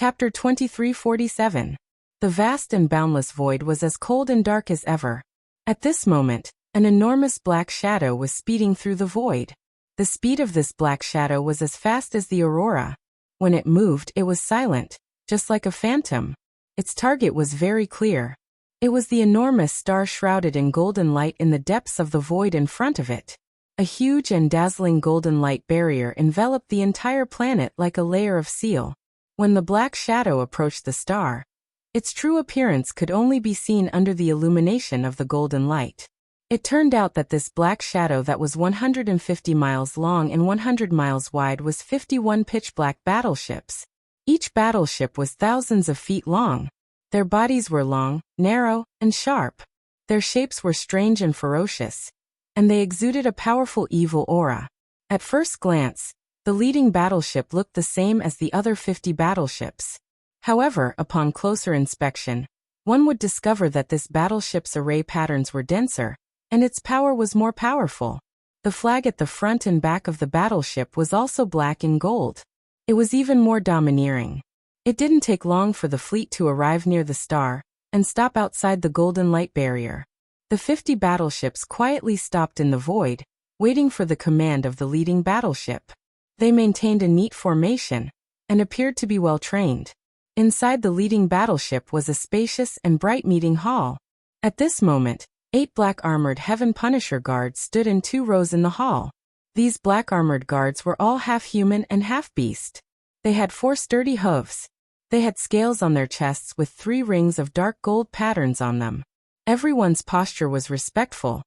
Chapter 2347. The vast and boundless void was as cold and dark as ever. At this moment, an enormous black shadow was speeding through the void. The speed of this black shadow was as fast as the aurora. When it moved, it was silent, just like a phantom. Its target was very clear. It was the enormous star shrouded in golden light in the depths of the void in front of it. A huge and dazzling golden light barrier enveloped the entire planet like a layer of seal. When the black shadow approached the star, its true appearance could only be seen under the illumination of the golden light. It turned out that this black shadow that was 150 miles long and 100 miles wide was 51 pitch-black battleships. Each battleship was thousands of feet long. Their bodies were long, narrow, and sharp. Their shapes were strange and ferocious, and they exuded a powerful evil aura. At first glance, the leading battleship looked the same as the other 50 battleships. However, upon closer inspection, one would discover that this battleship's array patterns were denser, and its power was more powerful. The flag at the front and back of the battleship was also black and gold. It was even more domineering. It didn't take long for the fleet to arrive near the star and stop outside the golden light barrier. The 50 battleships quietly stopped in the void, waiting for the command of the leading battleship. They maintained a neat formation and appeared to be well trained. Inside the leading battleship was a spacious and bright meeting hall. At this moment, 8 black armored Heaven Punisher guards stood in 2 rows in the hall. These black armored guards were all half human and half beast. They had 4 sturdy hooves. They had scales on their chests with 3 rings of dark gold patterns on them. Everyone's posture was respectful,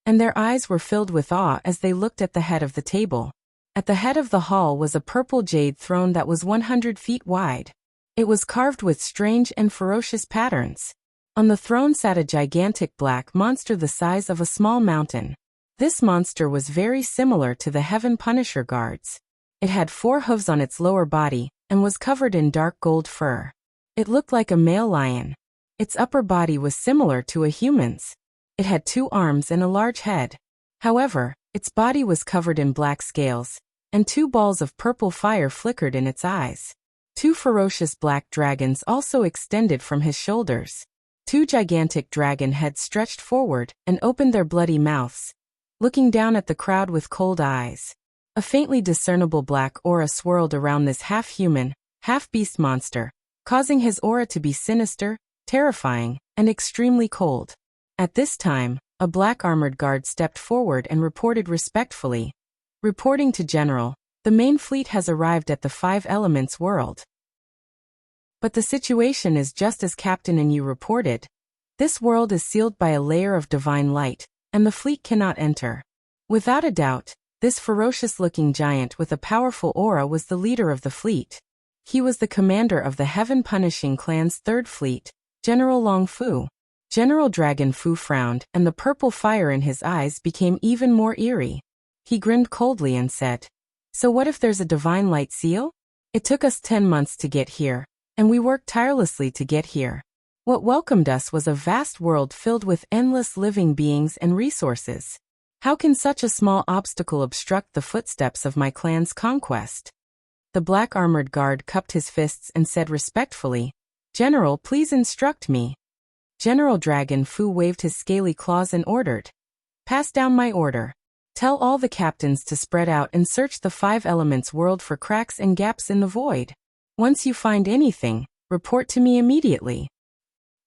and their eyes were filled with awe as they looked at the head of the table. At the head of the hall was a purple jade throne that was 100 feet wide. It was carved with strange and ferocious patterns. On the throne sat a gigantic black monster the size of a small mountain. This monster was very similar to the Heaven Punisher guards. It had 4 hooves on its lower body and was covered in dark gold fur. It looked like a male lion. Its upper body was similar to a human's. It had 2 arms and a large head. However, its body was covered in black scales, and 2 balls of purple fire flickered in its eyes. 2 ferocious black dragons also extended from his shoulders. 2 gigantic dragon heads stretched forward and opened their bloody mouths, looking down at the crowd with cold eyes. A faintly discernible black aura swirled around this half-human, half-beast monster, causing his aura to be sinister, terrifying, and extremely cold. At this time, a black armored guard stepped forward and reported respectfully. Reporting to General, the main fleet has arrived at the 5 Elements world. But the situation is just as Captain and you reported. This world is sealed by a layer of divine light, and the fleet cannot enter. Without a doubt, this ferocious-looking giant with a powerful aura was the leader of the fleet. He was the commander of the Heaven Punishing Clan's 3rd Fleet, General Long Fu. General Dragon Fu frowned, and the purple fire in his eyes became even more eerie. He grinned coldly and said, "So what if there's a divine light seal? It took us 10 months to get here, and we worked tirelessly to get here. What welcomed us was a vast world filled with endless living beings and resources. How can such a small obstacle obstruct the footsteps of my clan's conquest?" The black armored guard cupped his fists and said respectfully, "General, please instruct me." General Dragon Fu waved his scaly claws and ordered, "Pass down my order. Tell all the captains to spread out and search the 5 Elements world for cracks and gaps in the void. Once you find anything, report to me immediately."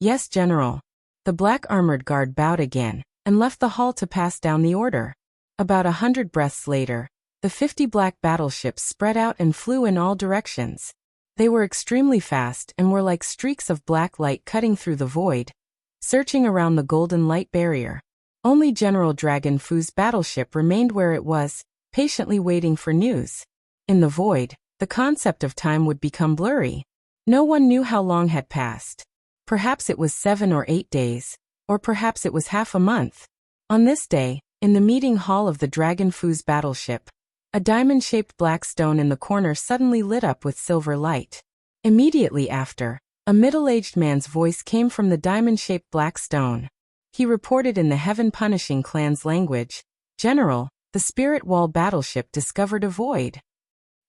"Yes, General." The black armored guard bowed again and left the hall to pass down the order. About 100 breaths later, the 50 black battleships spread out and flew in all directions. They were extremely fast and were like streaks of black light cutting through the void, searching around the golden light barrier. Only General Dragon Fu's battleship remained where it was, patiently waiting for news. In the void, the concept of time would become blurry. No one knew how long had passed. Perhaps it was 7 or 8 days, or perhaps it was half a month. On this day, in the meeting hall of the Dragon Fu's battleship, a diamond-shaped black stone in the corner suddenly lit up with silver light. Immediately after, a middle-aged man's voice came from the diamond-shaped black stone. He reported in the Heaven Punishing Clan's language, "General, the Spirit Wall battleship discovered a void."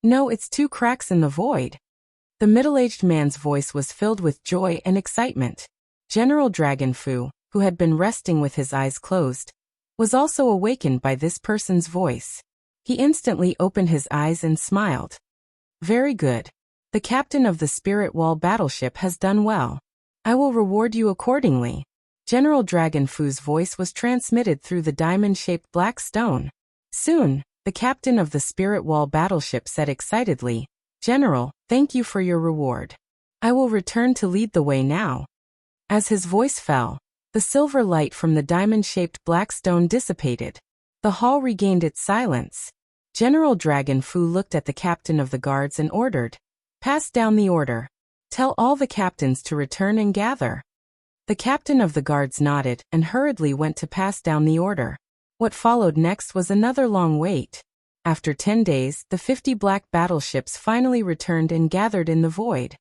"No, it's 2 cracks in the void." The middle-aged man's voice was filled with joy and excitement. General Dragon Fu, who had been resting with his eyes closed, was also awakened by this person's voice. He instantly opened his eyes and smiled. Very good. The captain of the Spirit Wall battleship has done well. I will reward you accordingly. General Dragon Fu's voice was transmitted through the diamond-shaped black stone. Soon, the captain of the Spirit Wall battleship said excitedly, General, thank you for your reward. I will return to lead the way now. As his voice fell, the silver light from the diamond-shaped black stone dissipated. The hall regained its silence. General Dragon Fu looked at the captain of the guards and ordered, pass down the order. Tell all the captains to return and gather. The captain of the guards nodded and hurriedly went to pass down the order. What followed next was another long wait. After 10 days, the 50 black battleships finally returned and gathered in the void.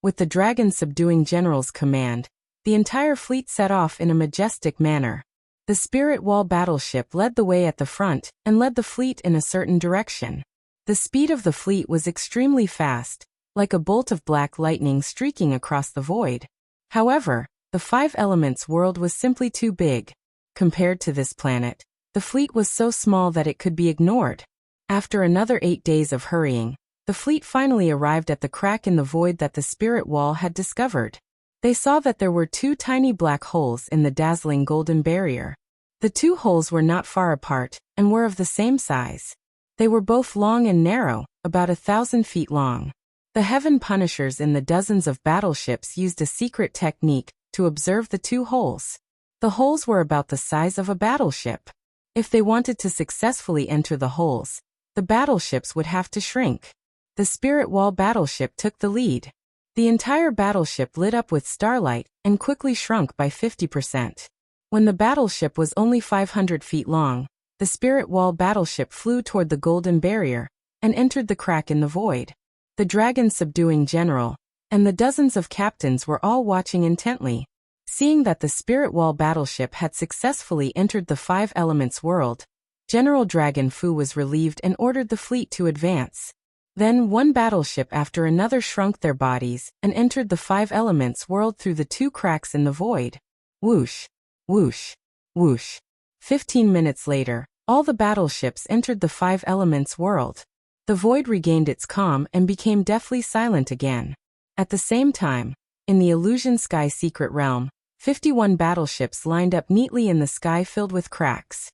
With the dragon subduing general's command, the entire fleet set off in a majestic manner. The Spirit Wall battleship led the way at the front and led the fleet in a certain direction. The speed of the fleet was extremely fast, like a bolt of black lightning streaking across the void. However, the Five Elements world was simply too big. Compared to this planet, the fleet was so small that it could be ignored. After another 8 days of hurrying, the fleet finally arrived at the crack in the void that the Spirit Wall had discovered. They saw that there were 2 tiny black holes in the dazzling golden barrier. The 2 holes were not far apart and were of the same size. They were both long and narrow, about 1,000 feet long. The Heaven Punishers in the dozens of battleships used a secret technique to observe the 2 holes. The holes were about the size of a battleship. If they wanted to successfully enter the holes, the battleships would have to shrink. The Spirit Wall battleship took the lead. The entire battleship lit up with starlight and quickly shrunk by 50%. When the battleship was only 500 feet long, the Spirit Wall battleship flew toward the golden barrier and entered the crack in the void. The dragon subduing general and the dozens of captains were all watching intently. Seeing that the Spirit Wall battleship had successfully entered the Five Elements world, General Dragon Fu was relieved and ordered the fleet to advance. Then one battleship after another shrunk their bodies and entered the Five Elements world through the 2 cracks in the void. Whoosh, whoosh, whoosh. 15 minutes later, all the battleships entered the Five Elements world. The void regained its calm and became deathly silent again. At the same time, in the Illusion Sky Secret Realm, 51 battleships lined up neatly in the sky filled with cracks.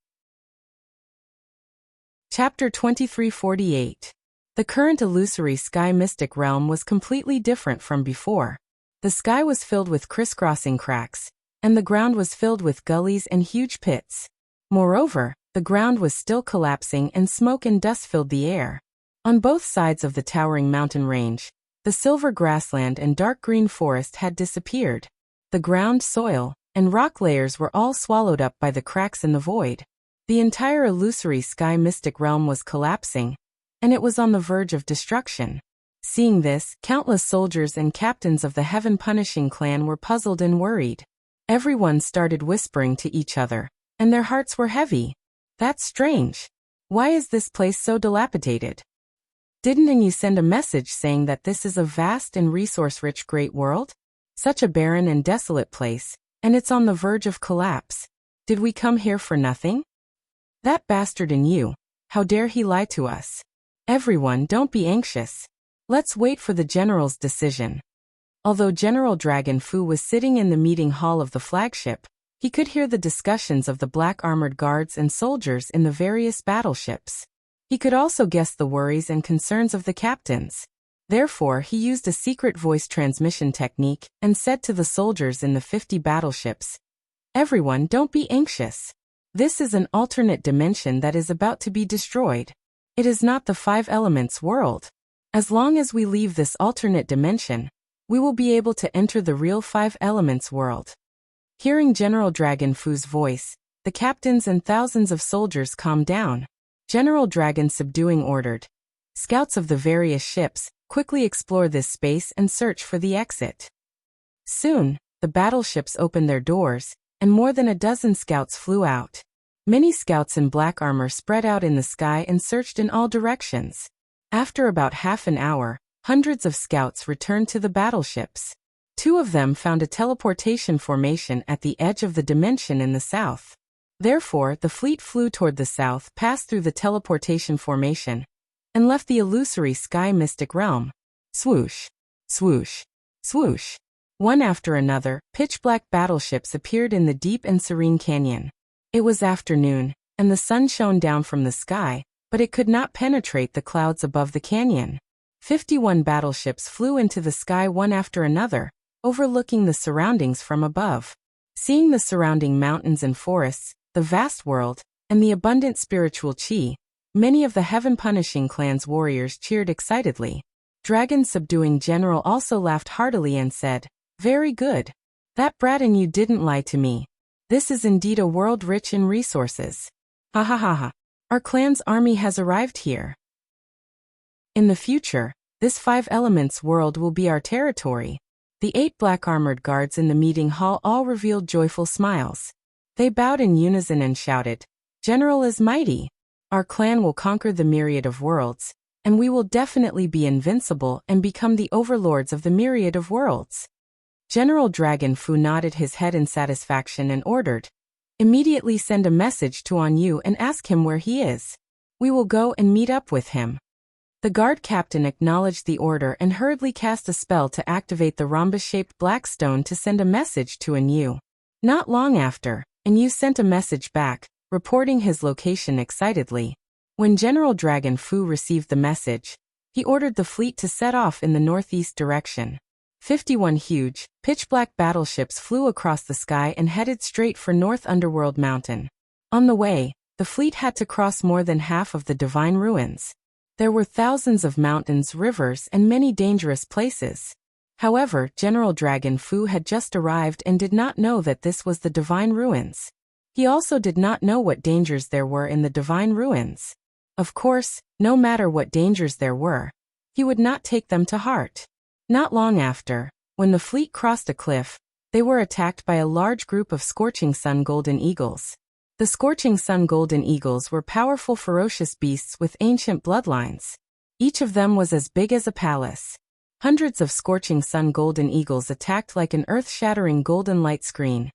Chapter 2348. The current illusory sky mystic realm was completely different from before. The sky was filled with crisscrossing cracks, and the ground was filled with gullies and huge pits. Moreover, the ground was still collapsing and smoke and dust filled the air. On both sides of the towering mountain range, the silver grassland and dark green forest had disappeared. The ground, soil, and rock layers were all swallowed up by the cracks in the void. The entire illusory sky mystic realm was collapsing, and it was on the verge of destruction. Seeing this, countless soldiers and captains of the Heaven Punishing clan were puzzled and worried. Everyone started whispering to each other, and their hearts were heavy. That's strange. Why is this place so dilapidated? Didn't you send a message saying that this is a vast and resource-rich great world? Such a barren and desolate place, and it's on the verge of collapse. Did we come here for nothing? That bastard in you, how dare he lie to us? Everyone, don't be anxious. Let's wait for the general's decision. Although General Dragon Fu was sitting in the meeting hall of the flagship, he could hear the discussions of the black armored guards and soldiers in the various battleships. He could also guess the worries and concerns of the captains. Therefore, he used a secret voice transmission technique and said to the soldiers in the 50 battleships, "Everyone, don't be anxious. This is an alternate dimension that is about to be destroyed. It is not the Five Elements world. As long as we leave this alternate dimension, we will be able to enter the real Five Elements world." Hearing General Dragon Fu's voice, the captains and thousands of soldiers calmed down. General Dragon Subduing ordered, "Scouts of the various ships, quickly explore this space and search for the exit." Soon, the battleships opened their doors, and more than a dozen scouts flew out. Many scouts in black armor spread out in the sky and searched in all directions. After about half an hour, hundreds of scouts returned to the battleships. 2 of them found a teleportation formation at the edge of the dimension in the south. Therefore, the fleet flew toward the south, passed through the teleportation formation, and left the illusory sky mystic realm. Swoosh, swoosh, swoosh. One after another, pitch-black battleships appeared in the deep and serene canyon. It was afternoon, and the sun shone down from the sky, but it could not penetrate the clouds above the canyon. 51 battleships flew into the sky one after another, overlooking the surroundings from above. Seeing the surrounding mountains and forests, the vast world, and the abundant spiritual chi, many of the heaven-punishing clan's warriors cheered excitedly. Dragon Subduing General also laughed heartily and said, "Very good. That brat in you didn't lie to me. This is indeed a world rich in resources. Ha ha ha ha. Our clan's army has arrived here. In the future, this 5 elements world will be our territory." The 8 black armored guards in the meeting hall all revealed joyful smiles. They bowed in unison and shouted, "General is mighty. Our clan will conquer the myriad of worlds, and we will definitely be invincible and become the overlords of the myriad of worlds." General Dragon Fu nodded his head in satisfaction and ordered, "Immediately send a message to On Yu and ask him where he is. We will go and meet up with him." The guard captain acknowledged the order and hurriedly cast a spell to activate the rhombus-shaped black stone to send a message to An Yu. Not long after, An Yu sent a message back, reporting his location excitedly. When General Dragon Fu received the message, he ordered the fleet to set off in the northeast direction. 51 huge, pitch-black battleships flew across the sky and headed straight for North Underworld Mountain. On the way, the fleet had to cross more than half of the divine ruins. There were thousands of mountains, rivers, and many dangerous places. However, General Dragon Fu had just arrived and did not know that this was the divine ruins. He also did not know what dangers there were in the divine ruins. Of course, no matter what dangers there were, he would not take them to heart. Not long after, when the fleet crossed a cliff, they were attacked by a large group of Scorching Sun Golden Eagles. The Scorching Sun Golden Eagles were powerful, ferocious beasts with ancient bloodlines. Each of them was as big as a palace. Hundreds of Scorching Sun Golden Eagles attacked like an earth-shattering golden light screen,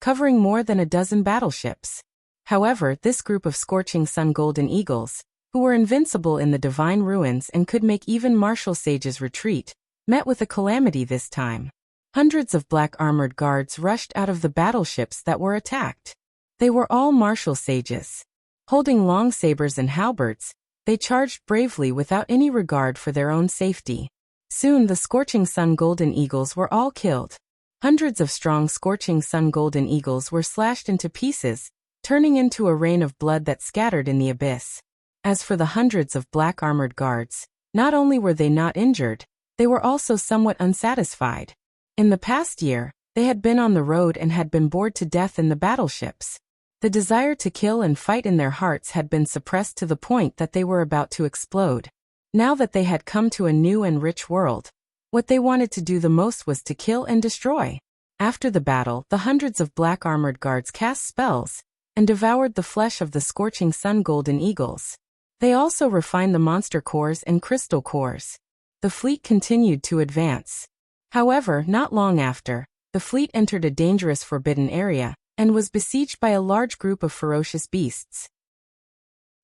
covering more than a dozen battleships. However, this group of Scorching Sun Golden Eagles, who were invincible in the divine ruins and could make even martial sages retreat, met with a calamity this time. Hundreds of black armored guards rushed out of the battleships that were attacked. They were all martial sages. Holding long sabers and halberds, they charged bravely without any regard for their own safety. Soon the Scorching Sun Golden Eagles were all killed. Hundreds of strong Scorching Sun Golden Eagles were slashed into pieces, turning into a rain of blood that scattered in the abyss. As for the hundreds of black armored guards, not only were they not injured, they were also somewhat unsatisfied. In the past year, they had been on the road and had been bored to death in the battleships. The desire to kill and fight in their hearts had been suppressed to the point that they were about to explode. Now that they had come to a new and rich world, what they wanted to do the most was to kill and destroy. After the battle, the hundreds of black armored guards cast spells and devoured the flesh of the Scorching Sun Golden Eagles. They also refined the monster cores and crystal cores. The fleet continued to advance. However, not long after, the fleet entered a dangerous forbidden area and was besieged by a large group of ferocious beasts.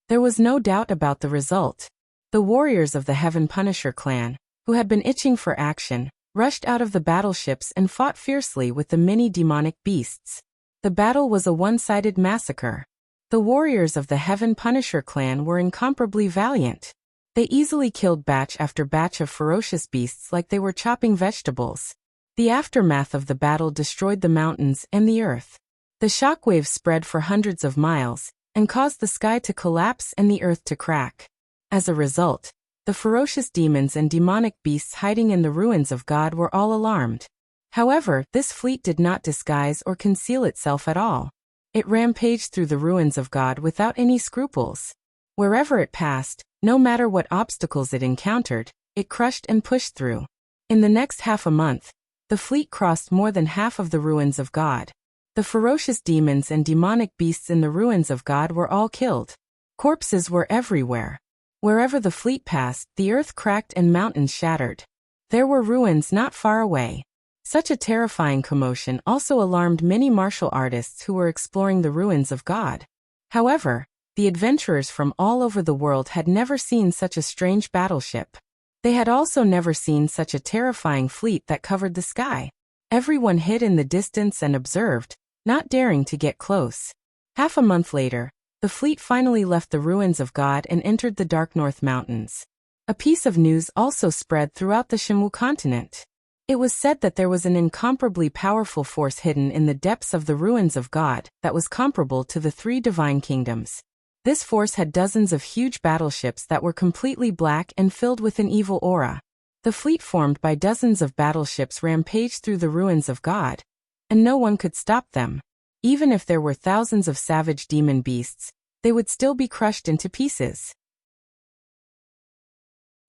There was no doubt about the result. The warriors of the Heaven Punisher clan, who had been itching for action, rushed out of the battleships and fought fiercely with the many demonic beasts. The battle was a one-sided massacre. The warriors of the Heaven Punisher clan were incomparably valiant. They easily killed batch after batch of ferocious beasts like they were chopping vegetables. The aftermath of the battle destroyed the mountains and the earth. The shockwaves spread for hundreds of miles and caused the sky to collapse and the earth to crack. As a result, the ferocious demons and demonic beasts hiding in the ruins of God were all alarmed. However, this fleet did not disguise or conceal itself at all. It rampaged through the ruins of God without any scruples. Wherever it passed, no matter what obstacles it encountered, it crushed and pushed through. In the next half a month, the fleet crossed more than half of the ruins of God. The ferocious demons and demonic beasts in the ruins of God were all killed. Corpses were everywhere. Wherever the fleet passed, the earth cracked and mountains shattered. There were ruins not far away. Such a terrifying commotion also alarmed many martial artists who were exploring the ruins of God. However, the adventurers from all over the world had never seen such a strange battleship. They had also never seen such a terrifying fleet that covered the sky. Everyone hid in the distance and observed, not daring to get close. Half a month later, the fleet finally left the ruins of God and entered the dark North Mountains. A piece of news also spread throughout the Shinwu continent. It was said that there was an incomparably powerful force hidden in the depths of the ruins of God that was comparable to the three divine kingdoms. This force had dozens of huge battleships that were completely black and filled with an evil aura. The fleet formed by dozens of battleships rampaged through the ruins of God, and no one could stop them. Even if there were thousands of savage demon beasts, they would still be crushed into pieces.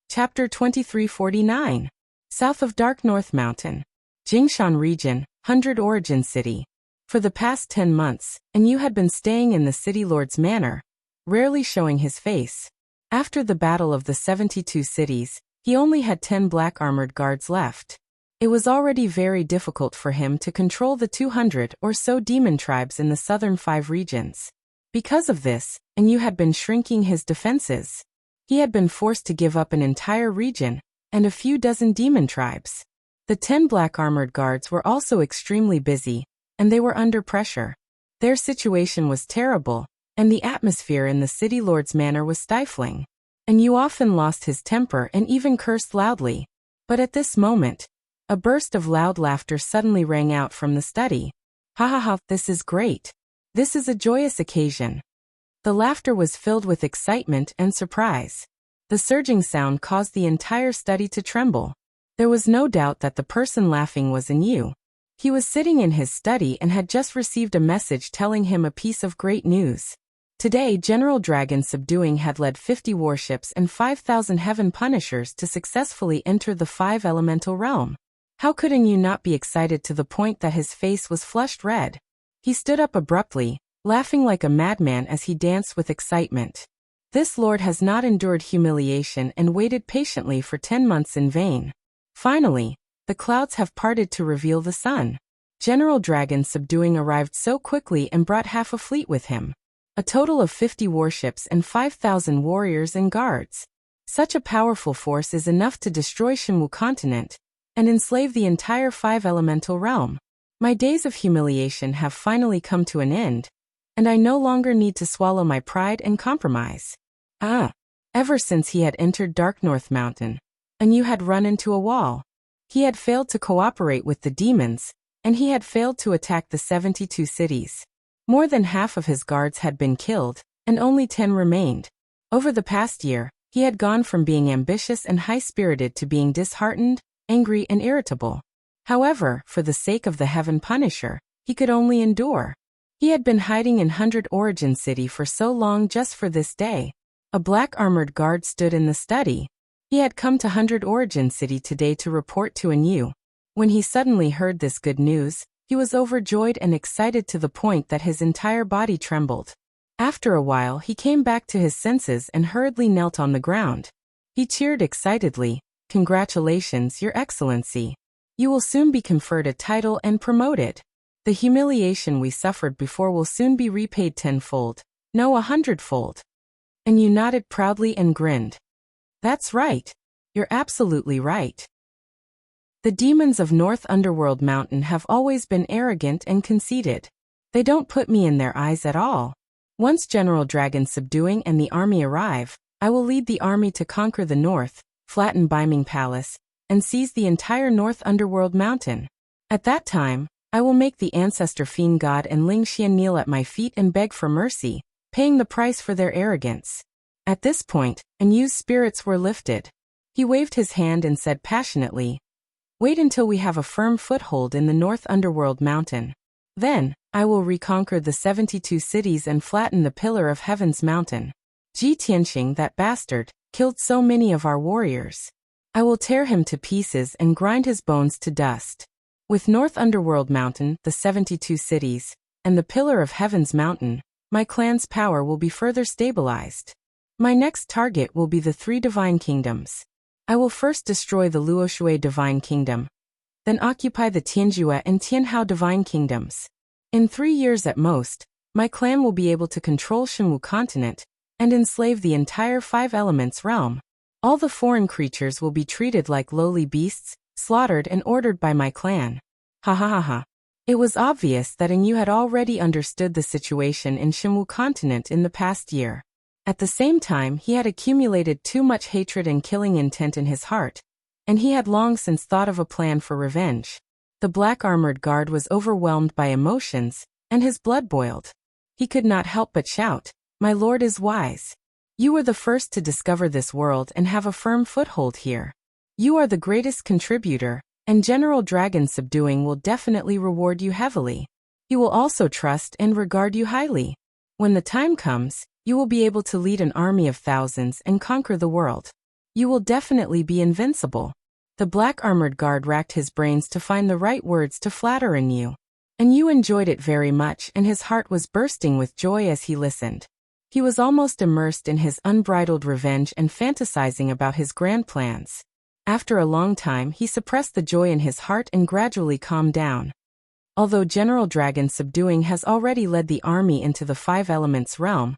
Chapter 2349. South of Dark North Mountain. Jingshan Region, 100 Origin City. For the past 10 months, and you had been staying in the city lord's manor, rarely showing his face. After the battle of the 72 cities, he only had 10 black armored guards left. It was already very difficult for him to control the 200 or so demon tribes in the southern 5 regions. Because of this, and you had been shrinking his defenses. He had been forced to give up an entire region and a few dozen demon tribes. The 10 black armored guards were also extremely busy, and they were under pressure. Their situation was terrible, and the atmosphere in the city lord's manor was stifling. And you often lost his temper and even cursed loudly. But at this moment, a burst of loud laughter suddenly rang out from the study. Ha ha ha, this is great. This is a joyous occasion. The laughter was filled with excitement and surprise. The surging sound caused the entire study to tremble. There was no doubt that the person laughing was Yu. He was sitting in his study and had just received a message telling him a piece of great news. Today, General Dragon Subduing had led 50 warships and 5,000 heaven punishers to successfully enter the 5 elemental realm. How could Yu not be excited to the point that his face was flushed red? He stood up abruptly, laughing like a madman as he danced with excitement. This lord has not endured humiliation and waited patiently for 10 months in vain. Finally, the clouds have parted to reveal the sun. General Dragon Subduing arrived so quickly and brought half a fleet with him. A total of 50 warships and 5,000 warriors and guards. Such a powerful force is enough to destroy Shinwu continent and enslave the entire 5 elemental realm. My days of humiliation have finally come to an end, and I no longer need to swallow my pride and compromise. Ever since he had entered Dark North Mountain, Yu had run into a wall. He had failed to cooperate with the demons, and he had failed to attack the 72 cities. More than half of his guards had been killed, and only 10 remained. Over the past year, he had gone from being ambitious and high-spirited to being disheartened, angry, and irritable. However, for the sake of the Heaven Punisher, he could only endure. He had been hiding in 100 Origin City for so long just for this day. A black armored guard stood in the study. He had come to 100 Origin City today to report to Yu. When he suddenly heard this good news, he was overjoyed and excited to the point that his entire body trembled. After a while, he came back to his senses and hurriedly knelt on the ground. He cheered excitedly, "Congratulations, Your Excellency. You will soon be conferred a title and promoted. The humiliation we suffered before will soon be repaid tenfold, no 100-fold. And Yu nodded proudly and grinned. That's right. You're absolutely right. The demons of North Underworld Mountain have always been arrogant and conceited. They don't put me in their eyes at all. Once General Dragon Subduing and the army arrive, I will lead the army to conquer the north, flatten Biming Palace, and seize the entire North Underworld Mountain. At that time, I will make the ancestor Fiend God and Ling Xian kneel at my feet and beg for mercy, paying the price for their arrogance." At this point, Yu's spirits were lifted. He waved his hand and said passionately, "Wait until we have a firm foothold in the North Underworld Mountain. Then, I will reconquer the 72 cities and flatten the Pillar of Heaven's mountain. Ji Tianxing, that bastard, killed so many of our warriors. I will tear him to pieces and grind his bones to dust. With North Underworld Mountain, the 72 cities, and the Pillar of Heaven's mountain, my clan's power will be further stabilized. My next target will be the 3 divine kingdoms. I will first destroy the Luoshui divine kingdom, then occupy the Tianjue and Tianhao divine kingdoms. In 3 years at most, my clan will be able to control Shenwu continent and enslave the entire 5 elements realm. All the foreign creatures will be treated like lowly beasts, slaughtered and ordered by my clan. Ha ha ha ha. It was obvious that Yu had already understood the situation in Shenwu continent in the past year. At the same time, he had accumulated too much hatred and killing intent in his heart, and he had long since thought of a plan for revenge. The black armored guard was overwhelmed by emotions, and his blood boiled. He could not help but shout, "My lord is wise. You were the first to discover this world and have a firm foothold here. You are the greatest contributor, and General Dragon Subduing will definitely reward you heavily. He will also trust and regard you highly. When the time comes, you will be able to lead an army of thousands and conquer the world. You will definitely be invincible." The black armored guard racked his brains to find the right words to flatter Yu. And Yu enjoyed it very much, and his heart was bursting with joy as he listened. He was almost immersed in his unbridled revenge and fantasizing about his grand plans. After a long time, he suppressed the joy in his heart and gradually calmed down. Although General Dragon Subduing has already led the army into the 5 elements realm,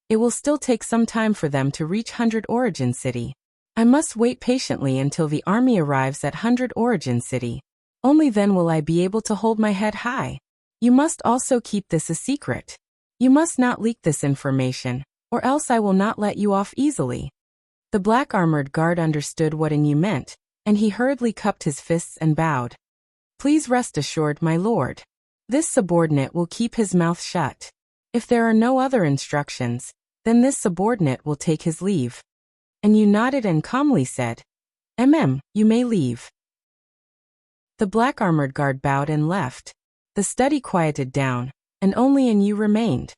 it will still take some time for them to reach 100 Origin City. I must wait patiently until the army arrives at 100 Origin City. Only then will I be able to hold my head high. You must also keep this a secret. You must not leak this information, or else I will not let you off easily. The black armored guard understood what Yu meant, and he hurriedly cupped his fists and bowed. "Please rest assured, my lord. This subordinate will keep his mouth shut. If there are no other instructions, then this subordinate will take his leave." And Yu nodded and calmly said, You may leave." The black armored guard bowed and left. The study quieted down, and only Yu remained.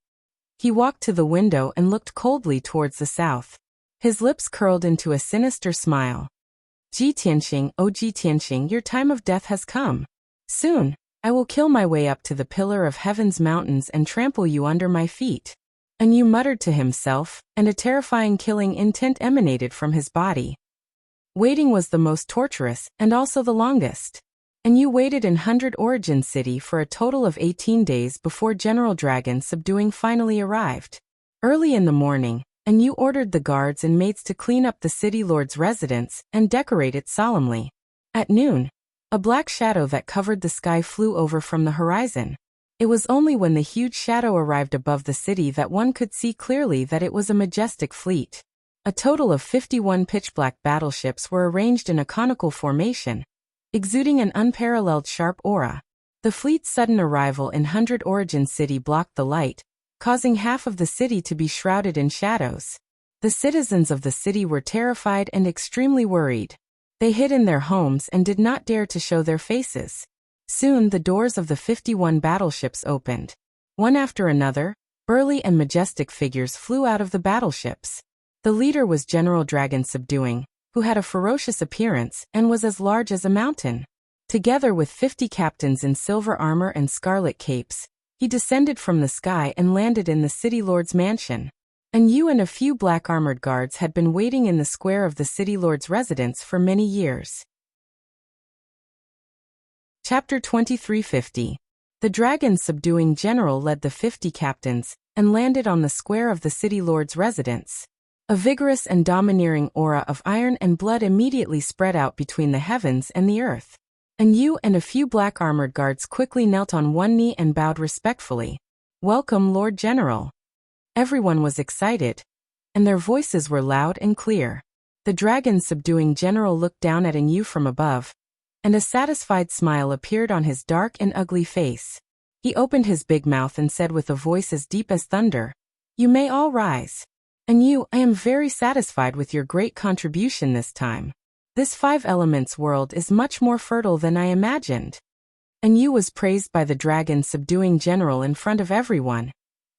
He walked to the window and looked coldly towards the south. His lips curled into a sinister smile. "Ji Tianxing, oh Ji Tianxing, your time of death has come. Soon, I will kill my way up to the pillar of heaven's mountains and trample you under my feet." And Yu muttered to himself, and a terrifying killing intent emanated from his body. Waiting was the most torturous, and also the longest. And Yu waited in 100 Origin City for a total of 18 days before General Dragon Subduing finally arrived. Early in the morning, Yu ordered the guards and maids to clean up the city lord's residence and decorate it solemnly. At noon, a black shadow that covered the sky flew over from the horizon. It was only when the huge shadow arrived above the city that one could see clearly that it was a majestic fleet. A total of 51 pitch-black battleships were arranged in a conical formation, exuding an unparalleled sharp aura. The fleet's sudden arrival in 100 Origin City blocked the light, causing half of the city to be shrouded in shadows. The citizens of the city were terrified and extremely worried. They hid in their homes and did not dare to show their faces. Soon the doors of the 51 battleships opened. One after another, burly and majestic figures flew out of the battleships. The leader was General Dragon Subduing, who had a ferocious appearance and was as large as a mountain. Together with 50 captains in silver armor and scarlet capes, he descended from the sky and landed in the city lord's mansion. And Yu and a few black armored guards had been waiting in the square of the city lord's residence for many years. Chapter 2350. The Dragon Subduing General led the 50 captains and landed on the square of the city lord's residence. A vigorous and domineering aura of iron and blood immediately spread out between the heavens and the earth. And Yu and a few black armored guards quickly knelt on one knee and bowed respectfully. "Welcome, Lord General." Everyone was excited, and their voices were loud and clear. The Dragon Subduing General looked down at Yu from above, and a satisfied smile appeared on his dark and ugly face. He opened his big mouth and said with a voice as deep as thunder, "You may all rise. And Yu, I am very satisfied with your great contribution this time. This 5 elements world is much more fertile than I imagined." And Yu was praised by the Dragon Subduing General in front of everyone,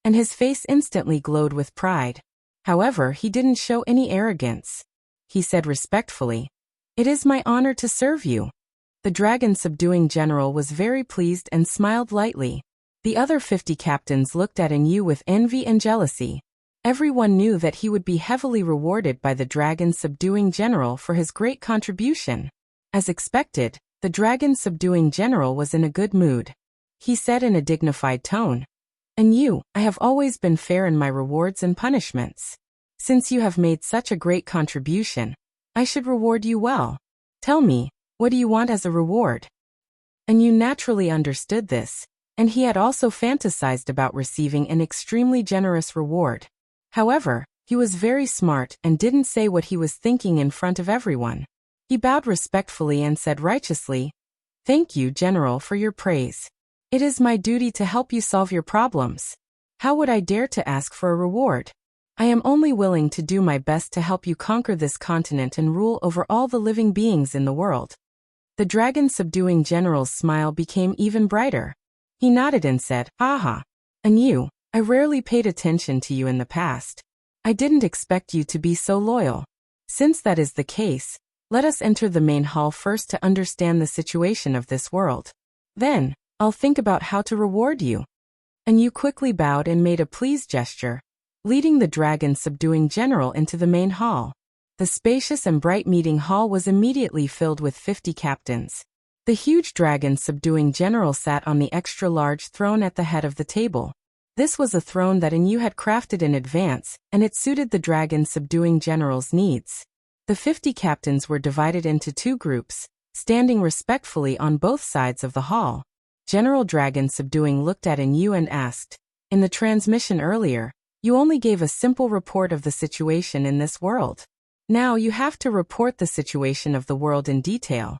and his face instantly glowed with pride. However, he didn't show any arrogance. He said respectfully, "It is my honor to serve you." The Dragon Subduing General was very pleased and smiled lightly. The other 50 captains looked at Yu with envy and jealousy. Everyone knew that he would be heavily rewarded by the dragon-subduing general for his great contribution. As expected, the dragon-subduing general was in a good mood. He said in a dignified tone, "And you, I have always been fair in my rewards and punishments. Since you have made such a great contribution, I should reward you well. Tell me, what do you want as a reward?" And you naturally understood this, and he had also fantasized about receiving an extremely generous reward. However, he was very smart and didn't say what he was thinking in front of everyone. He bowed respectfully and said righteously, "Thank you, General, for your praise. It is my duty to help you solve your problems. How would I dare to ask for a reward? I am only willing to do my best to help you conquer this continent and rule over all the living beings in the world." The dragon-subduing general's smile became even brighter. He nodded and said, "Haha. And you, I rarely paid attention to you in the past. I didn't expect you to be so loyal. Since that is the case, let us enter the main hall first to understand the situation of this world. Then, I'll think about how to reward you." And you quickly bowed and made a pleased gesture, leading the dragon-subduing general into the main hall. The spacious and bright meeting hall was immediately filled with 50 captains. The huge dragon-subduing general sat on the extra-large throne at the head of the table. This was a throne that Yu had crafted in advance, and it suited the dragon-subduing general's needs. The 50 captains were divided into two groups, standing respectfully on both sides of the hall. General Dragon-subduing looked at Yu and asked, "In the transmission earlier, you only gave a simple report of the situation in this world. Now you have to report the situation of the world in detail."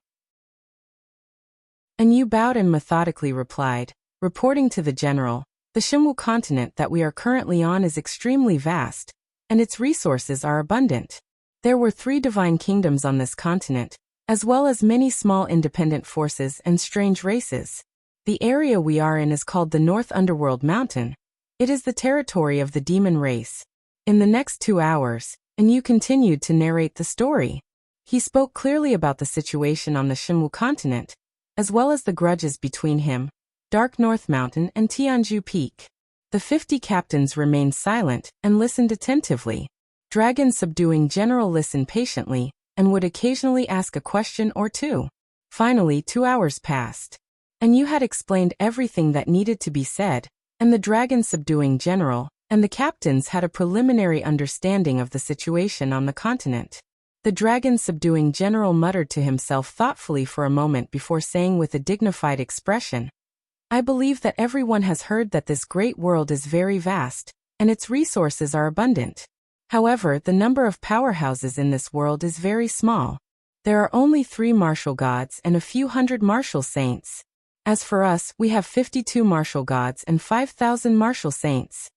And Yu bowed and methodically replied, "Reporting to the general, the Xinwu continent that we are currently on is extremely vast, and its resources are abundant. There were 3 divine kingdoms on this continent, as well as many small independent forces and strange races. The area we are in is called the North Underworld Mountain. It is the territory of the demon race." In the next 2 hours, Yu continued to narrate the story. He spoke clearly about the situation on the Xinwu continent, as well as the grudges between him, Dark North Mountain and Tianju Peak. The 50 captains remained silent and listened attentively. Dragon-subduing general listened patiently, and would occasionally ask a question or two. Finally, 2 hours passed. And Yu had explained everything that needed to be said, and the dragon-subduing general and the captains had a preliminary understanding of the situation on the continent. The dragon-subduing general muttered to himself thoughtfully for a moment before saying with a dignified expression, "I believe that everyone has heard that this great world is very vast, and its resources are abundant. However, the number of powerhouses in this world is very small. There are only 3 martial gods and a few hundred martial saints. As for us, we have 52 martial gods and 5,000 martial saints.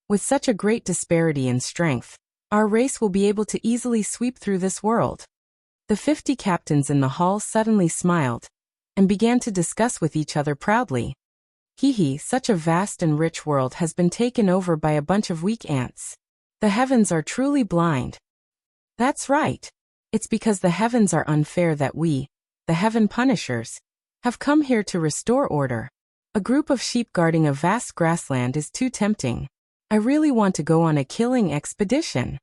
With such a great disparity in strength, our race will be able to easily sweep through this world." The 50 captains in the hall suddenly smiled, and began to discuss with each other proudly. Such a vast and rich world has been taken over by a bunch of weak ants. The heavens are truly blind. That's right. It's because the heavens are unfair that we, the Heaven Punishers, have come here to restore order. A group of sheep guarding a vast grassland is too tempting. I really want to go on a killing expedition.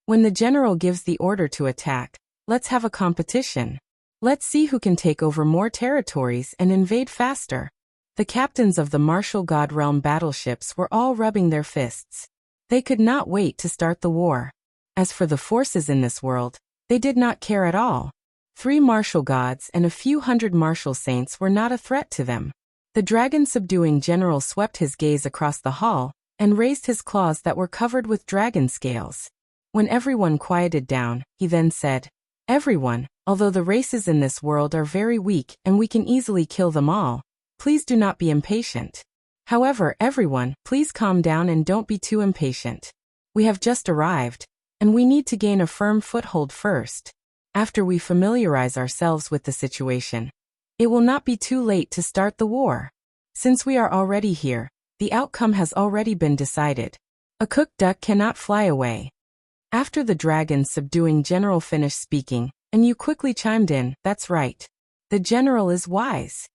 When the general gives the order to attack, let's have a competition. Let's see who can take over more territories and invade faster." The captains of the martial god realm battleships were all rubbing their fists. They could not wait to start the war. As for the forces in this world, they did not care at all. 3 martial gods and a few hundred martial saints were not a threat to them. The dragon-subduing general swept his gaze across the hall and raised his claws that were covered with dragon scales. When everyone quieted down, he then said, "Everyone, although the races in this world are very weak and we can easily kill them all, please do not be impatient. However, everyone, please calm down and don't be too impatient. We have just arrived, and we need to gain a firm foothold first. After we familiarize ourselves with the situation, it will not be too late to start the war. Since we are already here, the outcome has already been decided. A cooked duck cannot fly away." After the dragon-subduing general finished speaking, Yu quickly chimed in, "That's right. The general is wise.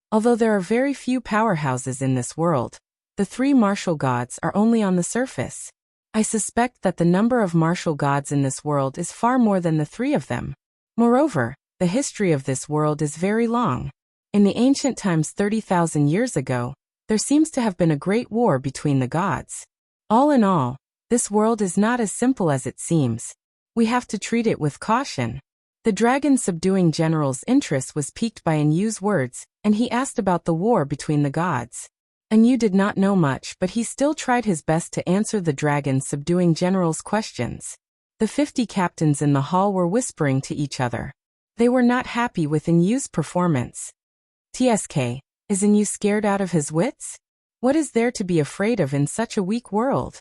Although there are very few powerhouses in this world, The 3 martial gods are only on the surface. I suspect that the number of martial gods in this world is far more than the 3 of them. Moreover, the history of this world is very long. In the ancient times 30,000 years ago, there seems to have been a great war between the gods. All in all, this world is not as simple as it seems. We have to treat it with caution. The dragon-subduing general's interest was piqued by Enyu's words, and he asked about the war between the gods. Enyu did not know much, but he still tried his best to answer the dragon-subduing general's questions. The 50 captains in the hall were whispering to each other. They were not happy with Enyu's performance. TSK, is Enyu scared out of his wits? What is there to be afraid of in such a weak world?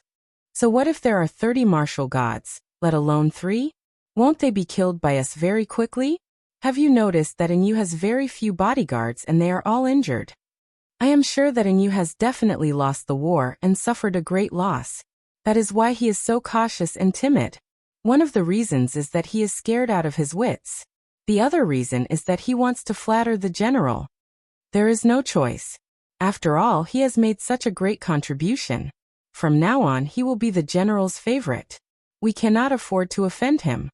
So what if there are 30 martial gods, let alone 3? Won't they be killed by us very quickly? Have you noticed that Enyu has very few bodyguards and they are all injured? I am sure that Enyu has definitely lost the war and suffered a great loss. That is why he is so cautious and timid. One of the reasons is that he is scared out of his wits. The other reason is that he wants to flatter the general. There is no choice. After all, he has made such a great contribution. From now on, he will be the general's favorite. We cannot afford to offend him.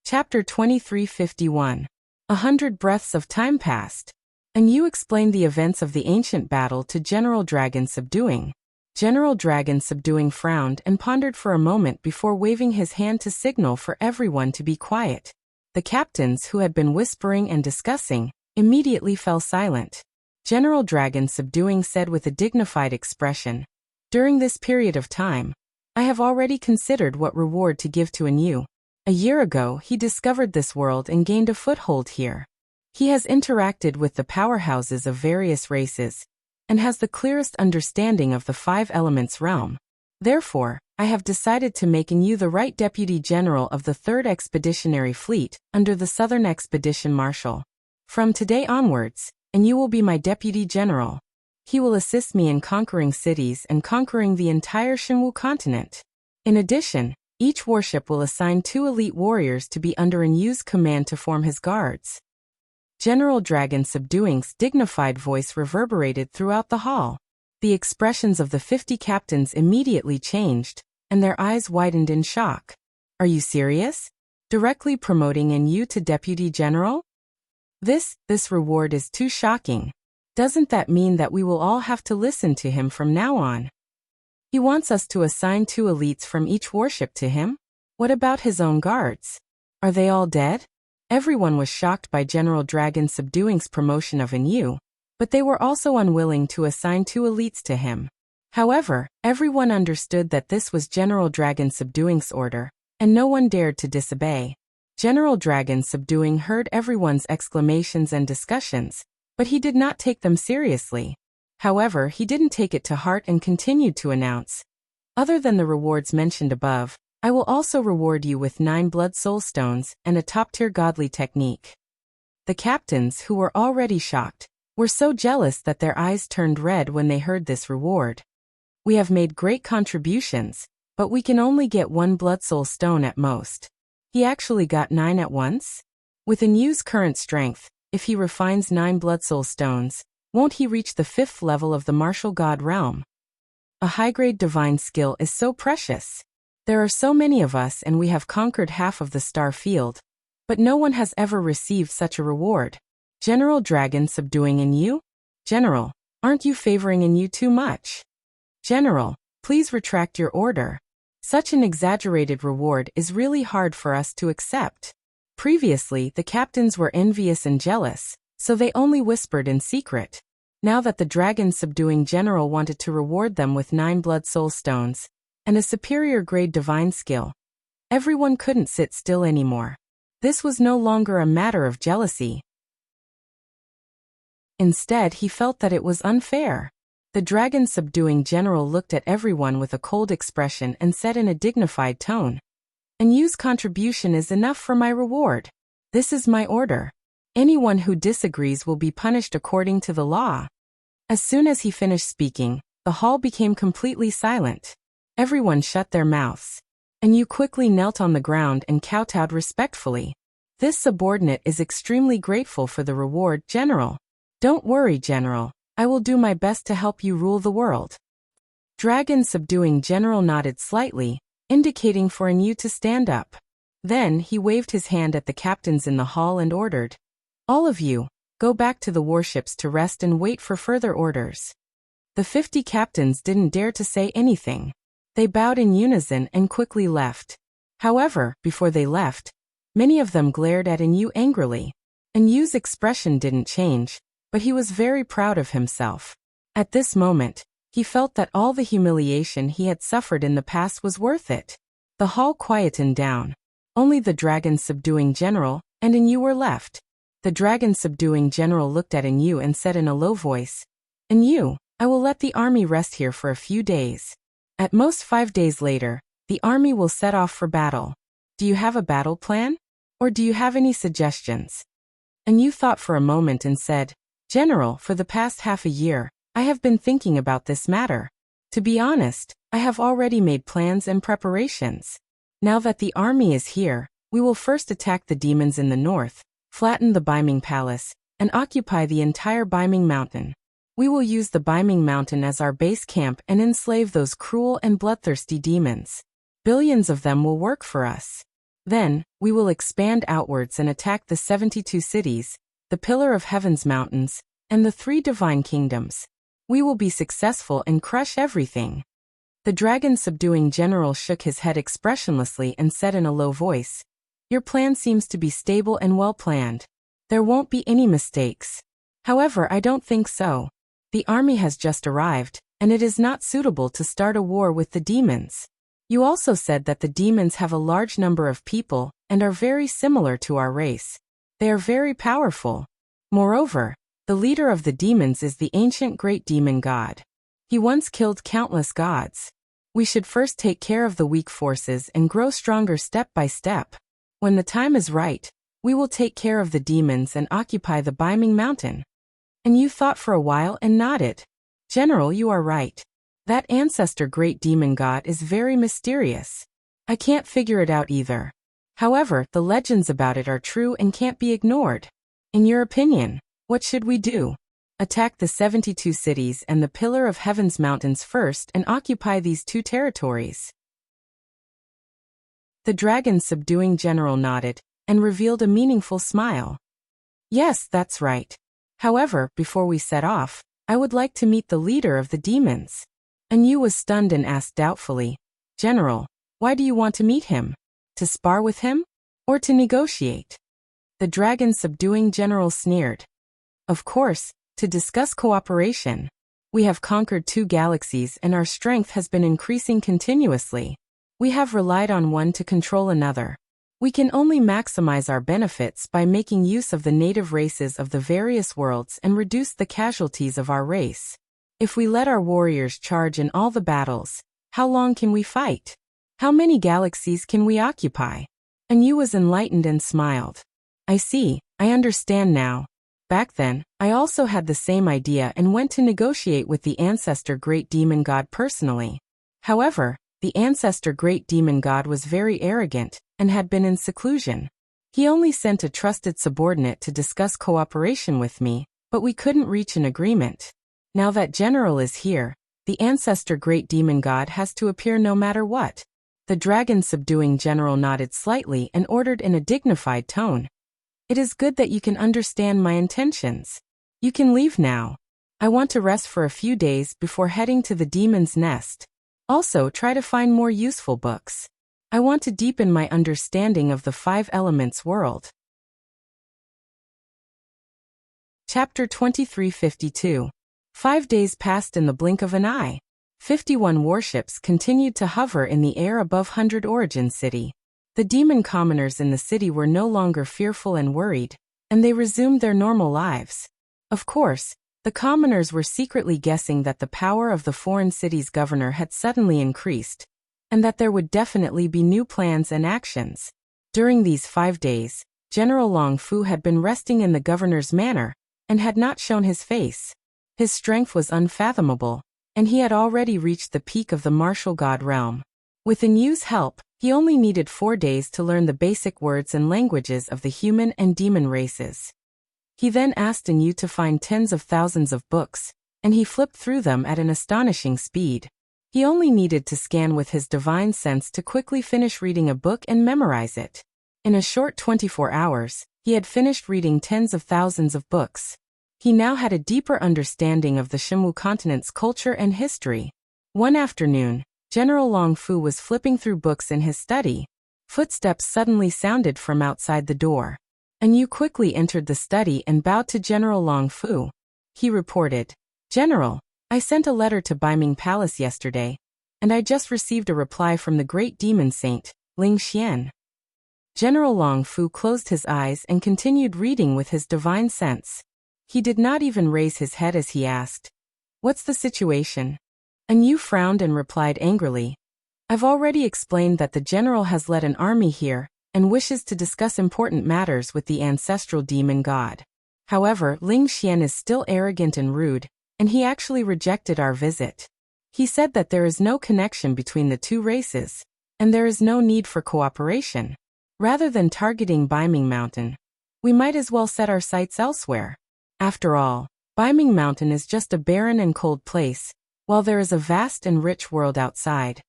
Chapter 2351. 100 breaths of time passed. Enyu explained the events of the ancient battle to General Dragon Subduing. General Dragon Subduing frowned and pondered for a moment before waving his hand to signal for everyone to be quiet. The captains, who had been whispering and discussing, immediately fell silent. General Dragon Subduing said with a dignified expression, "During this period of time, I have already considered what reward to give to Enyu. A year ago, he discovered this world and gained a foothold here. He has interacted with the powerhouses of various races, and has the clearest understanding of the 5 elements realm. Therefore, I have decided to make Enyu the right Deputy General of the 3rd Expeditionary Fleet, under the Southern Expedition Marshal. From today onwards, Enyu will be my Deputy General. He will assist me in conquering cities and conquering the entire Shinwu continent. In addition, each warship will assign 2 elite warriors to be under Enyu's command to form his guards." General Dragon Subduing's dignified voice reverberated throughout the hall. The expressions of the 50 captains immediately changed, and their eyes widened in shock. Are you serious? Directly promoting Enyu to Deputy General? This reward is too shocking. Doesn't that mean that we will all have to listen to him from now on? He wants us to assign 2 elites from each warship to him? What about his own guards? Are they all dead? Everyone was shocked by General Dragon Subduing's promotion of Enyu, but they were also unwilling to assign 2 elites to him. However, everyone understood that this was General Dragon Subduing's order, and no one dared to disobey. General Dragon Subduing heard everyone's exclamations and discussions, but he did not take them seriously. However, he didn't take it to heart and continued to announce, "Other than the rewards mentioned above, I will also reward you with 9 blood soul stones and a top-tier godly technique." The captains, who were already shocked, were so jealous that their eyes turned red when they heard this reward. "We have made great contributions, but we can only get 1 blood soul stone at most." He actually got 9 at once? With Enyu's current strength, if he refines 9 blood soul stones, won't he reach the 5th level of the martial god realm? A high-grade divine skill is so precious. There are so many of us and we have conquered half of the star field, but no one has ever received such a reward. General Dragon Subduing Enyu? General, aren't you favoring Enyu too much? General, please retract your order. Such an exaggerated reward is really hard for us to accept. Previously, the captains were envious and jealous, so they only whispered in secret. Now that the Dragon Subduing General wanted to reward them with 9 blood soul stones and a superior grade divine skill, everyone couldn't sit still anymore. This was no longer a matter of jealousy. Instead, he felt that it was unfair. The Dragon Subduing General looked at everyone with a cold expression and said in a dignified tone, "Enyu's contribution is enough for my reward. This is my order. Anyone who disagrees will be punished according to the law." As soon as he finished speaking, the hall became completely silent. Everyone shut their mouths. Enyu quickly knelt on the ground and kowtowed respectfully. "This subordinate is extremely grateful for the reward, General." "Don't worry, General. I will do my best to help you rule the world. Dragon subduing general nodded slightly, indicating for Yu to stand up. Then he waved his hand at the captains in the hall and ordered, "All of you, go back to the warships to rest and wait for further orders." The 50 captains didn't dare to say anything. They bowed in unison and quickly left. However, before they left, many of them glared at Yu angrily. Yu's expression didn't change, but he was very proud of himself. At this moment, he felt that all the humiliation he had suffered in the past was worth it. The hall quietened down. Only the dragon subduing general and Yu were left. The dragon subduing general looked at Yu and said in a low voice, "Yu, I will let the army rest here for a few days. At most 5 days later, the army will set off for battle. Do you have a battle plan? Or do you have any suggestions?" Yu thought for a moment and said, "General, for the past half a year, I have been thinking about this matter. To be honest, I have already made plans and preparations. Now that the army is here, we will first attack the demons in the north, flatten the Biming Palace, and occupy the entire Biming Mountain. We will use the Biming Mountain as our base camp and enslave those cruel and bloodthirsty demons. Billions of them will work for us. Then, we will expand outwards and attack the 72 cities, the Pillar of Heaven's mountains, and the 3 divine kingdoms. We will be successful and crush everything." The dragon subduing general shook his head expressionlessly and said in a low voice, "Your plan seems to be stable and well planned. There won't be any mistakes. However, I don't think so. The army has just arrived, and it is not suitable to start a war with the demons. You also said that the demons have a large number of people and are very similar to our race. They are very powerful. Moreover, the leader of the demons is the ancient great demon god. He once killed countless gods. We should first take care of the weak forces and grow stronger step by step. When the time is right, we will take care of the demons and occupy the Biming Mountain." Yu thought for a while and nodded. "General, you are right. That ancestor great demon god is very mysterious. I can't figure it out either. However, the legends about it are true and can't be ignored. In your opinion, what should we do? Attack the 72 cities and the Pillar of Heaven's mountains first and occupy these 2 territories." The dragon subduing general nodded and revealed a meaningful smile. "Yes, that's right. However, before we set off, I would like to meet the leader of the demons." Yu was stunned and asked doubtfully, "General, why do you want to meet him? To spar with him? Or to negotiate?" The dragon subduing general sneered. "Of course, to discuss cooperation. We have conquered 2 galaxies and our strength has been increasing continuously. We have relied on one to control another. We can only maximize our benefits by making use of the native races of the various worlds and reduce the casualties of our race. If we let our warriors charge in all the battles, how long can we fight? How many galaxies can we occupy?" Yu was enlightened and smiled. "I see, I understand now. Back then, I also had the same idea and went to negotiate with the ancestor great demon god personally. However, the ancestor great demon god was very arrogant and had been in seclusion. He only sent a trusted subordinate to discuss cooperation with me, but we couldn't reach an agreement. Now that General is here, the ancestor great demon god has to appear no matter what." The dragon subduing general nodded slightly and ordered in a dignified tone, "It is good that you can understand my intentions. You can leave now. I want to rest for a few days before heading to the demon's nest. Also, try to find more useful books. I want to deepen my understanding of the 5 elements world." Chapter 2352. 5 days passed in the blink of an eye. 51 warships continued to hover in the air above 100 Origin City. The demon commoners in the city were no longer fearful and worried, and they resumed their normal lives. Of course, the commoners were secretly guessing that the power of the foreign city's governor had suddenly increased, and that there would definitely be new plans and actions. During these 5 days, General Long Fu had been resting in the governor's manor, and had not shown his face. His strength was unfathomable, and he had already reached the peak of the martial god realm. With Yu's help, he only needed 4 days to learn the basic words and languages of the human and demon races. He then asked Yu to find tens of thousands of books, and he flipped through them at an astonishing speed. He only needed to scan with his divine sense to quickly finish reading a book and memorize it. In a short 24 hours, he had finished reading tens of thousands of books. He now had a deeper understanding of the Shimwu continent's culture and history. One afternoon, General Long Fu was flipping through books in his study. Footsteps suddenly sounded from outside the door. And Yu quickly entered the study and bowed to General Long Fu. He reported, "General, I sent a letter to Baiming Palace yesterday, and I just received a reply from the great demon saint, Ling Xian." General Long Fu closed his eyes and continued reading with his divine sense. He did not even raise his head as he asked, "What's the situation?" And Yu frowned and replied angrily, "I've already explained that the general has led an army here and wishes to discuss important matters with the ancestral demon god. However, Ling Xian is still arrogant and rude, and he actually rejected our visit. He said that there is no connection between the two races, and there is no need for cooperation. Rather than targeting Baiming Mountain, we might as well set our sights elsewhere. After all, Baiming Mountain is just a barren and cold place, while there is a vast and rich world outside."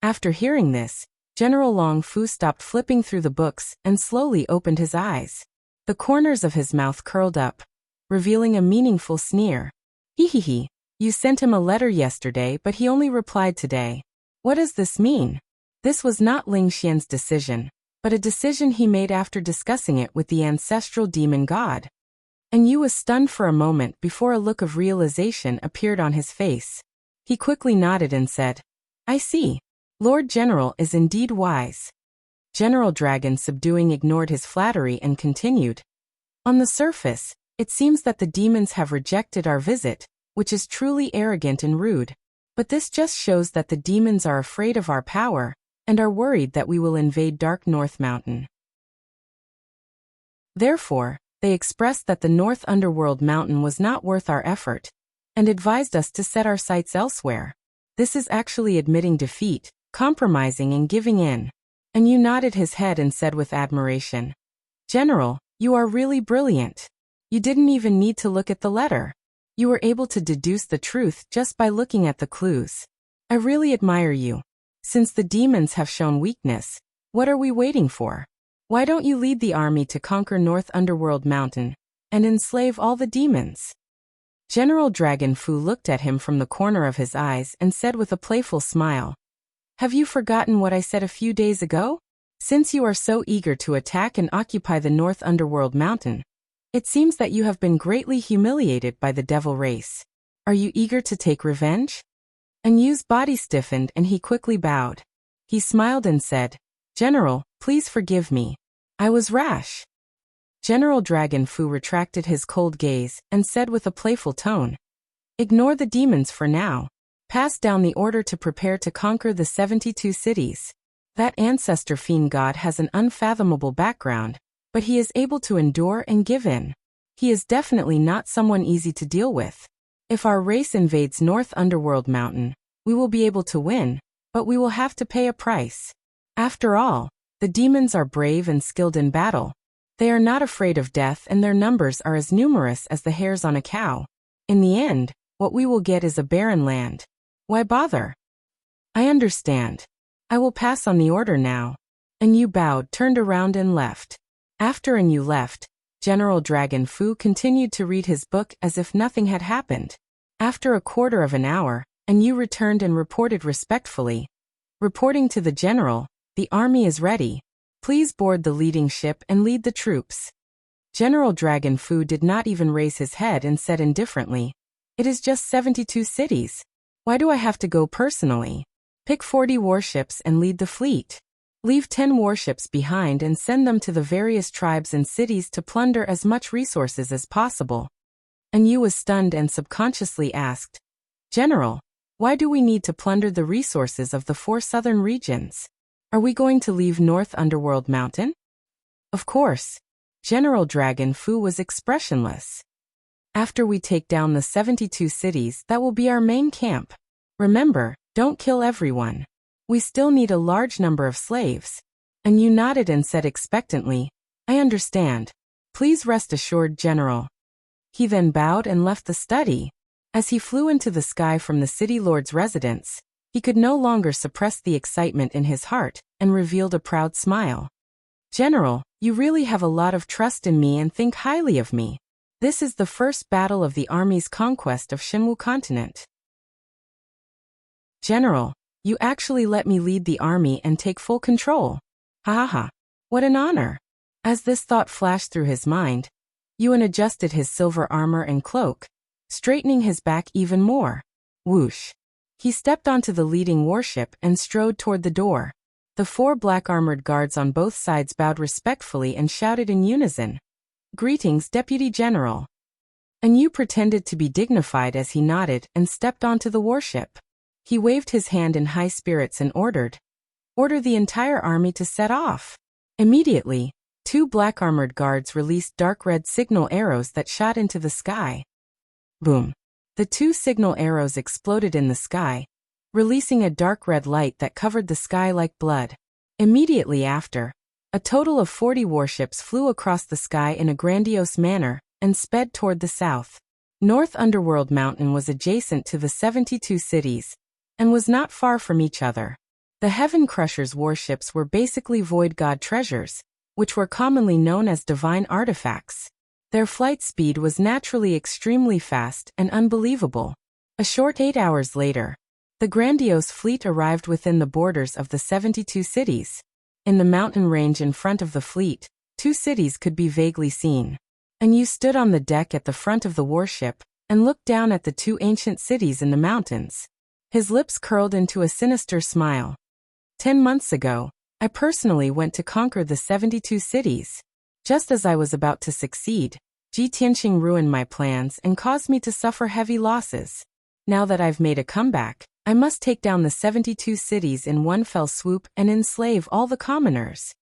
After hearing this, General Long Fu stopped flipping through the books and slowly opened his eyes. The corners of his mouth curled up, revealing a meaningful sneer. "Hehehe, you sent him a letter yesterday but he only replied today. What does this mean?" This was not Ling Xian's decision, but a decision he made after discussing it with the ancestral demon god. And Yu was stunned for a moment before a look of realization appeared on his face. He quickly nodded and said, "I see. Lord General is indeed wise." General Dragon subduing ignored his flattery and continued, "On the surface, it seems that the demons have rejected our visit, which is truly arrogant and rude. But this just shows that the demons are afraid of our power, and are worried that we will invade Dark North Mountain. Therefore, they expressed that the North Underworld Mountain was not worth our effort, and advised us to set our sights elsewhere. This is actually admitting defeat, compromising and giving in." And Yu nodded his head and said with admiration, "General, you are really brilliant. You didn't even need to look at the letter. You were able to deduce the truth just by looking at the clues. I really admire you. Since the demons have shown weakness, what are we waiting for? Why don't you lead the army to conquer North Underworld Mountain and enslave all the demons?" General Dragon Fu looked at him from the corner of his eyes and said with a playful smile, "Have you forgotten what I said a few days ago? Since you are so eager to attack and occupy the North Underworld Mountain, it seems that you have been greatly humiliated by the devil race. Are you eager to take revenge?" And Yu's body stiffened and he quickly bowed. He smiled and said, "General, please forgive me. I was rash." General Dragon Fu retracted his cold gaze and said with a playful tone, "Ignore the demons for now. Pass down the order to prepare to conquer the 72 cities. That ancestor fiend god has an unfathomable background, but he is able to endure and give in. He is definitely not someone easy to deal with. If our race invades North Underworld Mountain, we will be able to win, but we will have to pay a price. After all, the demons are brave and skilled in battle. They are not afraid of death and their numbers are as numerous as the hairs on a cow. In the end, what we will get is a barren land. Why bother?" "I understand. I will pass on the order now." And Yu bowed, turned around and left. After and Yu left, General Dragon Fu continued to read his book as if nothing had happened. After a quarter of an hour, and Yu returned and reported respectfully, "Reporting to the general, the army is ready. Please board the leading ship and lead the troops." General Dragon Fu did not even raise his head and said indifferently, "It is just 72 cities. Why do I have to go personally? Pick 40 warships and lead the fleet. Leave 10 warships behind and send them to the various tribes and cities to plunder as much resources as possible." And Yu was stunned and subconsciously asked, "General, why do we need to plunder the resources of the 4 southern regions? Are we going to leave North Underworld Mountain?" "Of course." General Dragon Fu was expressionless. "After we take down the 72 cities, that will be our main camp. Remember, don't kill everyone. We still need a large number of slaves." And Yu nodded and said expectantly, "I understand. Please rest assured, General." He then bowed and left the study. As he flew into the sky from the city lord's residence, he could no longer suppress the excitement in his heart and revealed a proud smile. "General, you really have a lot of trust in me and think highly of me. This is the first battle of the army's conquest of Shinwu continent. General, you actually let me lead the army and take full control. Ha ha ha. What an honor." As this thought flashed through his mind, Yuan adjusted his silver armor and cloak, straightening his back even more. Whoosh. He stepped onto the leading warship and strode toward the door. The 4 black-armored guards on both sides bowed respectfully and shouted in unison, "Greetings, Deputy General." And Yu pretended to be dignified as he nodded and stepped onto the warship. He waved his hand in high spirits and ordered, "Order the entire army to set off." Immediately, 2 black-armored guards released dark red signal arrows that shot into the sky. Boom. The 2 signal arrows exploded in the sky, releasing a dark red light that covered the sky like blood. Immediately after, a total of 40 warships flew across the sky in a grandiose manner and sped toward the south. North Underworld Mountain was adjacent to the 72 cities and was not far from each other. The Heaven Crusher's warships were basically void god treasures, which were commonly known as divine artifacts. Their flight speed was naturally extremely fast and unbelievable. A short 8 hours later, the grandiose fleet arrived within the borders of the 72 cities. In the mountain range in front of the fleet, 2 cities could be vaguely seen. And you stood on the deck at the front of the warship and looked down at the 2 ancient cities in the mountains. His lips curled into a sinister smile. 10 months ago, I personally went to conquer the 72 cities. Just as I was about to succeed, Ji Tianxing ruined my plans and caused me to suffer heavy losses. Now that I've made a comeback, I must take down the 72 cities in one fell swoop and enslave all the commoners.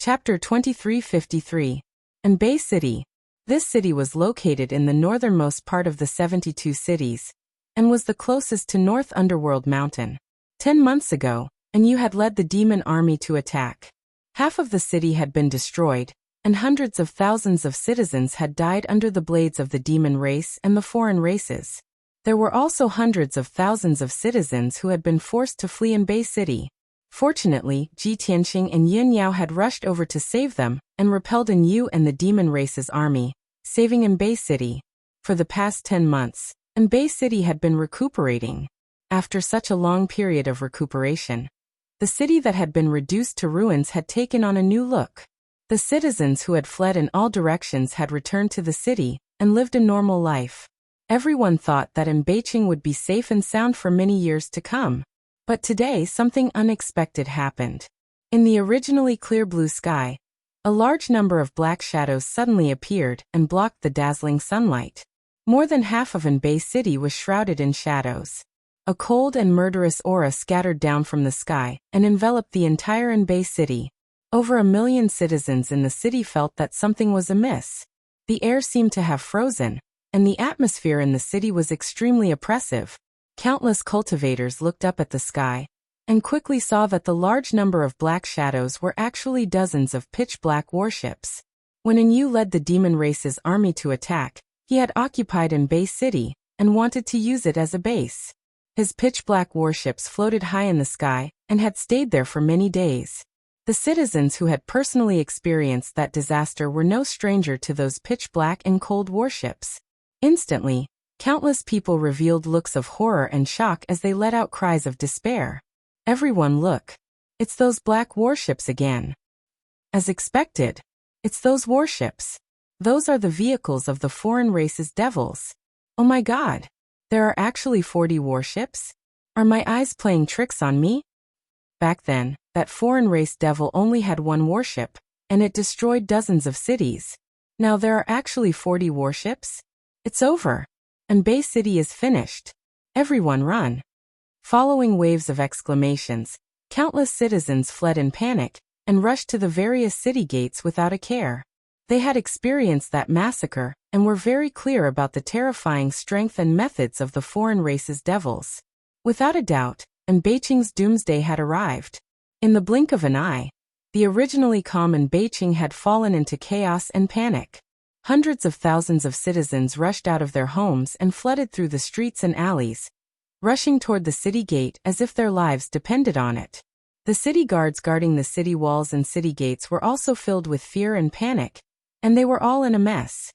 Chapter 2353. Anbei City. This city was located in the northernmost part of the 72 cities, and was the closest to North Underworld Mountain. 10 months ago, and you had led the demon army to attack. Half of the city had been destroyed, and hundreds of thousands of citizens had died under the blades of the demon race and the foreign races. There were also hundreds of thousands of citizens who had been forced to flee Anbei City. Fortunately, Ji Tianxing and Yin Yao had rushed over to save them and repelled An Yu and the demon race's army, saving Anbei City. For the past 10 months, Anbei City had been recuperating. After such a long period of recuperation, the city that had been reduced to ruins had taken on a new look. The citizens who had fled in all directions had returned to the city and lived a normal life. Everyone thought that Anbeiqing would be safe and sound for many years to come. But today something unexpected happened. In the originally clear blue sky, a large number of black shadows suddenly appeared and blocked the dazzling sunlight. More than half of Anbei City was shrouded in shadows. A cold and murderous aura scattered down from the sky and enveloped the entire Anbei City. Over 1 million citizens in the city felt that something was amiss. The air seemed to have frozen, and the atmosphere in the city was extremely oppressive. Countless cultivators looked up at the sky and quickly saw that the large number of black shadows were actually dozens of pitch-black warships. When An Yu led the demon race's army to attack, he had occupied Anbei City and wanted to use it as a base. His pitch-black warships floated high in the sky and had stayed there for many days. The citizens who had personally experienced that disaster were no stranger to those pitch-black and cold warships. Instantly, countless people revealed looks of horror and shock as they let out cries of despair. Everyone look. It's those black warships again. As expected, it's those warships. Those are the vehicles of the foreign race's devils. Oh my god. There are actually 40 warships? Are my eyes playing tricks on me? Back then, that foreign race devil only had 1 warship, and it destroyed dozens of cities. Now there are actually 40 warships? It's over. Anbei City is finished. Everyone run. Following waves of exclamations, countless citizens fled in panic and rushed to the various city gates without a care. They had experienced that massacre and were very clear about the terrifying strength and methods of the foreign race's devils. Without a doubt, Anbeiqing's doomsday had arrived. In the blink of an eye, the originally calm Anbeiqing had fallen into chaos and panic. Hundreds of thousands of citizens rushed out of their homes and flooded through the streets and alleys, rushing toward the city gate as if their lives depended on it. The city guards guarding the city walls and city gates were also filled with fear and panic, and they were all in a mess.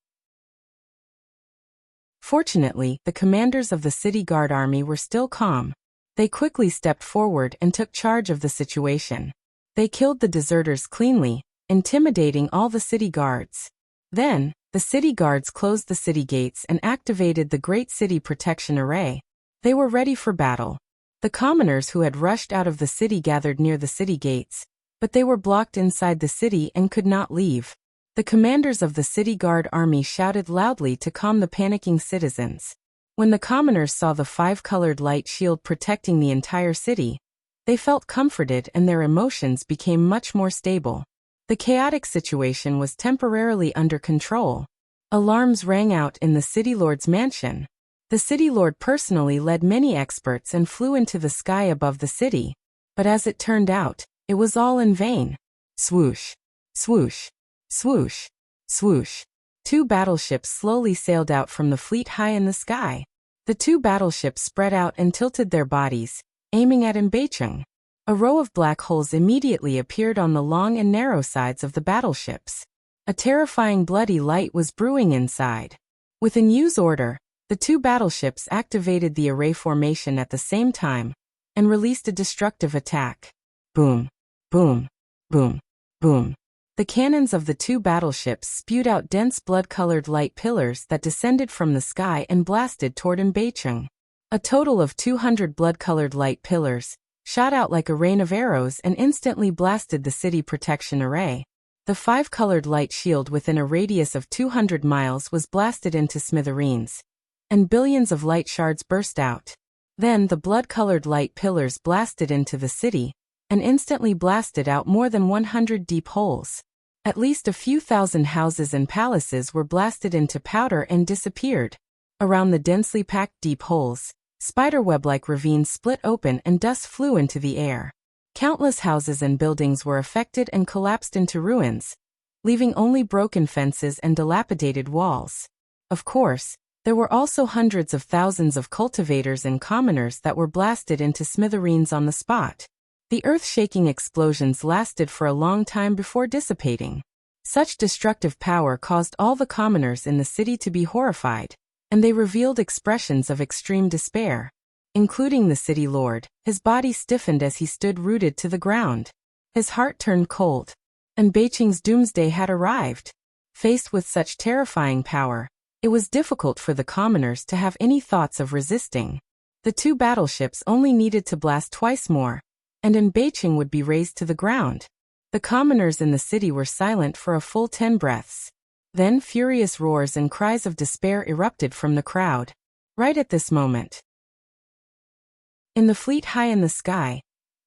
Fortunately, the commanders of the city guard army were still calm. They quickly stepped forward and took charge of the situation. They killed the deserters cleanly, intimidating all the city guards. Then, the city guards closed the city gates and activated the Great City Protection Array. They were ready for battle. The commoners who had rushed out of the city gathered near the city gates, but they were blocked inside the city and could not leave. The commanders of the city guard army shouted loudly to calm the panicking citizens. When the commoners saw the five-colored light shield protecting the entire city, they felt comforted and their emotions became much more stable. The chaotic situation was temporarily under control. Alarms rang out in the city lord's mansion. The city lord personally led many experts and flew into the sky above the city. But as it turned out, it was all in vain. Swoosh, swoosh, swoosh, swoosh. Two battleships slowly sailed out from the fleet high in the sky. The two battleships spread out and tilted their bodies, aiming at Embaicheng. A row of black holes immediately appeared on the long and narrow sides of the battleships. A terrifying bloody light was brewing inside. With a news order, the two battleships activated the array formation at the same time and released a destructive attack. Boom, boom, boom, boom. The cannons of the two battleships spewed out dense blood-colored light pillars that descended from the sky and blasted toward Embaicheng. A total of 200 blood-colored light pillars shot out like a rain of arrows and instantly blasted the city protection array. The five-colored light shield within a radius of 200 miles was blasted into smithereens, and billions of light shards burst out. Then the blood-colored light pillars blasted into the city, and instantly blasted out more than 100 deep holes. At least a few thousand houses and palaces were blasted into powder and disappeared. Around the densely packed deep holes, spiderweb-like ravines split open and dust flew into the air. Countless houses and buildings were affected and collapsed into ruins, leaving only broken fences and dilapidated walls. Of course, there were also hundreds of thousands of cultivators and commoners that were blasted into smithereens on the spot. The earth-shaking explosions lasted for a long time before dissipating. Such destructive power caused all the commoners in the city to be horrified, and they revealed expressions of extreme despair. Including the city lord, his body stiffened as he stood rooted to the ground. His heart turned cold, and Embaicheng's doomsday had arrived. Faced with such terrifying power, it was difficult for the commoners to have any thoughts of resisting. The two battleships only needed to blast twice more, and Embaicheng would be razed to the ground. The commoners in the city were silent for a full 10 breaths. Then furious roars and cries of despair erupted from the crowd. Right at this moment, in the fleet high in the sky,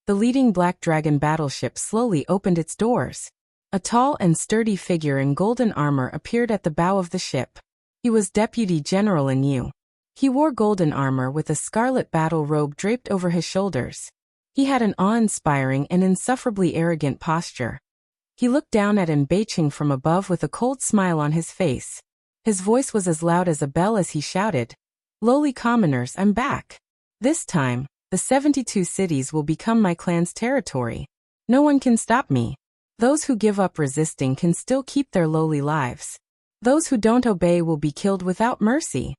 the leading Black Dragon battleship slowly opened its doors. A tall and sturdy figure in golden armor appeared at the bow of the ship. He was Deputy General Yu. He wore golden armor with a scarlet battle robe draped over his shoulders. He had an awe-inspiring and insufferably arrogant posture. He looked down at Embaicheng from above with a cold smile on his face. His voice was as loud as a bell as he shouted, "Lowly commoners, I'm back. This time, the 72 cities will become my clan's territory. No one can stop me. Those who give up resisting can still keep their lowly lives. Those who don't obey will be killed without mercy."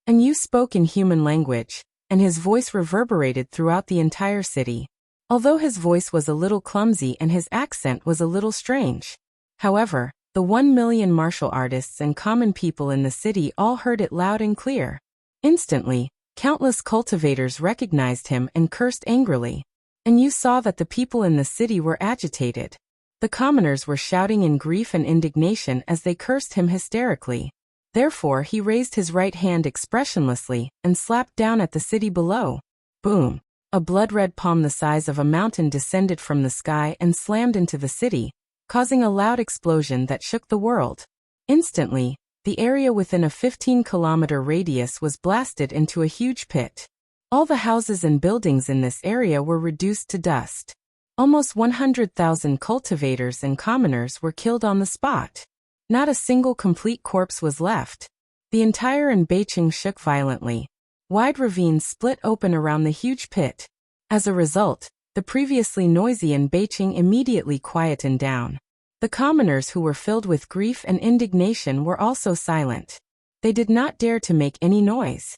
And Yu spoke in human language, and his voice reverberated throughout the entire city. Although his voice was a little clumsy and his accent was a little strange. However, the 1 million martial artists and common people in the city all heard it loud and clear. Instantly, countless cultivators recognized him and cursed angrily. And Yu saw that the people in the city were agitated. The commoners were shouting in grief and indignation as they cursed him hysterically. Therefore he raised his right hand expressionlessly and slapped down at the city below. Boom! A blood-red palm the size of a mountain descended from the sky and slammed into the city, causing a loud explosion that shook the world. Instantly, the area within a 15-kilometer radius was blasted into a huge pit. All the houses and buildings in this area were reduced to dust. Almost 100,000 cultivators and commoners were killed on the spot. Not a single complete corpse was left. The entire Beijing shook violently. Wide ravines split open around the huge pit. As a result, the previously noisy Beijing immediately quietened down. The commoners who were filled with grief and indignation were also silent. They did not dare to make any noise.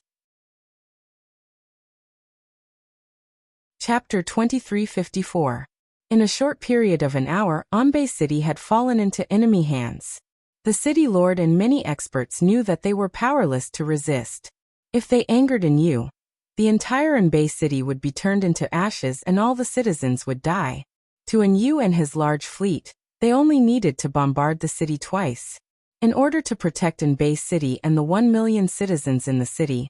Chapter 2354. In a short period of an hour, Anbei City had fallen into enemy hands. The city lord and many experts knew that they were powerless to resist. If they angered Yu, the entire Anbei City would be turned into ashes and all the citizens would die. To Yu and his large fleet, they only needed to bombard the city twice. In order to protect Anbei City and the 1 million citizens in the city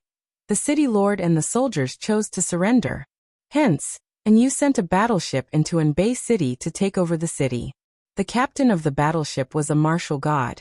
lord and the soldiers chose to surrender. Hence, Yu sent a battleship into Anbei City to take over the city. The captain of the battleship was a martial god,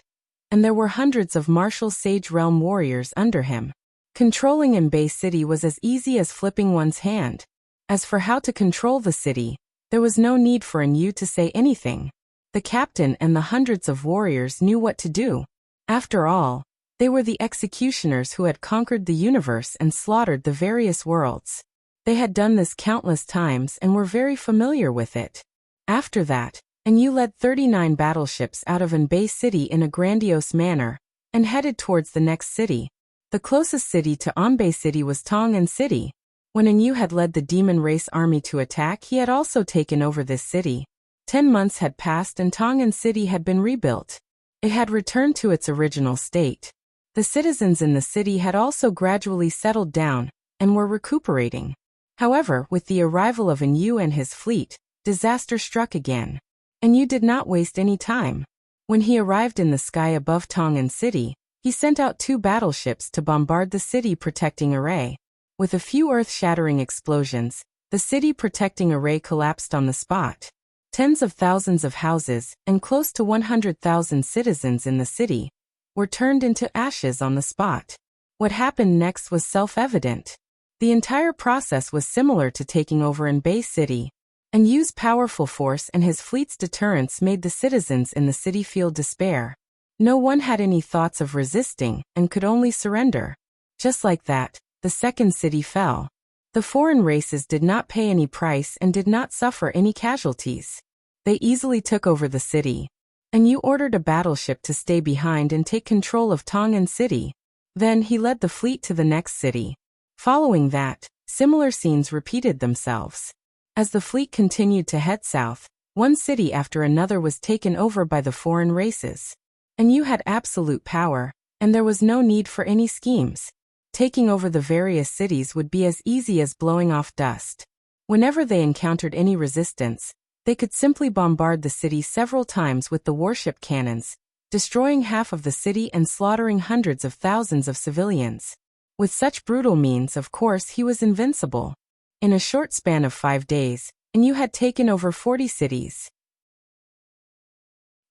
and there were hundreds of martial sage realm warriors under him. Controlling Anbei City was as easy as flipping one's hand. As for how to control the city, there was no need for Yu to say anything. The captain and the hundreds of warriors knew what to do. After all, they were the executioners who had conquered the universe and slaughtered the various worlds. They had done this countless times and were very familiar with it. After that, Yu led 39 battleships out of Anbei City in a grandiose manner, and headed towards the next city. The closest city to Anbei City was Tong'an City. When Yu had led the demon race army to attack, he had also taken over this city. 10 months had passed and Tong'an City had been rebuilt. It had returned to its original state. The citizens in the city had also gradually settled down, and were recuperating. However, with the arrival of Yu and his fleet, disaster struck again. Yu did not waste any time. When he arrived in the sky above Tong'an City, he sent out 2 battleships to bombard the city protecting array. With a few earth-shattering explosions, the city protecting array collapsed on the spot. Tens of thousands of houses, and close to 100,000 citizens in the city, were turned into ashes on the spot. What happened next was self-evident. The entire process was similar to taking over Anbei City. Yu's powerful force and his fleet's deterrence made the citizens in the city feel despair. No one had any thoughts of resisting, and could only surrender. Just like that, the second city fell. The foreign races did not pay any price and did not suffer any casualties. They easily took over the city. Yu ordered a battleship to stay behind and take control of Tong'an City. Then he led the fleet to the next city. Following that, similar scenes repeated themselves. As the fleet continued to head south, one city after another was taken over by the foreign races. Yu had absolute power, and there was no need for any schemes. Taking over the various cities would be as easy as blowing off dust. Whenever they encountered any resistance, they could simply bombard the city several times with the warship cannons, destroying half of the city and slaughtering hundreds of thousands of civilians. With such brutal means, of course, he was invincible. In a short span of 5 days, Yu had taken over 40 cities.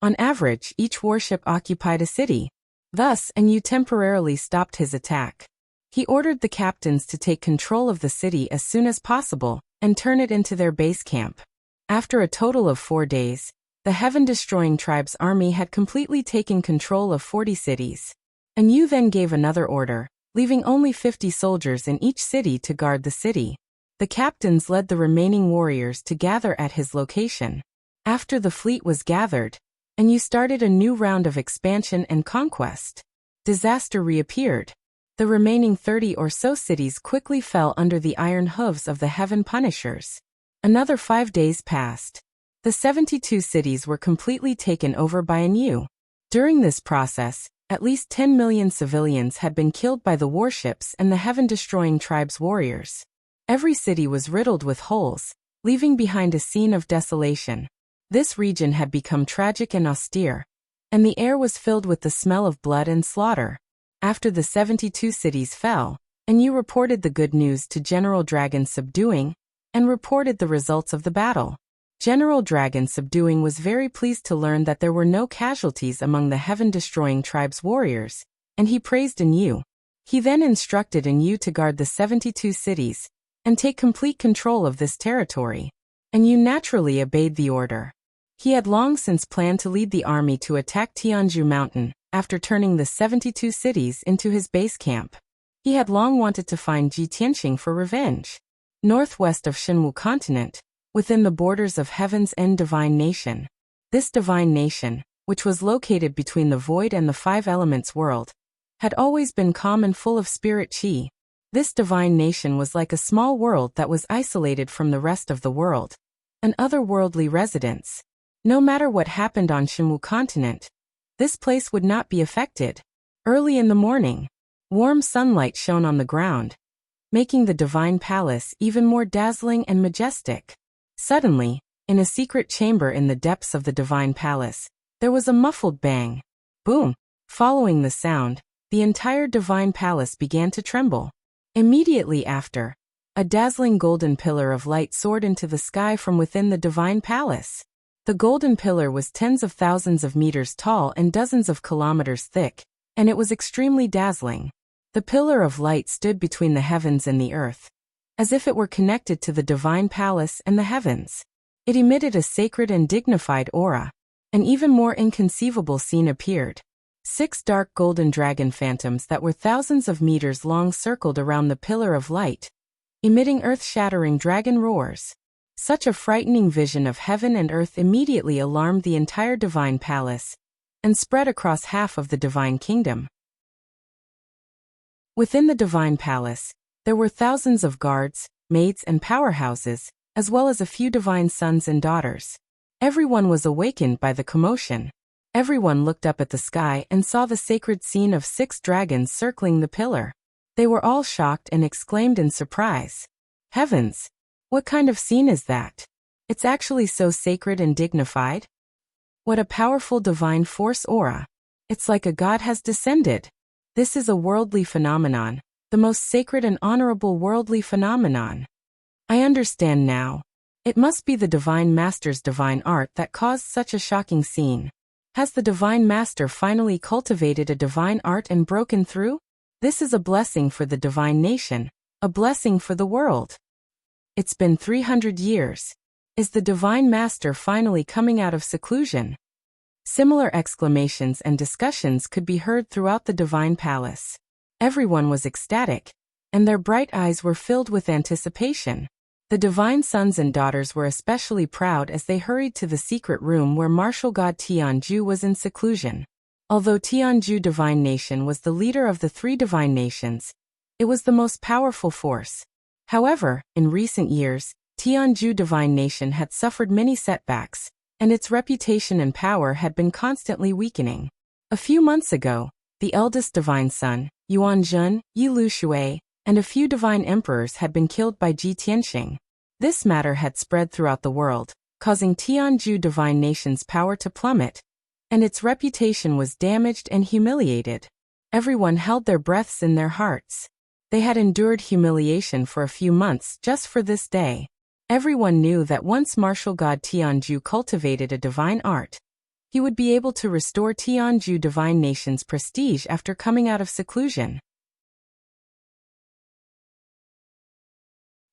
On average, each warship occupied a city. Thus, Yu temporarily stopped his attack. He ordered the captains to take control of the city as soon as possible, and turn it into their base camp. After a total of 4 days, the heaven-destroying tribe's army had completely taken control of 40 cities. Yu then gave another order, leaving only 50 soldiers in each city to guard the city. The captains led the remaining warriors to gather at his location. After the fleet was gathered, Yu started a new round of expansion and conquest. Disaster reappeared. The remaining 30 or so cities quickly fell under the iron hooves of the heaven punishers. Another 5 days passed. The 72 cities were completely taken over by Yu. During this process, at least 10 million civilians had been killed by the warships and the heaven-destroying tribe's warriors. Every city was riddled with holes, leaving behind a scene of desolation. This region had become tragic and austere, and the air was filled with the smell of blood and slaughter. After the 72 cities fell, Yu reported the good news to General Dragon Subduing, and reported the results of the battle. General Dragon Subduing was very pleased to learn that there were no casualties among the heaven-destroying tribe's warriors, and he praised Yu. He then instructed Yu to guard the 72 cities, and take complete control of this territory. Yu naturally obeyed the order. He had long since planned to lead the army to attack Tianzhu Mountain, after turning the 72 cities into his base camp. He had long wanted to find Ji Tianxing for revenge. Northwest of Shenwu continent, within the borders of Heaven's End divine nation. This divine nation, which was located between the void and the five elements world, had always been calm and full of spirit qi. This divine nation was like a small world that was isolated from the rest of the world, an otherworldly residence. No matter what happened on Shenwu continent, this place would not be affected. Early in the morning, warm sunlight shone on the ground, making the divine palace even more dazzling and majestic. Suddenly, in a secret chamber in the depths of the divine palace, there was a muffled bang. Boom! Following the sound, the entire divine palace began to tremble. Immediately after, a dazzling golden pillar of light soared into the sky from within the divine palace. The golden pillar was tens of thousands of meters tall and dozens of kilometers thick, and it was extremely dazzling. The pillar of light stood between the heavens and the earth, as if it were connected to the divine palace and the heavens. It emitted a sacred and dignified aura. An even more inconceivable scene appeared. 6 dark golden dragon phantoms that were thousands of meters long circled around the pillar of light, emitting earth-shattering dragon roars. Such a frightening vision of heaven and earth immediately alarmed the entire divine palace and spread across half of the divine kingdom. Within the divine palace, there were thousands of guards, maids, and powerhouses, as well as a few divine sons and daughters. Everyone was awakened by the commotion. Everyone looked up at the sky and saw the sacred scene of 6 dragons circling the pillar. They were all shocked and exclaimed in surprise, "Heavens! What kind of scene is that? It's actually so sacred and dignified. What a powerful divine force aura. It's like a god has descended. This is a worldly phenomenon, the most sacred and honorable worldly phenomenon. I understand now. It must be the Divine Master's divine art that caused such a shocking scene. Has the Divine Master finally cultivated a divine art and broken through? This is a blessing for the divine nation, a blessing for the world. It's been 300 years. Is the Divine Master finally coming out of seclusion?" Similar exclamations and discussions could be heard throughout the divine palace. Everyone was ecstatic, and their bright eyes were filled with anticipation. The divine sons and daughters were especially proud as they hurried to the secret room where martial god Tianzhu was in seclusion. Although Tianzhu Divine Nation was the leader of the 3 divine nations, it was the most powerful force. However, in recent years, Tianzhu Divine Nation had suffered many setbacks, and its reputation and power had been constantly weakening. A few months ago, the eldest divine son, Yuan Zhen, Yi Lu Shui, and a few divine emperors had been killed by Ji Tianxing. This matter had spread throughout the world, causing Tianzhu Divine Nation's power to plummet, and its reputation was damaged and humiliated. Everyone held their breaths in their hearts. They had endured humiliation for a few months just for this day. Everyone knew that once martial god Tianzhu cultivated a divine art, he would be able to restore Tianzhu Divine Nation's prestige after coming out of seclusion.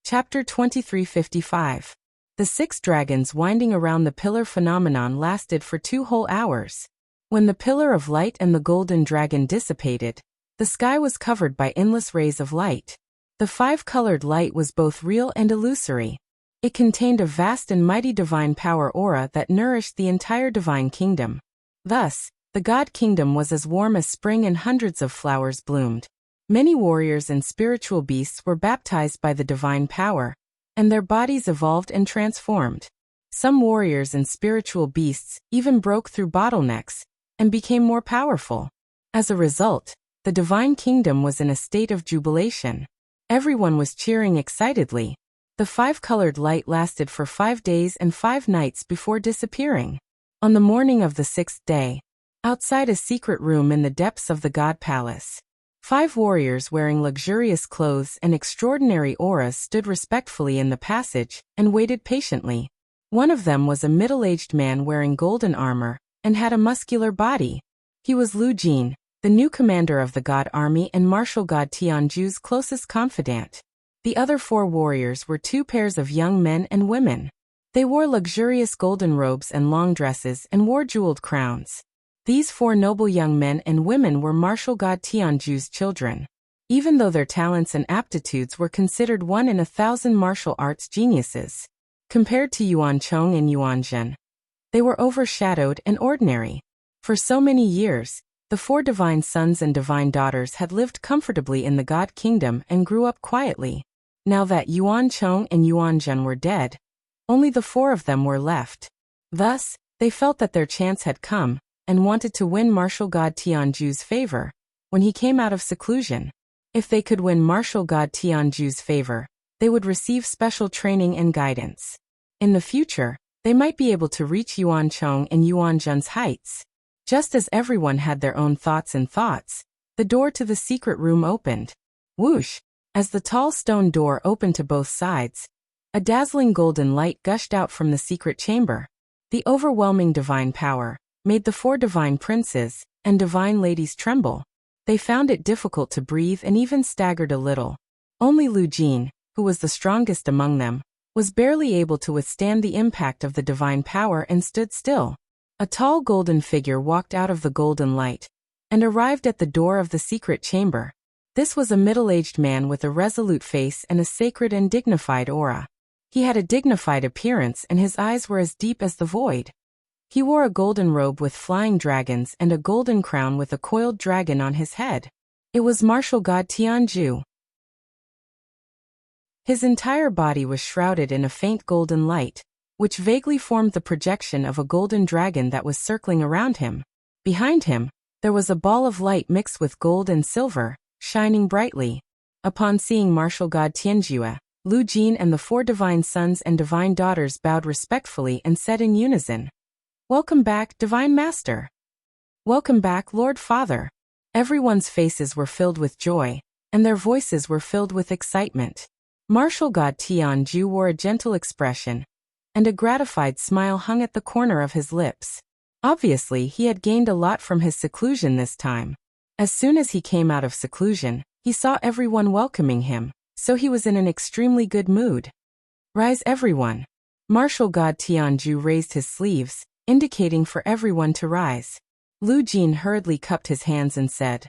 Chapter 2355. The 6 dragons winding around the pillar phenomenon lasted for 2 whole hours. When the pillar of light and the golden dragon dissipated, the sky was covered by endless rays of light. The 5-colored light was both real and illusory. It contained a vast and mighty divine power aura that nourished the entire divine kingdom. Thus, the god kingdom was as warm as spring and hundreds of flowers bloomed. Many warriors and spiritual beasts were baptized by the divine power, and their bodies evolved and transformed. Some warriors and spiritual beasts even broke through bottlenecks and became more powerful. As a result, the divine kingdom was in a state of jubilation. Everyone was cheering excitedly. The 5-colored light lasted for 5 days and 5 nights before disappearing. On the morning of the 6th day, outside a secret room in the depths of the god palace, 5 warriors wearing luxurious clothes and extraordinary auras stood respectfully in the passage and waited patiently. One of them was a middle-aged man wearing golden armor and had a muscular body. He was Lu Jin, the new commander of the god army and martial god Tianzhu's closest confidant. The other 4 warriors were 2 pairs of young men and women. They wore luxurious golden robes and long dresses and wore jeweled crowns. These 4 noble young men and women were martial god Tianju's children. Even though their talents and aptitudes were considered 1 in 1,000 martial arts geniuses, compared to Yuan Chong and Yuan Zhen, they were overshadowed and ordinary. For so many years, the 4 divine sons and divine daughters had lived comfortably in the God Kingdom and grew up quietly. Now that Yuan Chong and Yuan Zhen were dead, only the 4 of them were left. Thus, they felt that their chance had come, and wanted to win martial god Tianju's favor when he came out of seclusion. If they could win martial god Tianju's favor, they would receive special training and guidance. In the future, they might be able to reach Yuan Chong and Yuan Zhen's heights. Just as everyone had their own thoughts, the door to the secret room opened. Whoosh! As the tall stone door opened to both sides, a dazzling golden light gushed out from the secret chamber. The overwhelming divine power made the 4 divine princes and divine ladies tremble. They found it difficult to breathe and even staggered a little. Only Lu Jin, who was the strongest among them, was barely able to withstand the impact of the divine power and stood still. A tall golden figure walked out of the golden light and arrived at the door of the secret chamber. This was a middle-aged man with a resolute face and a sacred and dignified aura. He had a dignified appearance and his eyes were as deep as the void. He wore a golden robe with flying dragons and a golden crown with a coiled dragon on his head. It was martial god Tianju. His entire body was shrouded in a faint golden light, which vaguely formed the projection of a golden dragon that was circling around him. Behind him, there was a ball of light mixed with gold and silver, shining brightly. Upon seeing martial god Tianju, Lu Jin and the 4 divine sons and divine daughters bowed respectfully and said in unison, "Welcome back, Divine Master. Welcome back, Lord Father." Everyone's faces were filled with joy, and their voices were filled with excitement. Martial god Tianju wore a gentle expression, and a gratified smile hung at the corner of his lips. Obviously, he had gained a lot from his seclusion this time. As soon as he came out of seclusion, he saw everyone welcoming him, so he was in an extremely good mood. "Rise, everyone." Martial god Tianju raised his sleeves, indicating for everyone to rise. Lu Jin hurriedly cupped his hands and said,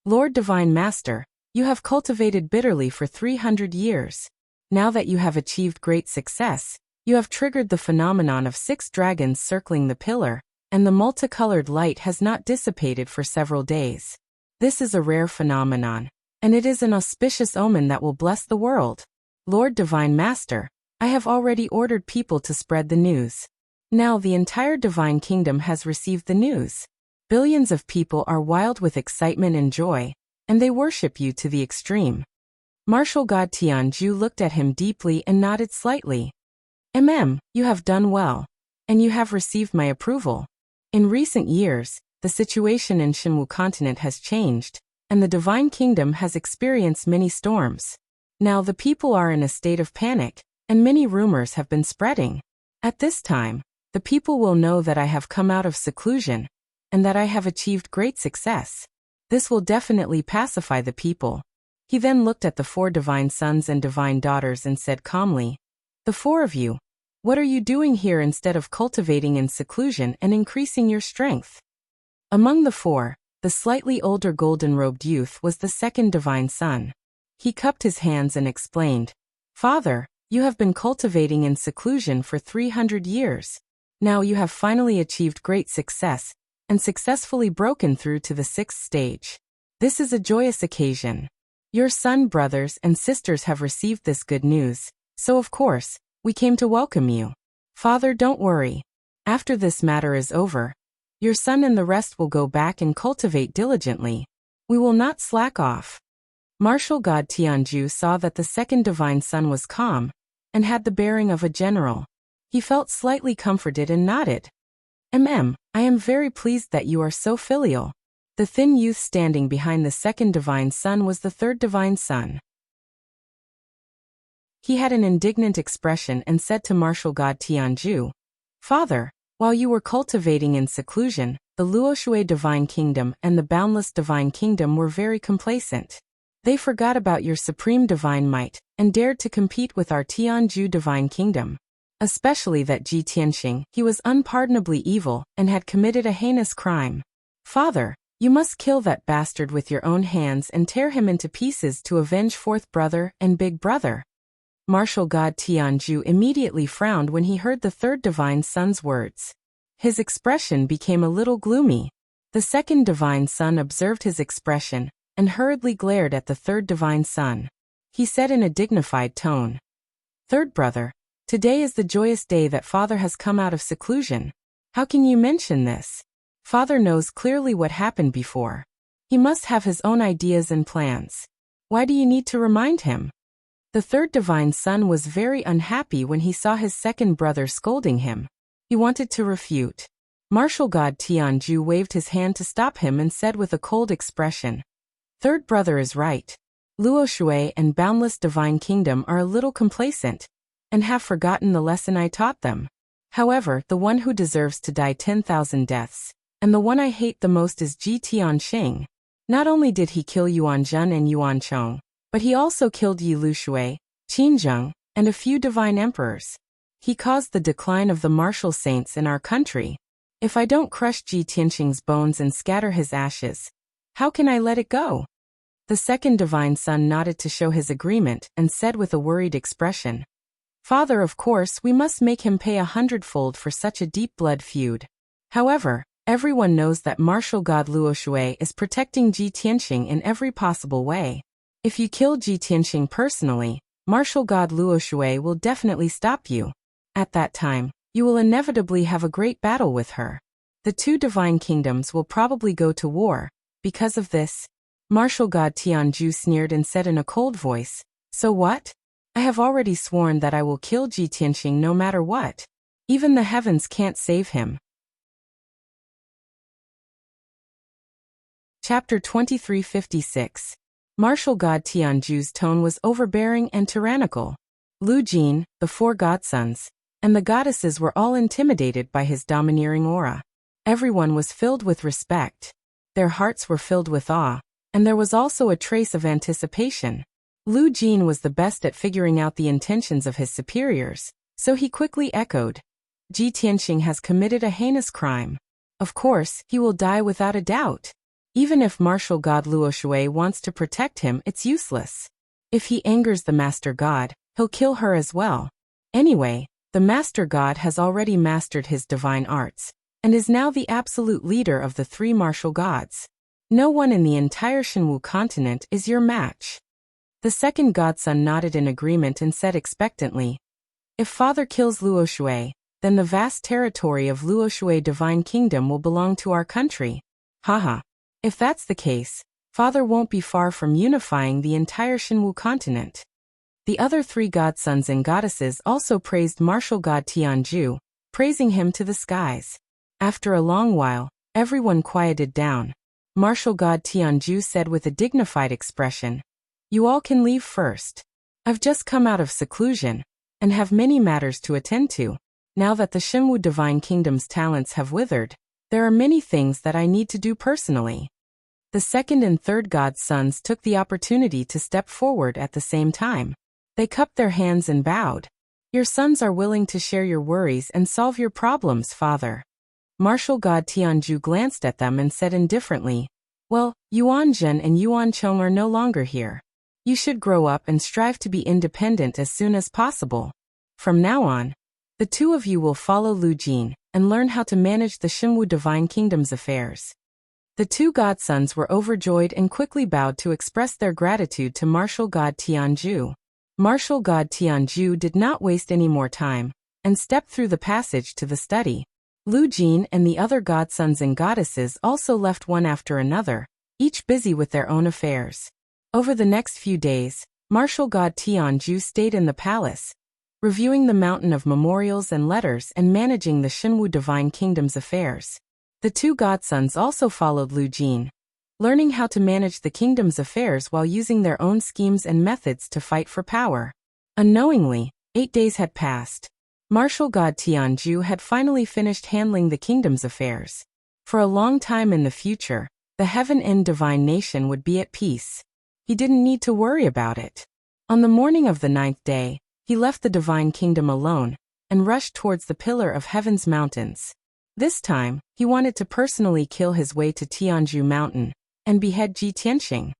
"Lord Divine Master, you have cultivated bitterly for 300 years. Now that you have achieved great success, you have triggered the phenomenon of 6 dragons circling the pillar, and the multicolored light has not dissipated for several days. This is a rare phenomenon, and it is an auspicious omen that will bless the world. Lord Divine Master, I have already ordered people to spread the news. Now the entire Divine Kingdom has received the news. Billions of people are wild with excitement and joy, and they worship you to the extreme." Martial god Tianju looked at him deeply and nodded slightly. You have done well, and you have received my approval. In recent years, the situation in Shinwu continent has changed, and the Divine Kingdom has experienced many storms. Now the people are in a state of panic, and many rumors have been spreading. At this time, the people will know that I have come out of seclusion, and that I have achieved great success. This will definitely pacify the people." He then looked at the 4 divine sons and divine daughters and said calmly, "The 4 of you, what are you doing here instead of cultivating in seclusion and increasing your strength?" Among the 4, the slightly older golden-robed youth was the 2nd divine son. He cupped his hands and explained, "Father, you have been cultivating in seclusion for 300 years. Now you have finally achieved great success, and successfully broken through to the 6th stage. This is a joyous occasion. Your son, brothers, and sisters have received this good news, so of course, we came to welcome you. Father, don't worry. After this matter is over, your son and the rest will go back and cultivate diligently. We will not slack off." Martial god Tianju saw that the 2nd divine son was calm, and had the bearing of a general. He felt slightly comforted and nodded. I am very pleased that you are so filial." The thin youth standing behind the 2nd divine son was the 3rd divine son. He had an indignant expression and said to martial god Tianju, "Father, while you were cultivating in seclusion, the Luoshui Divine Kingdom and the Boundless Divine Kingdom were very complacent. They forgot about your supreme divine might, and dared to compete with our Tianju Divine Kingdom. especially that Ji Tianxing, he was unpardonably evil and had committed a heinous crime. Father, you must kill that bastard with your own hands and tear him into pieces to avenge fourth brother and big brother. Martial god Tianju immediately frowned when he heard the third divine son's words. His expression became a little gloomy. The second divine son observed his expression and hurriedly glared at the third divine son. He said in a dignified tone, "Third brother, today is the joyous day that father has come out of seclusion. How can you mention this? Father knows clearly what happened before. He must have his own ideas and plans. Why do you need to remind him?" The third divine son was very unhappy when he saw his second brother scolding him. He wanted to refute. Martial god Tianju waved his hand to stop him and said with a cold expression, "Third brother is right. Luo Shui and Boundless Divine Kingdom are a little complacent and have forgotten the lesson I taught them. However, the one who deserves to die 10,000 deaths, and the one I hate the most is Ji Tianxing. Not only did he kill Yuan Zhen and Yuan Chong, but he also killed Yi Lu Shui, Qin Zheng, and a few divine emperors. He caused the decline of the martial saints in our country. If I don't crush Ji Tianxing's bones and scatter his ashes, how can I let it go?" The second divine son nodded to show his agreement and said with a worried expression, "Father, of course we must make him pay 100-fold for such a deep blood feud. However, everyone knows that martial god Luo Shui is protecting Ji Tianxing in every possible way. If you kill Ji Tianxing personally, martial god Luo Shui will definitely stop you. At that time, you will inevitably have a great battle with her. The two divine kingdoms will probably go to war. Because of this," martial god Tianju sneered and said in a cold voice, "So what? I have already sworn that I will kill Ji Tianxing no matter what. Even the heavens can't save him." Chapter 2356. Martial god Tianju's tone was overbearing and tyrannical. Lu Jin, the four godsons, and the goddesses were all intimidated by his domineering aura. Everyone was filled with respect. Their hearts were filled with awe, and there was also a trace of anticipation. Lu Jin was the best at figuring out the intentions of his superiors, so he quickly echoed, "Ji Tianxing has committed a heinous crime. Of course, he will die without a doubt. Even if martial god Luo Shui wants to protect him, it's useless. If he angers the master god, he'll kill her as well. Anyway, the master god has already mastered his divine arts, and is now the absolute leader of the three martial gods. No one in the entire Shenwu continent is your match." The second godson nodded in agreement and said expectantly, "If father kills Luo Shui, then the vast territory of Luo Shui Divine Kingdom will belong to our country. Haha. If that's the case, father won't be far from unifying the entire Shenwu continent." The other three godsons and goddesses also praised martial god Tianju, praising him to the skies. After a long while, everyone quieted down. Martial god Tianju said with a dignified expression, "You all can leave first. I've just come out of seclusion, and have many matters to attend to. Now that the Shenwu Divine Kingdom's talents have withered, there are many things that I need to do personally." The second and third godsons took the opportunity to step forward at the same time. They cupped their hands and bowed. "Your sons are willing to share your worries and solve your problems, father." Martial god Tianju glanced at them and said indifferently, "Well, Yuan Zhen and Yuan Chong are no longer here. You should grow up and strive to be independent as soon as possible. From now on, the two of you will follow Lu Jin and learn how to manage the Shenwu Divine Kingdom's affairs." The two godsons were overjoyed and quickly bowed to express their gratitude to martial god Tianju. Martial god Tianju did not waste any more time, and stepped through the passage to the study. Lu Jin and the other godsons and goddesses also left one after another, each busy with their own affairs. Over the next few days, martial god Tianju stayed in the palace, reviewing the mountain of memorials and letters and managing the Shenwu Divine Kingdom's affairs. The two godsons also followed Lu Jin, learning how to manage the kingdom's affairs while using their own schemes and methods to fight for power. Unknowingly, 8 days had passed. Martial god Tianju had finally finished handling the kingdom's affairs. For a long time in the future, the Heaven End Divine Nation would be at peace. He didn't need to worry about it. On the morning of the 9th day, he left the Divine Kingdom alone, and rushed towards the pillar of heaven's mountains. This time, he wanted to personally kill his way to Tianzhu Mountain and behead Ji Tianxing.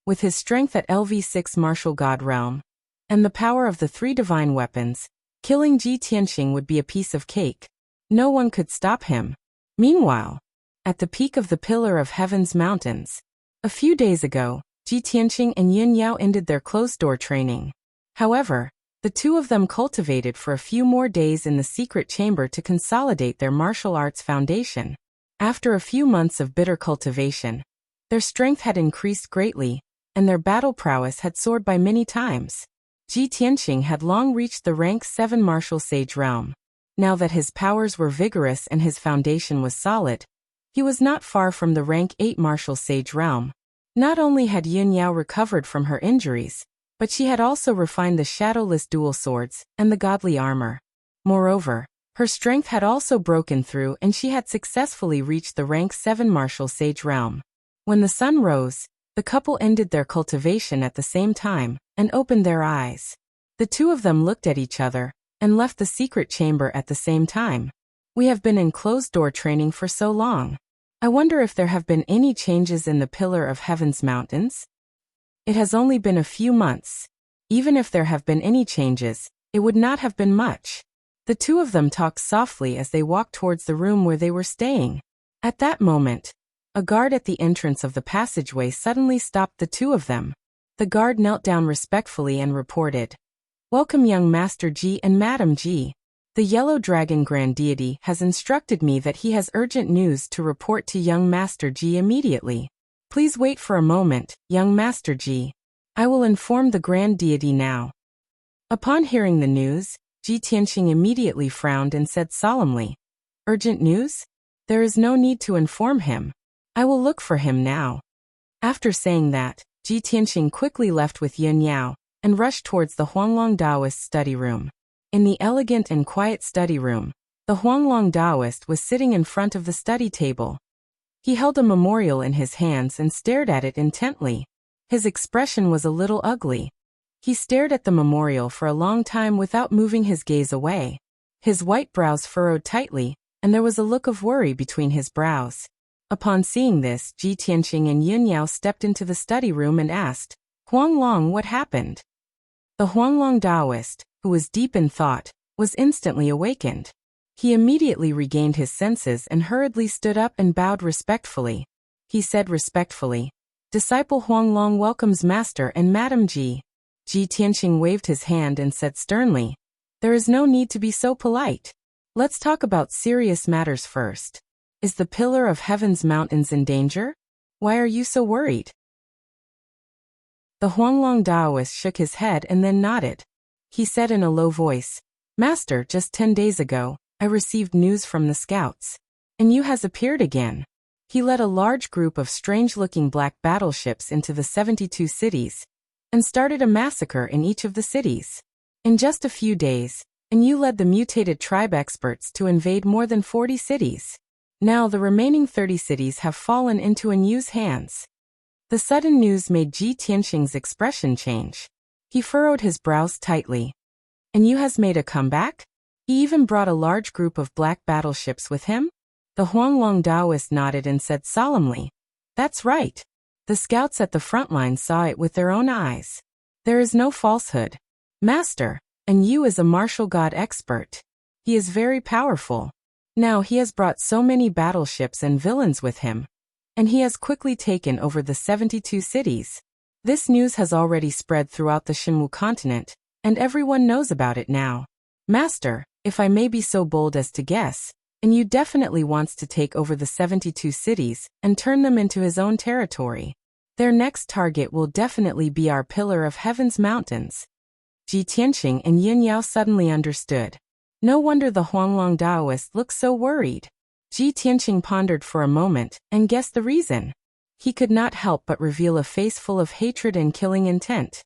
With his strength at LV6 martial god realm and the power of the 3 divine weapons, killing Ji Tianxing would be a piece of cake. No one could stop him. Meanwhile, at the peak of the pillar of heaven's mountains, a few days ago, Ji Tianxing and Yin Yao ended their closed-door training. However, the two of them cultivated for a few more days in the secret chamber to consolidate their martial arts foundation. After a few months of bitter cultivation, their strength had increased greatly, and their battle prowess had soared by many times. Ji Tianxing had long reached the rank 7 martial sage realm. Now that his powers were vigorous and his foundation was solid, he was not far from the rank 8 martial sage realm. Not only had Yin Yao recovered from her injuries, but she had also refined the shadowless dual swords and the godly armor. Moreover, her strength had also broken through and she had successfully reached the rank 7 martial sage realm. When the sun rose, the couple ended their cultivation at the same time and opened their eyes. The two of them looked at each other and left the secret chamber at the same time. We have been in closed-door training for so long. I wonder if there have been any changes in the pillar of heaven's mountains? It has only been a few months. Even if there have been any changes, it would not have been much. The two of them talked softly as they walked towards the room where they were staying. At that moment, a guard at the entrance of the passageway suddenly stopped the two of them. The guard knelt down respectfully and reported, "Welcome, young Master Ji and Madam Ji. The Yellow Dragon Grand Deity has instructed me that he has urgent news to report to young Master Ji immediately. Please wait for a moment, young Master Ji. I will inform the Grand Deity now." Upon hearing the news, Ji Tianxing immediately frowned and said solemnly, "Urgent news? There is no need to inform him. I will look for him now." After saying that, Ji Tianxing quickly left with Yin Yao and rushed towards the Huanglong Taoist study room. In the elegant and quiet study room, the Huanglong Taoist was sitting in front of the study table. He held a memorial in his hands and stared at it intently. His expression was a little ugly. He stared at the memorial for a long time without moving his gaze away. His white brows furrowed tightly, and there was a look of worry between his brows. Upon seeing this, Ji Tianxing and Yin Yao stepped into the study room and asked, "Huanglong, what happened?" The Huanglong Taoist, who was deep in thought, was instantly awakened. He immediately regained his senses and hurriedly stood up and bowed respectfully. He said respectfully, "Disciple Huanglong welcomes Master and Madam Ji." Ji Tianxing waved his hand and said sternly, "There is no need to be so polite. Let's talk about serious matters first. Is the pillar of heaven's mountains in danger? Why are you so worried?" The Huanglong Taoist shook his head and then nodded. He said in a low voice, "Master, just 10 days ago, I received news from the scouts. And you has appeared again." He led a large group of strange-looking black battleships into the 72 cities and started a massacre in each of the cities. In just a few days, and you led the mutated tribe experts to invade more than 40 cities. Now the remaining 30 cities have fallen into Anyu's hands. The sudden news made Ji Tianxing's expression change. He furrowed his brows tightly. "Anyu has made a comeback? He even brought a large group of black battleships with him?" The Huanglong Taoist nodded and said solemnly, "That's right. The scouts at the front line saw it with their own eyes. There is no falsehood. Master, Anyu is a martial god expert. He is very powerful. Now he has brought so many battleships and villains with him, and he has quickly taken over the 72 cities. This news has already spread throughout the Shinwu continent, and everyone knows about it now. Master, if I may be so bold as to guess, Anyu definitely wants to take over the 72 cities and turn them into his own territory. Their next target will definitely be our pillar of heaven's mountains." Ji Tianxing and Yin Yao suddenly understood. No wonder the Huanglong Taoist looked so worried. Ji Tianxing pondered for a moment and guessed the reason. He could not help but reveal a face full of hatred and killing intent.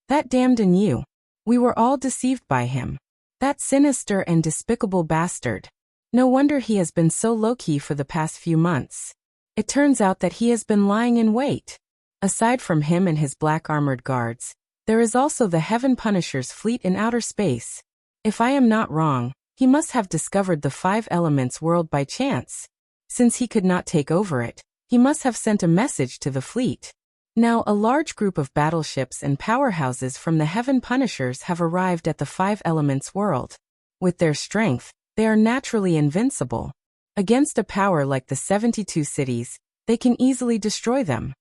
"That damned Anyu. We were all deceived by him. That sinister and despicable bastard. No wonder he has been so low-key for the past few months. It turns out that he has been lying in wait. Aside from him and his black armored guards, there is also the Heaven Punisher's fleet in outer space. If I am not wrong, he must have discovered the five elements world by chance. Since he could not take over it, he must have sent a message to the fleet. Now a large group of battleships and powerhouses from the Heaven Punishers have arrived at the five elements world. With their strength, they are naturally invincible. Against a power like the 72 cities, they can easily destroy them.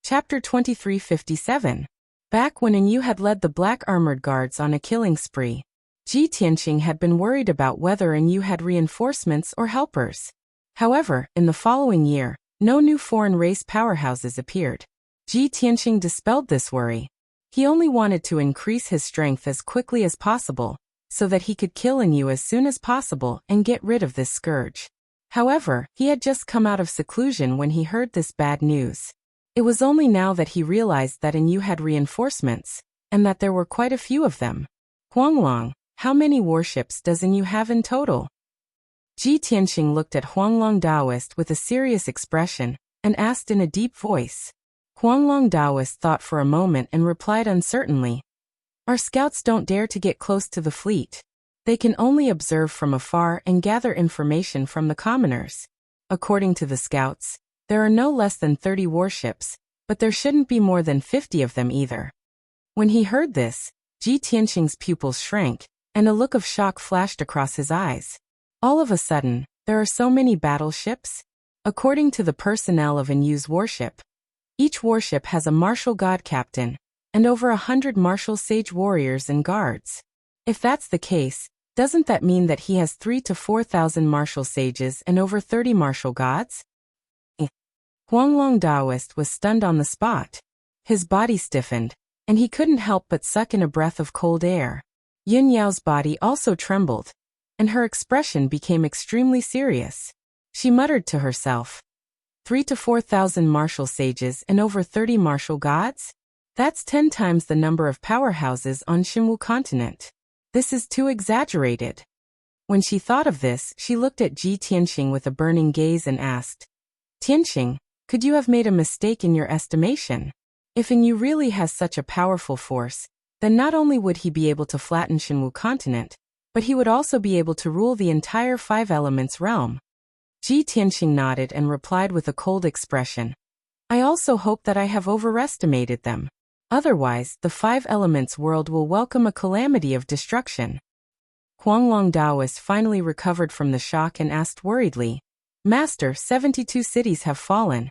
Chapter 2357. Back when Enyu had led the black armored guards on a killing spree, Ji Tianqing had been worried about whether Enyu had reinforcements or helpers. However, in the following year, no new foreign race powerhouses appeared. Ji Tianqing dispelled this worry. He only wanted to increase his strength as quickly as possible, so that he could kill Enyu as soon as possible and get rid of this scourge. However, he had just come out of seclusion when he heard this bad news. It was only now that he realized that Enyu had reinforcements, and that there were quite a few of them. Huanglong, how many warships does Enyu have in total? Ji Tianqing looked at Huanglong Daoist with a serious expression, and asked in a deep voice. Huanglong Daoist thought for a moment and replied uncertainly. Our scouts don't dare to get close to the fleet. They can only observe from afar and gather information from the commoners. According to the scouts, there are no less than 30 warships, but there shouldn't be more than 50 of them either. When he heard this, Ji Tianqing's pupils shrank, and a look of shock flashed across his eyes. All of a sudden, there are so many battleships? According to the personnel of Enyu's warship, each warship has a martial god captain, and over 100 martial sage warriors and guards. If that's the case, doesn't that mean that he has 3,000 to 4,000 martial sages and over 30 martial gods? Huanglong Daoist was stunned on the spot. His body stiffened, and he couldn't help but suck in a breath of cold air. Yin Yao's body also trembled, and her expression became extremely serious. She muttered to herself, 3,000 to 4,000 martial sages and over 30 martial gods? That's 10 times the number of powerhouses on Xinwu continent. This is too exaggerated. When she thought of this, she looked at Ji Tianqing with a burning gaze and asked, Tianqing, could you have made a mistake in your estimation? If Enyu really has such a powerful force, then not only would he be able to flatten Xinwu continent, but he would also be able to rule the entire five elements realm. Ji Tianqing nodded and replied with a cold expression. I also hope that I have overestimated them. Otherwise, the five elements world will welcome a calamity of destruction. Huanglong Daoist finally recovered from the shock and asked worriedly, Master, 72 cities have fallen,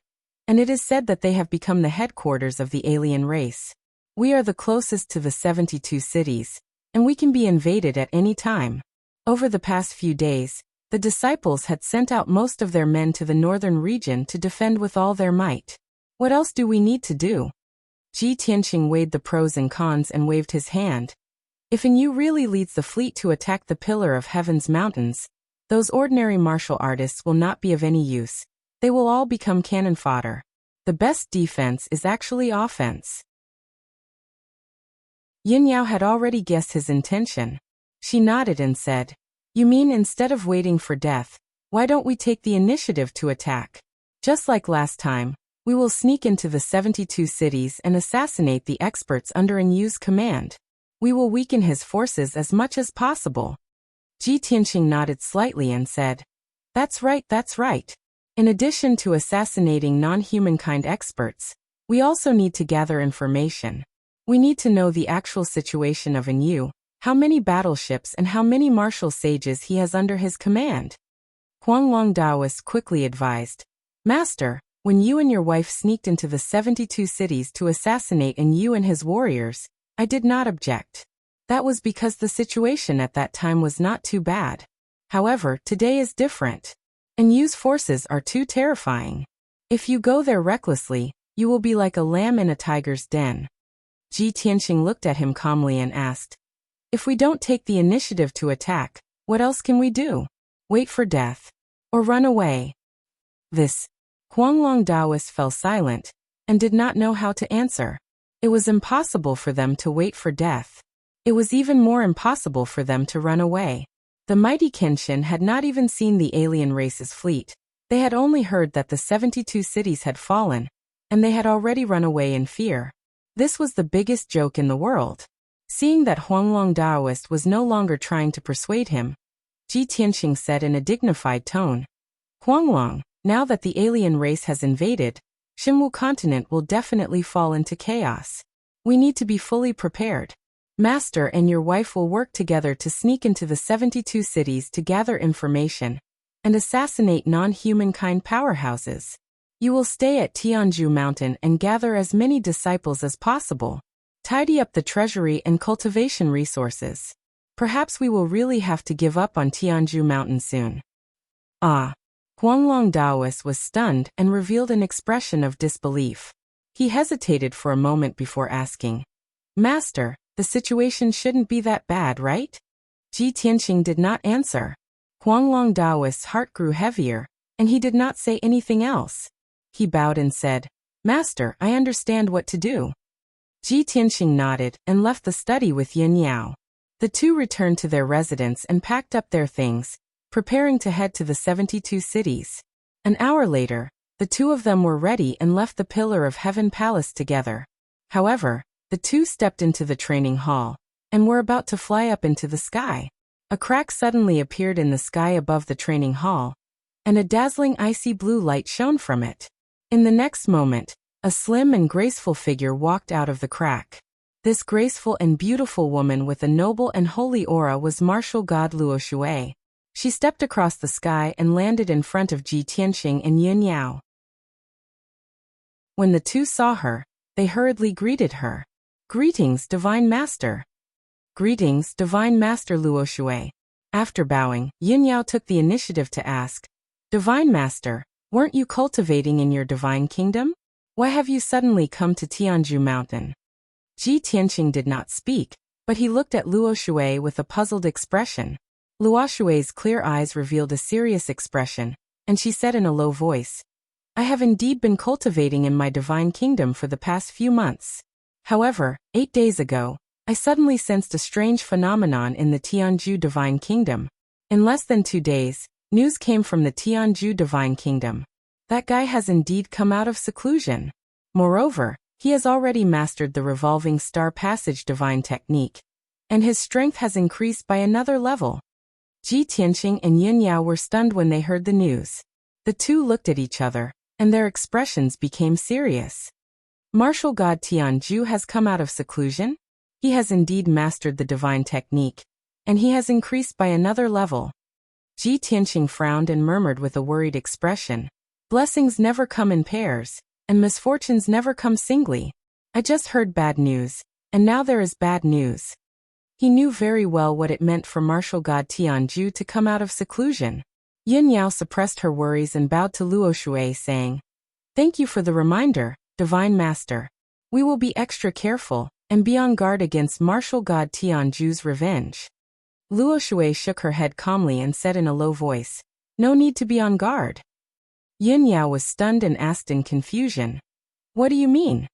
and it is said that they have become the headquarters of the alien race. We are the closest to the 72 cities, and we can be invaded at any time. Over the past few days, the disciples had sent out most of their men to the northern region to defend with all their might. What else do we need to do? Ji Tianqing weighed the pros and cons and waved his hand. If Enyu really leads the fleet to attack the Pillar of Heaven's mountains, those ordinary martial artists will not be of any use. They will all become cannon fodder. The best defense is actually offense. Yin Yao had already guessed his intention. She nodded and said, You mean instead of waiting for death, why don't we take the initiative to attack? Just like last time, we will sneak into the 72 cities and assassinate the experts under Enyu's command. We will weaken his forces as much as possible. Ji Tianqing nodded slightly and said, That's right, that's right. In addition to assassinating non-humankind experts, we also need to gather information. We need to know the actual situation of Enyu, how many battleships and how many martial sages he has under his command. Huanglong Daoist quickly advised, Master, when you and your wife sneaked into the 72 cities to assassinate Enyu and his warriors, I did not object. That was because the situation at that time was not too bad. However, today is different. Enyu's forces are too terrifying. If you go there recklessly, you will be like a lamb in a tiger's den. Ji Tianqing looked at him calmly and asked, If we don't take the initiative to attack, what else can we do? Wait for death? Or run away? This. Huanglong Daoist fell silent, and did not know how to answer. It was impossible for them to wait for death. It was even more impossible for them to run away. The mighty Kenshin had not even seen the alien race's fleet. They had only heard that the 72 cities had fallen, and they had already run away in fear. This was the biggest joke in the world. Seeing that Huanglong Daoist was no longer trying to persuade him, Ji Tianxing said in a dignified tone, Huanglong, now that the alien race has invaded, Xinwu continent will definitely fall into chaos. We need to be fully prepared. Master and your wife will work together to sneak into the 72 cities to gather information and assassinate non-humankind powerhouses. You will stay at Tianzhu Mountain and gather as many disciples as possible. Tidy up the treasury and cultivation resources. Perhaps we will really have to give up on Tianzhu Mountain soon. Ah. Huanglong Daoist was stunned and revealed an expression of disbelief. He hesitated for a moment before asking, Master, the situation shouldn't be that bad, right? Ji Tianxing did not answer. Huanglong Daoist's heart grew heavier, and he did not say anything else. He bowed and said, Master, I understand what to do. Ji Tianxing nodded and left the study with Yin Yao. The two returned to their residence and packed up their things, preparing to head to the 72 cities. An hour later, the two of them were ready and left the Pillar of Heaven Palace together. However, the two stepped into the training hall and were about to fly up into the sky. A crack suddenly appeared in the sky above the training hall, and a dazzling icy blue light shone from it. In the next moment, a slim and graceful figure walked out of the crack. This graceful and beautiful woman with a noble and holy aura was martial god Luo Shui. She stepped across the sky and landed in front of Ji Tianxing and Yin Yao. When the two saw her, they hurriedly greeted her. Greetings, Divine Master. Greetings, Divine Master Luo Shui. After bowing, Yin Yao took the initiative to ask, Divine Master, weren't you cultivating in your divine kingdom? Why have you suddenly come to Tianzhu Mountain? Ji Tianxing did not speak, but he looked at Luo Shui with a puzzled expression. Luo Shui's clear eyes revealed a serious expression, and she said in a low voice, I have indeed been cultivating in my divine kingdom for the past few months. However, 8 days ago, I suddenly sensed a strange phenomenon in the Tianzhu divine kingdom. In less than 2 days, news came from the Tianzhu divine kingdom. That guy has indeed come out of seclusion. Moreover, he has already mastered the revolving star passage divine technique, and his strength has increased by another level. Ji Tianxing and Yin Yao were stunned when they heard the news. The two looked at each other, and their expressions became serious. Martial god Tianzhu has come out of seclusion? He has indeed mastered the divine technique, and he has increased by another level. Ji Tianxing frowned and murmured with a worried expression, Blessings never come in pairs, and misfortunes never come singly. I just heard bad news, and now there is bad news. He knew very well what it meant for martial god Tianzhu to come out of seclusion. Yin Yao suppressed her worries and bowed to Luo Shui, saying, Thank you for the reminder, Divine Master. We will be extra careful and be on guard against martial god Tianzhu's revenge. Luo Shui shook her head calmly and said in a low voice, No need to be on guard. Yin Yao was stunned and asked in confusion, What do you mean?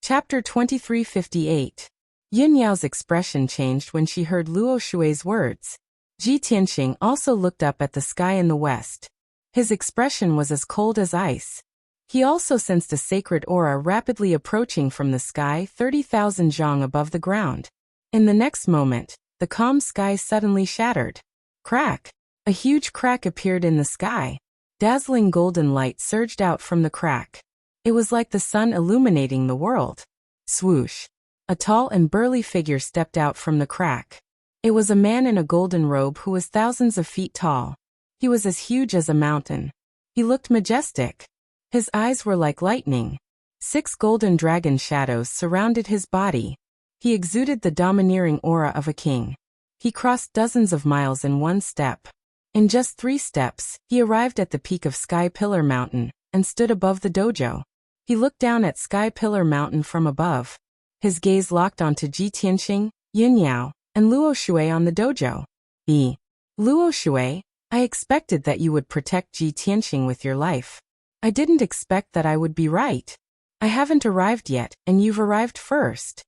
Chapter 2358. Yin Yao's expression changed when she heard Luo Shui's words. Ji Tianxing also looked up at the sky in the west. His expression was as cold as ice. He also sensed a sacred aura rapidly approaching from the sky 30,000 zhang above the ground. In the next moment, the calm sky suddenly shattered. Crack! A huge crack appeared in the sky. Dazzling golden light surged out from the crack. It was like the sun illuminating the world. Swoosh! A tall and burly figure stepped out from the crack. It was a man in a golden robe who was thousands of feet tall. He was as huge as a mountain. He looked majestic. His eyes were like lightning. 6 golden dragon shadows surrounded his body. He exuded the domineering aura of a king. He crossed dozens of miles in one step. In just 3 steps, he arrived at the peak of Sky Pillar Mountain and stood above the dojo. He looked down at Sky Pillar Mountain from above. His gaze locked onto Ji Tianxing, Yin Yao, and Luo Shui on the dojo. Luo Shui, I expected that you would protect Ji Tianxing with your life. I didn't expect that I would be right. I haven't arrived yet, and you've arrived first.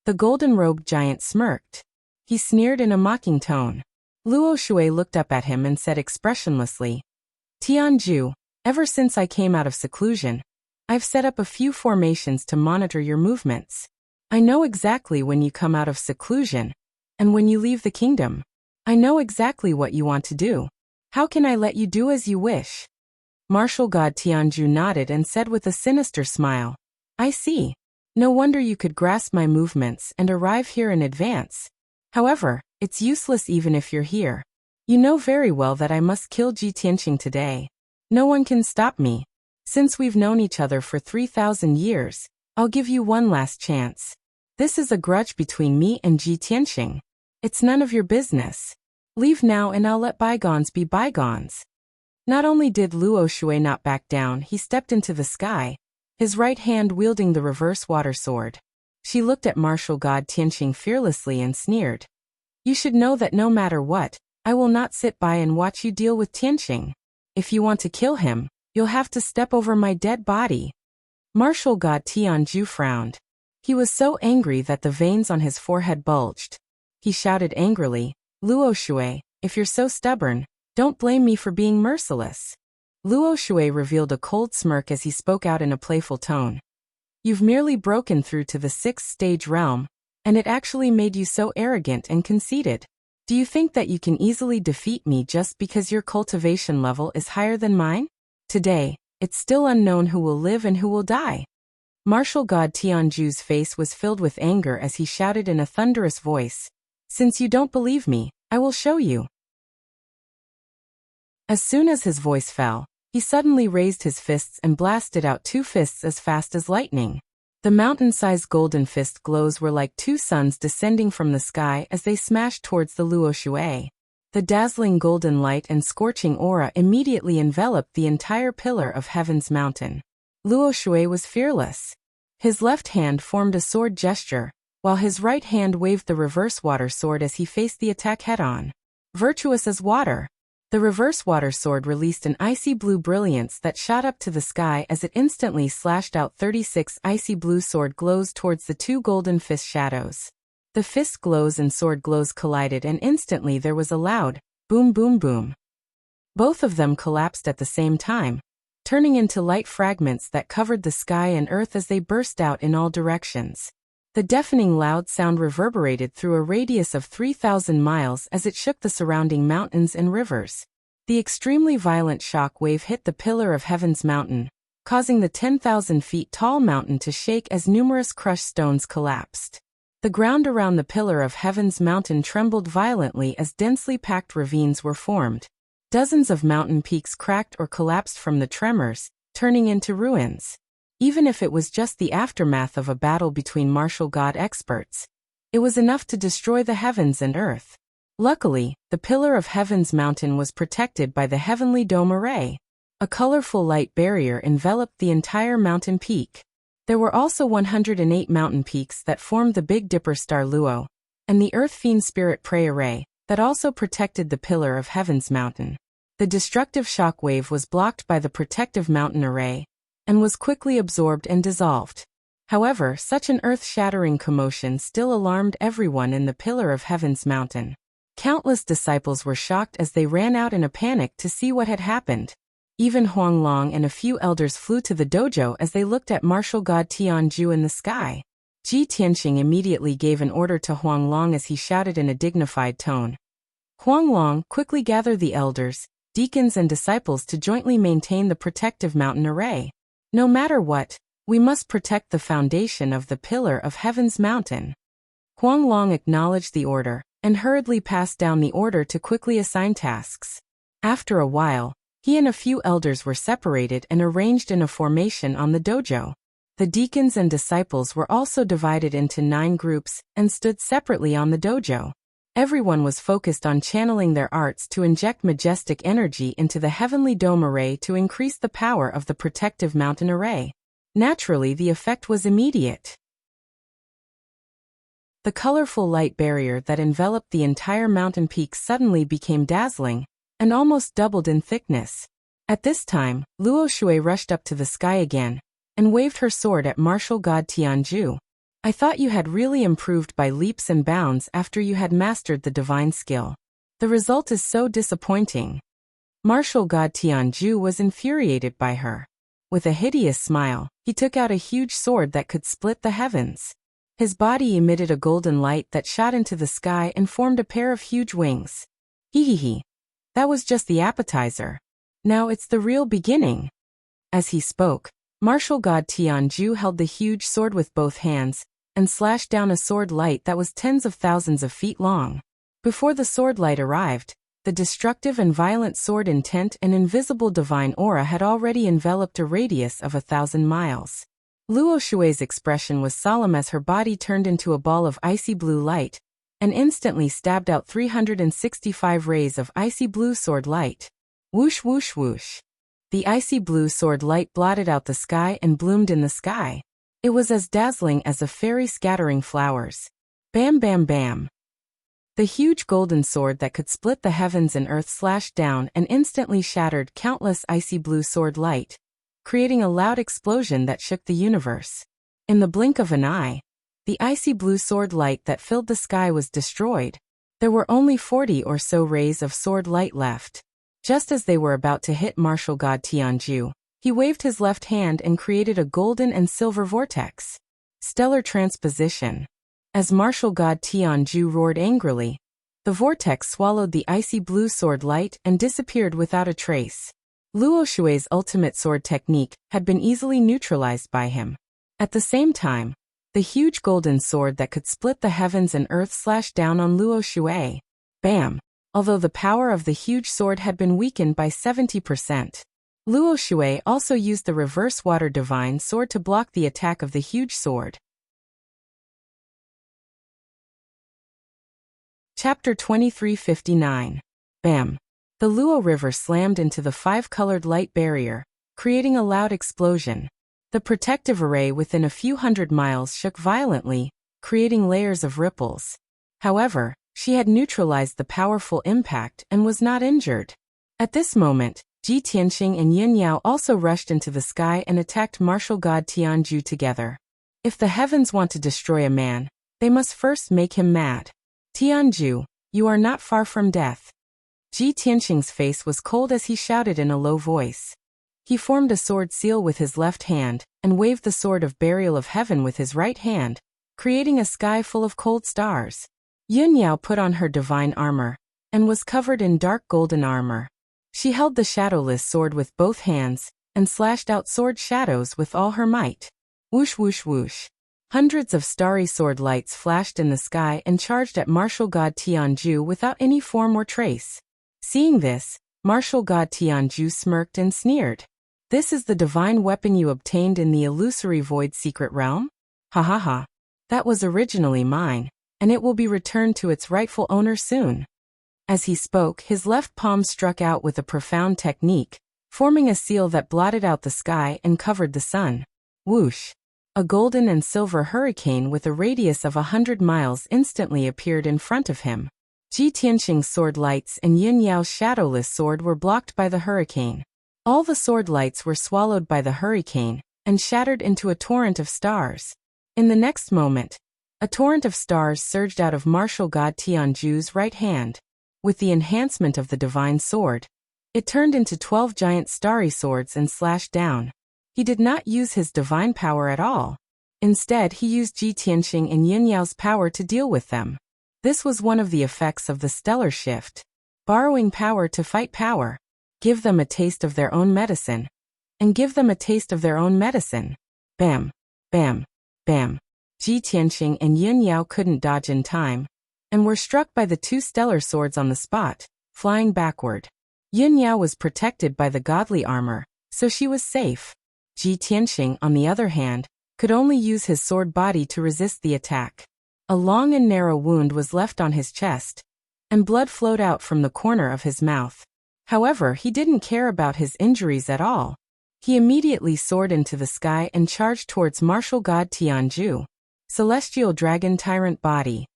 The golden-robed giant smirked. He sneered in a mocking tone. Luo Shui looked up at him and said expressionlessly, Tianzhu, Ever since I came out of seclusion, I've set up a few formations to monitor your movements. I know exactly when you come out of seclusion, and when you leave the kingdom. I know exactly what you want to do. How can I let you do as you wish? Martial God Tianju nodded and said with a sinister smile, I see. No wonder you could grasp my movements and arrive here in advance. However, it's useless even if you're here. You know very well that I must kill Ji Tianqing today. No one can stop me. Since we've known each other for 3,000 years, I'll give you one last chance. This is a grudge between me and Ji Tianqing. It's none of your business. Leave now and I'll let bygones be bygones. Not only did Luo Shui not back down, he stepped into the sky, his right hand wielding the reverse water sword. She looked at martial god Tianqing fearlessly and sneered. You should know that no matter what, I will not sit by and watch you deal with Tianqing. If you want to kill him, you'll have to step over my dead body. Martial god Tianju frowned. He was so angry that the veins on his forehead bulged. He shouted angrily, Luo Shui, if you're so stubborn, don't blame me for being merciless. Luo Shui revealed a cold smirk as he spoke out in a playful tone. You've merely broken through to the 6th stage realm, and it actually made you so arrogant and conceited. Do you think that you can easily defeat me just because your cultivation level is higher than mine? Today, it's still unknown who will live and who will die. Martial god Tianju's face was filled with anger as he shouted in a thunderous voice, Since you don't believe me, I will show you. As soon as his voice fell, he suddenly raised his fists and blasted out 2 fists as fast as lightning. The mountain-sized golden fist glows were like 2 suns descending from the sky as they smashed towards the Luo Shui. The dazzling golden light and scorching aura immediately enveloped the entire pillar of Heaven's mountain. Luo Shui was fearless. His left hand formed a sword gesture, while his right hand waved the reverse water sword as he faced the attack head-on. Virtuous as water. The reverse water sword released an icy blue brilliance that shot up to the sky as it instantly slashed out 36 icy blue sword glows towards the 2 golden fist shadows. The fist glows and sword glows collided and instantly there was a loud boom boom boom. Both of them collapsed at the same time, turning into light fragments that covered the sky and earth as they burst out in all directions. The deafening loud sound reverberated through a radius of 3,000 miles as it shook the surrounding mountains and rivers. The extremely violent shock wave hit the pillar of Heaven's mountain, causing the 10,000 feet tall mountain to shake as numerous crushed stones collapsed. The ground around the pillar of Heaven's mountain trembled violently as densely packed ravines were formed. Dozens of mountain peaks cracked or collapsed from the tremors, turning into ruins. Even if it was just the aftermath of a battle between martial god experts, it was enough to destroy the heavens and earth. Luckily, the pillar of Heaven's mountain was protected by the heavenly dome array. A colorful light barrier enveloped the entire mountain peak. There were also 108 mountain peaks that formed the Big Dipper star Luo, and the Earth Fiend Spirit Prey array, that also protected the pillar of Heaven's mountain. The destructive shock wave was blocked by the protective mountain array, and was quickly absorbed and dissolved. However, such an earth-shattering commotion still alarmed everyone in the pillar of Heaven's mountain. Countless disciples were shocked as they ran out in a panic to see what had happened. Even Huanglong and a few elders flew to the dojo as they looked at martial god Tianju in the sky. Ji Tianqing immediately gave an order to Huanglong as he shouted in a dignified tone. Huanglong, quickly gather the elders, deacons and disciples to jointly maintain the protective mountain array. No matter what, we must protect the foundation of the pillar of Heaven's mountain. Huanglong acknowledged the order, and hurriedly passed down the order to quickly assign tasks. After a while, he and a few elders were separated and arranged in a formation on the dojo. The deacons and disciples were also divided into 9 groups and stood separately on the dojo. Everyone was focused on channeling their arts to inject majestic energy into the heavenly dome array to increase the power of the protective mountain array. Naturally, the effect was immediate. The colorful light barrier that enveloped the entire mountain peak suddenly became dazzling, and almost doubled in thickness. At this time, Luo Shui rushed up to the sky again, and waved her sword at martial god Tianju. I thought you had really improved by leaps and bounds after you had mastered the divine skill. The result is so disappointing. Martial god Tianju was infuriated by her. With a hideous smile, he took out a huge sword that could split the heavens. His body emitted a golden light that shot into the sky and formed a pair of huge wings. Hee. That was just the appetizer. Now it's the real beginning. As he spoke, martial god Tianju held the huge sword with both hands and slashed down a sword light that was tens of thousands of feet long. Before the sword light arrived, the destructive and violent sword intent and invisible divine aura had already enveloped a radius of 1,000 miles. Luo Shui's expression was solemn as her body turned into a ball of icy blue light, and instantly stabbed out 365 rays of icy blue sword light. Whoosh whoosh whoosh. The icy blue sword light blotted out the sky and bloomed in the sky. It was as dazzling as a fairy scattering flowers. Bam bam bam. The huge golden sword that could split the heavens and earth slashed down and instantly shattered countless icy blue sword light, creating a loud explosion that shook the universe. In the blink of an eye, the icy blue sword light that filled the sky was destroyed. There were only 40 or so rays of sword light left. Just as they were about to hit martial god Tianju, he waved his left hand and created a golden and silver vortex. Stellar transposition. As martial god Tianju roared angrily, the vortex swallowed the icy blue sword light and disappeared without a trace. Luo Shui's ultimate sword technique had been easily neutralized by him. At the same time, the huge golden sword that could split the heavens and earth slashed down on Luo Shui. Bam! Although the power of the huge sword had been weakened by 70%. Luo Shui also used the reverse water divine sword to block the attack of the huge sword. Chapter 2359. Bam! The Luo River slammed into the five-colored light barrier, creating a loud explosion. The protective array within a few hundred miles shook violently, creating layers of ripples. However, she had neutralized the powerful impact and was not injured. At this moment, Ji Tianxing and Yin Yao also rushed into the sky and attacked martial god Tianju together. If the heavens want to destroy a man, they must first make him mad. Tianju, you are not far from death. Ji Tianxing's face was cold as he shouted in a low voice. He formed a sword seal with his left hand and waved the sword of burial of heaven with his right hand, creating a sky full of cold stars. Yun Yao put on her divine armor and was covered in dark golden armor. She held the shadowless sword with both hands and slashed out sword shadows with all her might. Whoosh whoosh whoosh. Hundreds of starry sword lights flashed in the sky and charged at martial god Tianju without any form or trace. Seeing this, martial god Tianju smirked and sneered. This is the divine weapon you obtained in the illusory void secret realm? Ha ha ha. That was originally mine, and it will be returned to its rightful owner soon. As he spoke, his left palm struck out with a profound technique, forming a seal that blotted out the sky and covered the sun. Whoosh! A golden and silver hurricane with a radius of 100 miles instantly appeared in front of him. Ji Tianxing's sword lights and Yin Yao's shadowless sword were blocked by the hurricane. All the sword lights were swallowed by the hurricane and shattered into a torrent of stars. In the next moment, a torrent of stars surged out of martial god Tianju's right hand. With the enhancement of the divine sword, it turned into 12 giant starry swords and slashed down. He did not use his divine power at all. Instead, he used Ji Tianxing and Yin Yao's power to deal with them. This was one of the effects of the stellar shift. Borrowing power to fight power. Give them a taste of their own medicine. And give them a taste of their own medicine. Bam, bam, bam. Ji Tianxing and Yin Yao couldn't dodge in time, and were struck by the two stellar swords on the spot, flying backward. Yin Yao was protected by the godly armor, so she was safe. Ji Tianxing, on the other hand, could only use his sword body to resist the attack. A long and narrow wound was left on his chest, and blood flowed out from the corner of his mouth. However, he didn't care about his injuries at all. He immediately soared into the sky and charged towards martial god Tianju. Celestial dragon tyrant body.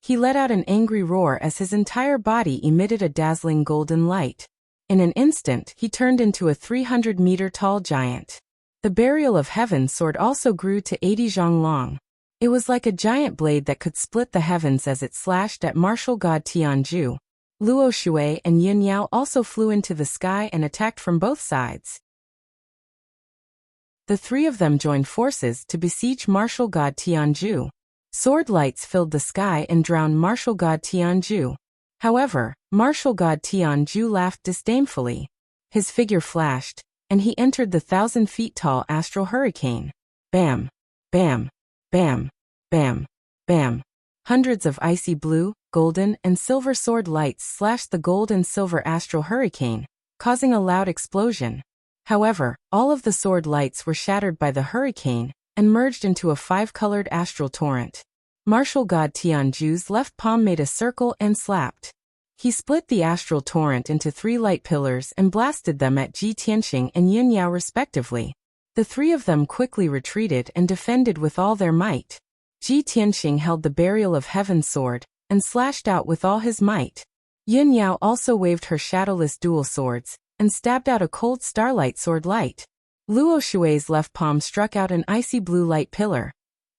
He let out an angry roar as his entire body emitted a dazzling golden light. In an instant, he turned into a 300-meter-tall giant. The burial of heaven sword also grew to 80 zhang long. It was like a giant blade that could split the heavens as it slashed at martial god Tianju. Luo Shui and Yin Yao also flew into the sky and attacked from both sides. The three of them joined forces to besiege martial god Tianju. Sword lights filled the sky and drowned martial god Tianju. However, martial god Tianju laughed disdainfully. His figure flashed, and he entered the 1,000-feet-tall astral hurricane. Bam! Bam! Bam! Bam! Bam! Hundreds of icy blue, golden, and silver sword lights slashed the gold and silver astral hurricane, causing a loud explosion. However, all of the sword lights were shattered by the hurricane and merged into a 5-colored astral torrent. Martial god Tianju's left palm made a circle and slapped. He split the astral torrent into 3 light pillars and blasted them at Ji Tianxing and Yin Yao respectively. The three of them quickly retreated and defended with all their might. Ji Tianxing held the Burial of Heaven sword and slashed out with all his might. Yin Yao also waved her shadowless dual swords and stabbed out a cold starlight sword light. Luo Shui's left palm struck out an icy blue light pillar,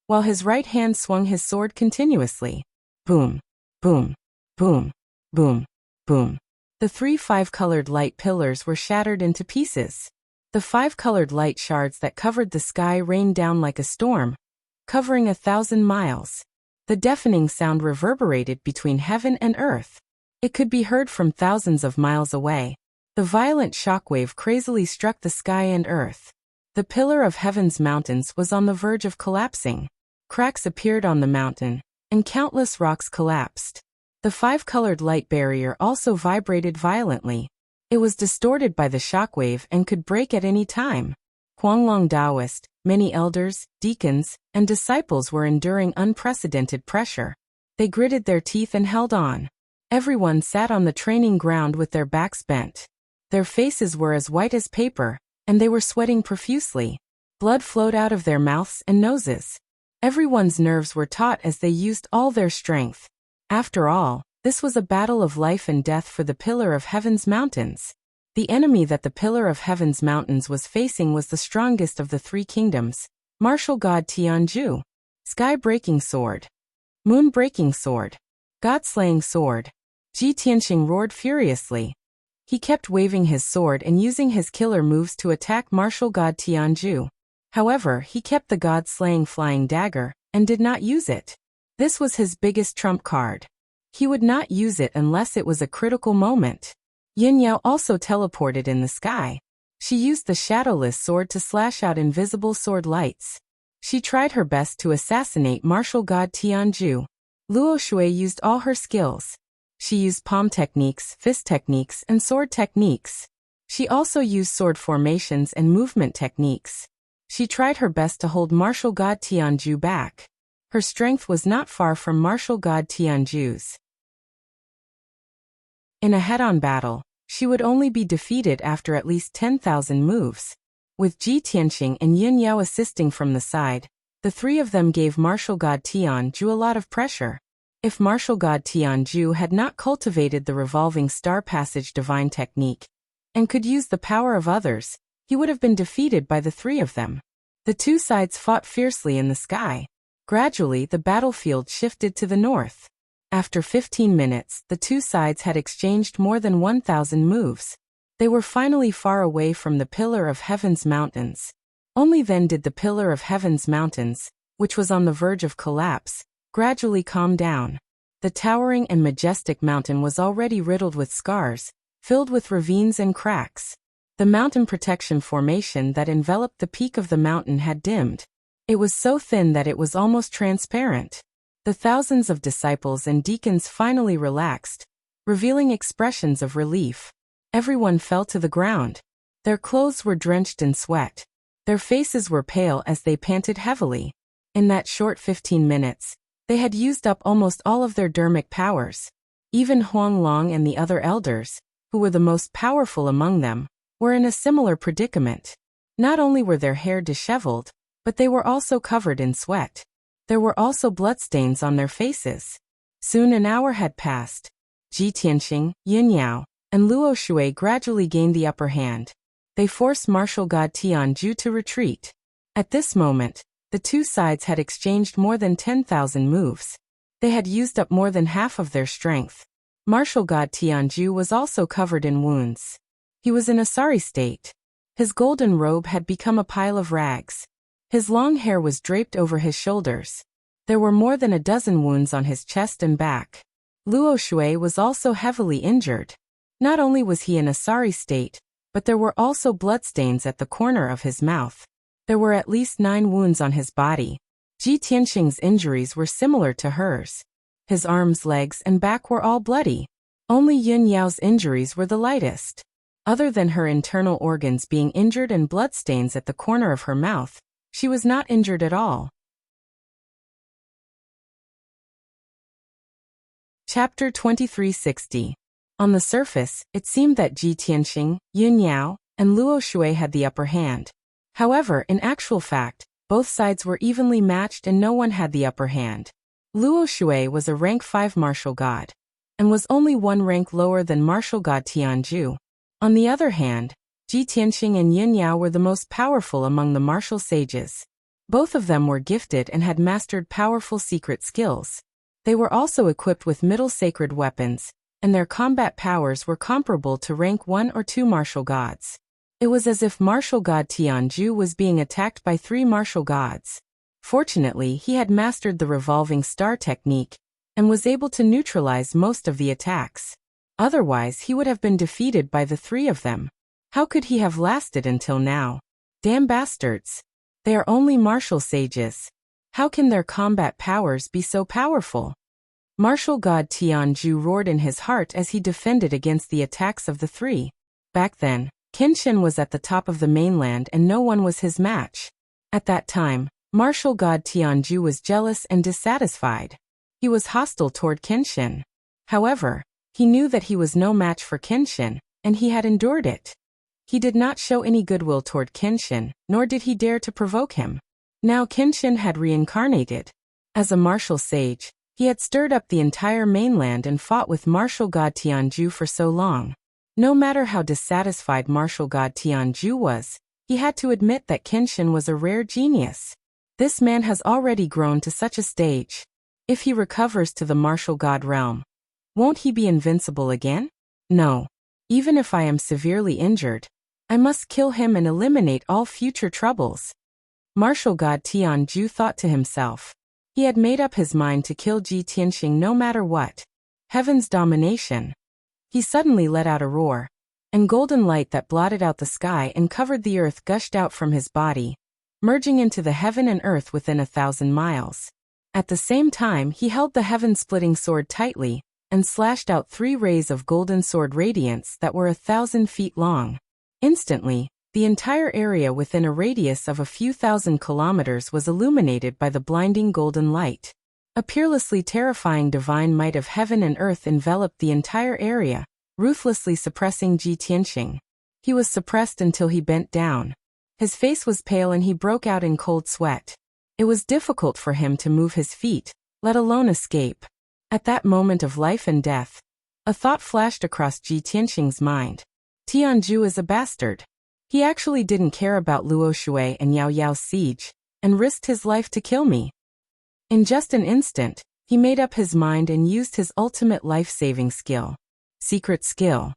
while his right hand swung his sword continuously. Boom, boom, boom, boom, boom. The 3 5-colored light pillars were shattered into pieces. The 5-colored light shards that covered the sky rained down like a storm, covering 1,000 miles. The deafening sound reverberated between heaven and earth. It could be heard from thousands of miles away. The violent shockwave crazily struck the sky and earth. The pillar of heaven's mountains was on the verge of collapsing. Cracks appeared on the mountain, and countless rocks collapsed. The 5-colored light barrier also vibrated violently. It was distorted by the shockwave and could break at any time. Huanglong Taoist, many elders, deacons, and disciples were enduring unprecedented pressure. They gritted their teeth and held on. Everyone sat on the training ground with their backs bent. Their faces were as white as paper, and they were sweating profusely. Blood flowed out of their mouths and noses. Everyone's nerves were taut as they used all their strength. After all, this was a battle of life and death for the Pillar of Heaven's mountains. The enemy that the Pillar of Heaven's mountains was facing was the strongest of the 3 kingdoms, martial god Tianju. Sky-breaking sword. Moon-breaking sword. God-slaying sword. Ji Tianxing roared furiously. He kept waving his sword and using his killer moves to attack martial god Tianju. However, he kept the god-slaying flying dagger and did not use it. This was his biggest trump card. He would not use it unless it was a critical moment. Yin Yao also teleported in the sky. She used the shadowless sword to slash out invisible sword lights. She tried her best to assassinate martial god Tianju. Luo Shui used all her skills. She used palm techniques, fist techniques, and sword techniques. She also used sword formations and movement techniques. She tried her best to hold martial god Tianju back. Her strength was not far from martial god Tianju's. In a head-on battle, she would only be defeated after at least 10,000 moves. With Ji Tianxing and Yin Yao assisting from the side, the 3 of them gave martial god Tianju a lot of pressure. If martial god Tianju had not cultivated the revolving star passage divine technique, and could use the power of others, he would have been defeated by the 3 of them. The 2 sides fought fiercely in the sky. Gradually, the battlefield shifted to the north. After 15 minutes, the 2 sides had exchanged more than 1,000 moves. They were finally far away from the Pillar of Heaven's mountains. Only then did the Pillar of Heaven's mountains, which was on the verge of collapse, gradually calm down. The towering and majestic mountain was already riddled with scars, filled with ravines and cracks. The mountain protection formation that enveloped the peak of the mountain had dimmed. It was so thin that it was almost transparent. The thousands of disciples and deacons finally relaxed, revealing expressions of relief. Everyone fell to the ground. Their clothes were drenched in sweat. Their faces were pale as they panted heavily. In that short 15 minutes, they had used up almost all of their dermic powers. Even Huanglong and the other elders, who were the most powerful among them, were in a similar predicament. Not only were their hair disheveled, but they were also covered in sweat. There were also bloodstains on their faces. Soon an hour had passed. Ji Tianxing, Yin Yao, and Luo Shui gradually gained the upper hand. They forced martial god Tianju to retreat. At this moment, the 2 sides had exchanged more than 10,000 moves. They had used up more than half of their strength. Martial god Tianju was also covered in wounds. He was in a sorry state. His golden robe had become a pile of rags. His long hair was draped over his shoulders. There were more than a dozen wounds on his chest and back. Luo Shui was also heavily injured. Not only was he in a sorry state, but there were also bloodstains at the corner of his mouth. There were at least 9 wounds on his body. Ji Tianxing's injuries were similar to hers. His arms, legs, and back were all bloody. Only Yun Yao's injuries were the lightest. Other than her internal organs being injured and bloodstains at the corner of her mouth, she was not injured at all. Chapter 2360. On the surface, it seemed that Ji Tianxing, Yun Yao, and Luo Shui had the upper hand. However, in actual fact, both sides were evenly matched and no one had the upper hand. Luo Shui was a rank 5 martial god, and was only 1 rank lower than martial god Tianju. On the other hand, Ji Tianxing and Yun Yao were the most powerful among the martial sages. Both of them were gifted and had mastered powerful secret skills. They were also equipped with middle sacred weapons, and their combat powers were comparable to rank 1 or 2 martial gods. It was as if martial god Tianju was being attacked by 3 martial gods. Fortunately, he had mastered the revolving star technique, and was able to neutralize most of the attacks. Otherwise, he would have been defeated by the 3 of them. How could he have lasted until now? Damn bastards. They are only martial sages. How can their combat powers be so powerful? Martial god Tianju roared in his heart as he defended against the attacks of the 3. Back then, Kenshin was at the top of the mainland and no one was his match. At that time, martial god Tianju was jealous and dissatisfied. He was hostile toward Kenshin. However, he knew that he was no match for Kenshin, and he had endured it. He did not show any goodwill toward Kenshin, nor did he dare to provoke him. Now Kenshin had reincarnated. As a martial sage, he had stirred up the entire mainland and fought with martial god Tianju for so long. No matter how dissatisfied martial god Tianju was, he had to admit that Kenshin was a rare genius. This man has already grown to such a stage. If he recovers to the martial god realm, won't he be invincible again? No. Even if I am severely injured, I must kill him and eliminate all future troubles. Martial god Tianju thought to himself. He had made up his mind to kill Ji Tianxing no matter what. Heaven's domination. He suddenly let out a roar, and golden light that blotted out the sky and covered the earth gushed out from his body, merging into the heaven and earth within 1,000 miles. At the same time, he held the heaven-splitting sword tightly, and slashed out 3 rays of golden sword radiance that were 1,000 feet long. Instantly, the entire area within a radius of a few thousand kilometers was illuminated by the blinding golden light. A peerlessly terrifying divine might of heaven and earth enveloped the entire area, ruthlessly suppressing Ji Tianxing. He was suppressed until he bent down. His face was pale and he broke out in cold sweat. It was difficult for him to move his feet, let alone escape. At that moment of life and death, a thought flashed across Ji Tianxing's mind. Tianju is a bastard. He actually didn't care about Luo Shui and Yao Yao's siege, and risked his life to kill me. In just an instant, he made up his mind and used his ultimate life-saving skill. Secret skill.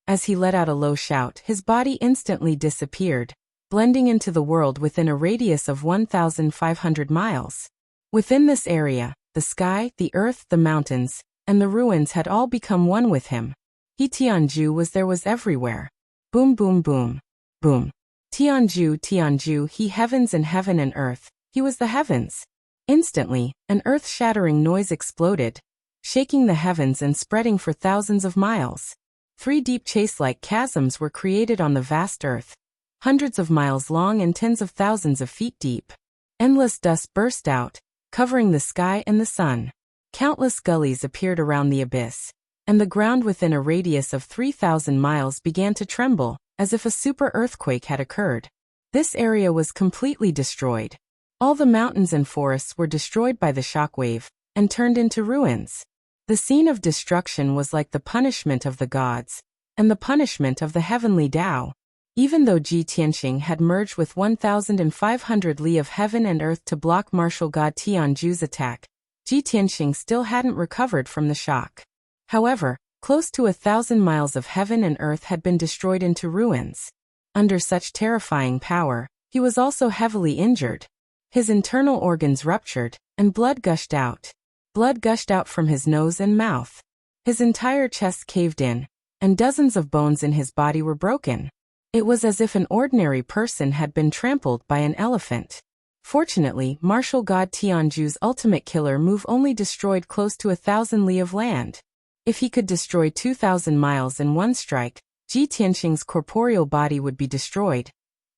As he let out a low shout, his body instantly disappeared, blending into the world within a radius of 1,500 miles. Within this area, the sky, the earth, the mountains, and the ruins had all become one with him. Tianju was everywhere. Boom boom boom. Boom. Tianju, he heavens and heaven and earth, he was the heavens. Instantly, an earth-shattering noise exploded, shaking the heavens and spreading for thousands of miles. 3 deep chase-like chasms were created on the vast earth, hundreds of miles long and tens of thousands of feet deep. Endless dust burst out, covering the sky and the sun. Countless gullies appeared around the abyss, and the ground within a radius of 3,000 miles began to tremble, as if a super earthquake had occurred. This area was completely destroyed. All the mountains and forests were destroyed by the shockwave, and turned into ruins. The scene of destruction was like the punishment of the gods, and the punishment of the heavenly Tao. Even though Ji Tianxing had merged with 1,500 li of heaven and earth to block martial god Tianju's attack, Ji Tianxing still hadn't recovered from the shock. However, close to 1,000 miles of heaven and earth had been destroyed into ruins. Under such terrifying power, he was also heavily injured. His internal organs ruptured, and blood gushed out. Blood gushed out from his nose and mouth. His entire chest caved in, and dozens of bones in his body were broken. It was as if an ordinary person had been trampled by an elephant. Fortunately, martial god Tianju's ultimate killer move only destroyed close to 1,000 li of land. If he could destroy 2,000 miles in one strike, Ji Tianxing's corporeal body would be destroyed,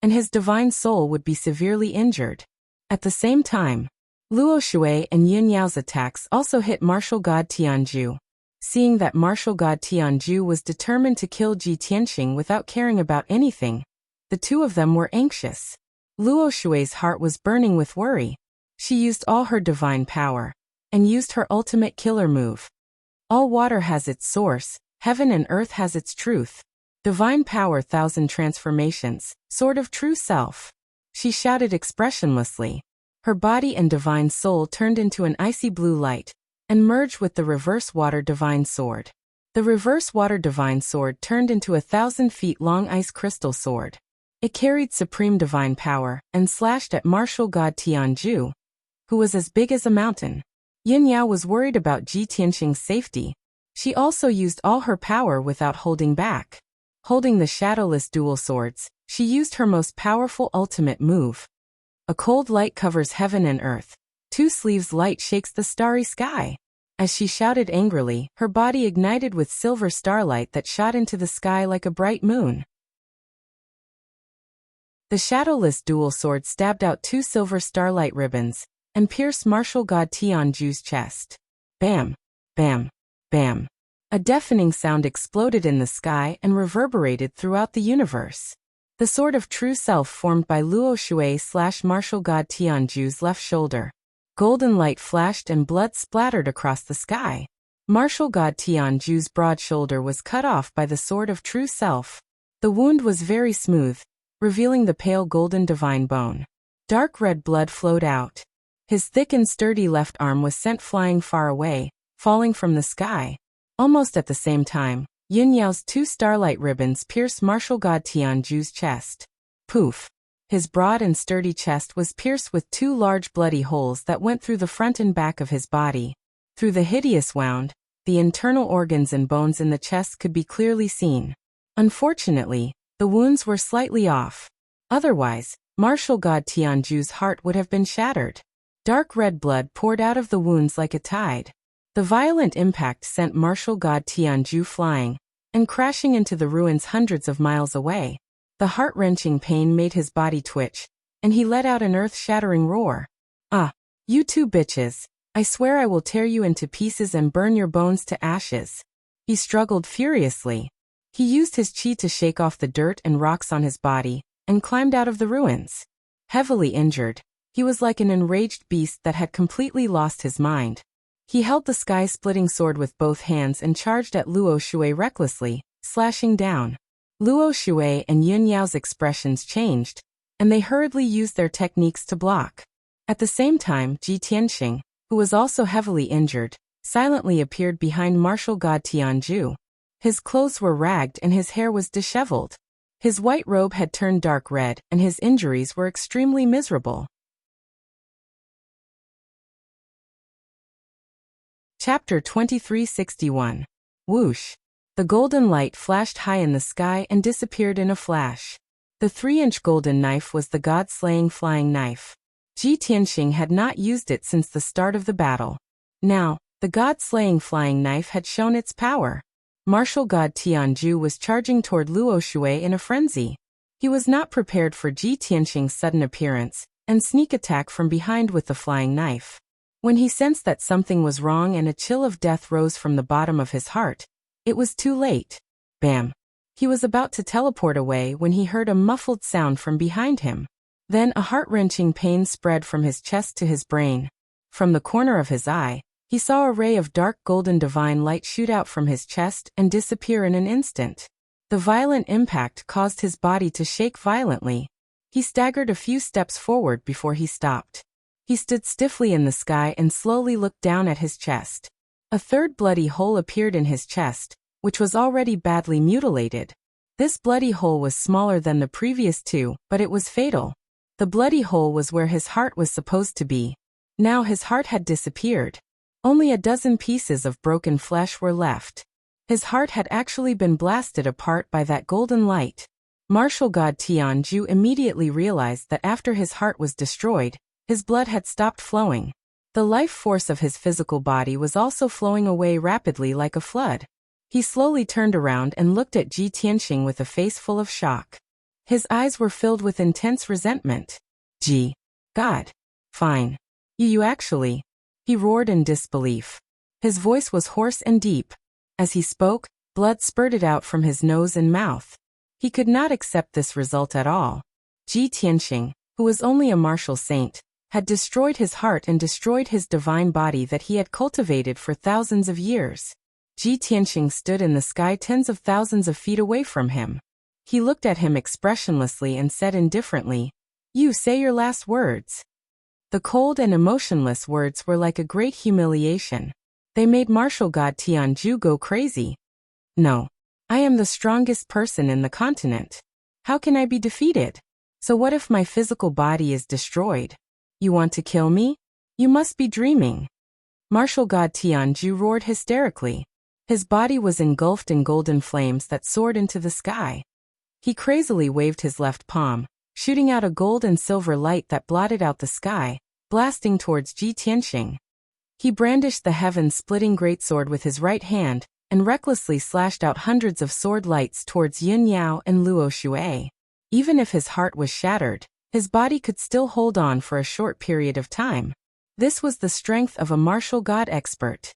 and his divine soul would be severely injured. At the same time, Luo Shui and Yin Yao's attacks also hit martial god Tianju. Seeing that martial god Tianju was determined to kill Ji Tianxing without caring about anything, the two of them were anxious. Luo Shui's heart was burning with worry. She used all her divine power, and used her ultimate killer move. All water has its source, heaven and earth has its truth. Divine power 1,000 transformations, sword of true self. She shouted expressionlessly. Her body and divine soul turned into an icy blue light, and merged with the reverse water divine sword. The reverse water divine sword turned into 1,000 feet long ice crystal sword. It carried supreme divine power, and slashed at martial god Tianju, who was as big as a mountain. Yin Yao was worried about Ji Tianxing's safety. She also used all her power without holding back. Holding the shadowless dual swords, she used her most powerful ultimate move. A cold light covers heaven and earth. 2 sleeves light shakes the starry sky. As she shouted angrily, her body ignited with silver starlight that shot into the sky like a bright moon. The shadowless dual sword stabbed out 2 silver starlight ribbons, and pierced martial god Tianju's chest. Bam! Bam! Bam! A deafening sound exploded in the sky and reverberated throughout the universe. The sword of true self formed by Luo Shui slashed martial god Tianju's left shoulder. Golden light flashed and blood splattered across the sky. Martial god Tianju's broad shoulder was cut off by the sword of true self. The wound was very smooth, revealing the pale golden divine bone. Dark red blood flowed out. His thick and sturdy left arm was sent flying far away, falling from the sky. Almost at the same time, Yin Yao's 2 starlight ribbons pierced martial god Tianju's chest. Poof! His broad and sturdy chest was pierced with 2 large bloody holes that went through the front and back of his body. Through the hideous wound, the internal organs and bones in the chest could be clearly seen. Unfortunately, the wounds were slightly off. Otherwise, martial god Tianju's heart would have been shattered. Dark red blood poured out of the wounds like a tide. The violent impact sent martial god Tianju flying, and crashing into the ruins hundreds of miles away. The heart-wrenching pain made his body twitch, and he let out an earth-shattering roar. Ah, you 2 bitches, I swear I will tear you into pieces and burn your bones to ashes. He struggled furiously. He used his chi to shake off the dirt and rocks on his body, and climbed out of the ruins. Heavily injured, he was like an enraged beast that had completely lost his mind. He held the sky-splitting sword with both hands and charged at Luo Shui recklessly, slashing down. Luo Shui and Yin Yao's expressions changed, and they hurriedly used their techniques to block. At the same time, Ji Tianxing, who was also heavily injured, silently appeared behind martial god Tianju. His clothes were ragged and his hair was disheveled. His white robe had turned dark red and his injuries were extremely miserable. Chapter 2361. Whoosh! The golden light flashed high in the sky and disappeared in a flash. The 3-inch golden knife was the god-slaying flying knife. Ji Tianxing had not used it since the start of the battle. Now, the god-slaying flying knife had shown its power. Martial god Tianju was charging toward Luo Shui in a frenzy. He was not prepared for Ji Tianxing's sudden appearance, and sneak attack from behind with the flying knife. When he sensed that something was wrong and a chill of death rose from the bottom of his heart, it was too late. Bam! He was about to teleport away when he heard a muffled sound from behind him. Then a heart-wrenching pain spread from his chest to his brain. From the corner of his eye, he saw a ray of dark golden divine light shoot out from his chest and disappear in an instant. The violent impact caused his body to shake violently. He staggered a few steps forward before he stopped. He stood stiffly in the sky and slowly looked down at his chest. A third bloody hole appeared in his chest, which was already badly mutilated. This bloody hole was smaller than the previous two, but it was fatal. The bloody hole was where his heart was supposed to be. Now his heart had disappeared. Only a dozen pieces of broken flesh were left. His heart had actually been blasted apart by that golden light. Martial god Tianju immediately realized that after his heart was destroyed, his blood had stopped flowing. The life force of his physical body was also flowing away rapidly like a flood. He slowly turned around and looked at Ji Tianxing with a face full of shock. His eyes were filled with intense resentment. Ji. God. Fine. You actually. He roared in disbelief. His voice was hoarse and deep. As he spoke, blood spurted out from his nose and mouth. He could not accept this result at all. Ji Tianxing, who was only a martial saint, had destroyed his heart and destroyed his divine body that he had cultivated for thousands of years. Ji Tianxing stood in the sky tens of thousands of feet away from him. He looked at him expressionlessly and said indifferently, "You say your last words." The cold and emotionless words were like a great humiliation. They made martial god Tianju go crazy. No. I am the strongest person in the continent. How can I be defeated? So what if my physical body is destroyed? You want to kill me? You must be dreaming. Martial god Tianju roared hysterically. His body was engulfed in golden flames that soared into the sky. He crazily waved his left palm, shooting out a gold and silver light that blotted out the sky, blasting towards Ji Tianxing. He brandished the heaven-splitting greatsword with his right hand, and recklessly slashed out hundreds of sword lights towards Yin Yao and Luo Shui. Even if his heart was shattered, his body could still hold on for a short period of time. This was the strength of a martial god expert.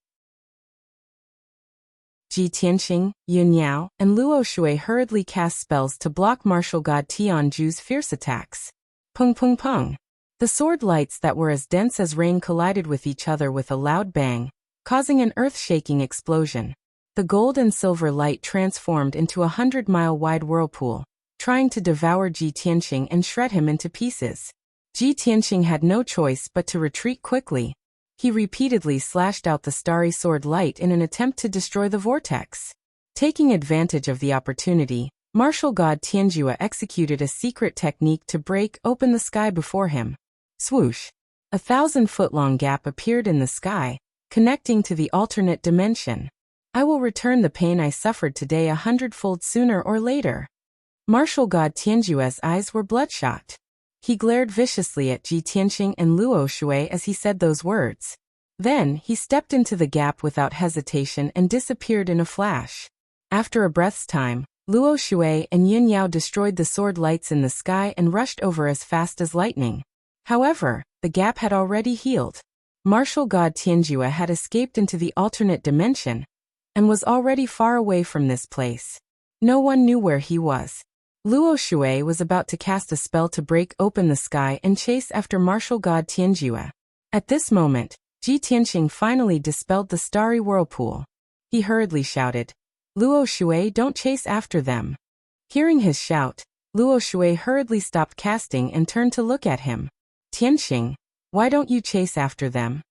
Ji Tianxing, Yin Yao, and Luo Shui hurriedly cast spells to block martial god Tianju's fierce attacks. Pung pung pung. The sword lights that were as dense as rain collided with each other with a loud bang, causing an earth-shaking explosion. The gold and silver light transformed into a 100-mile-wide whirlpool, trying to devour Ji Tianxing and shred him into pieces. Ji Tianxing had no choice but to retreat quickly. He repeatedly slashed out the starry sword light in an attempt to destroy the vortex. Taking advantage of the opportunity, martial god Tianjua executed a secret technique to break open the sky before him. Swoosh! A 1,000-foot-long gap appeared in the sky, connecting to the alternate dimension. I will return the pain I suffered today 100-fold sooner or later. Martial god Tianjua's eyes were bloodshot. He glared viciously at Ji Tianxing and Luo Shui as he said those words. Then, he stepped into the gap without hesitation and disappeared in a flash. After a breath's time, Luo Shui and Yin Yao destroyed the sword lights in the sky and rushed over as fast as lightning. However, the gap had already healed. Martial god Tianjua had escaped into the alternate dimension, and was already far away from this place. No one knew where he was. Luo Shui was about to cast a spell to break open the sky and chase after martial god Tianjua. At this moment, Ji Tianxing finally dispelled the starry whirlpool. He hurriedly shouted, "Luo Shui, don't chase after them." Hearing his shout, Luo Shui hurriedly stopped casting and turned to look at him. "Tianxing, why don't you chase after them?"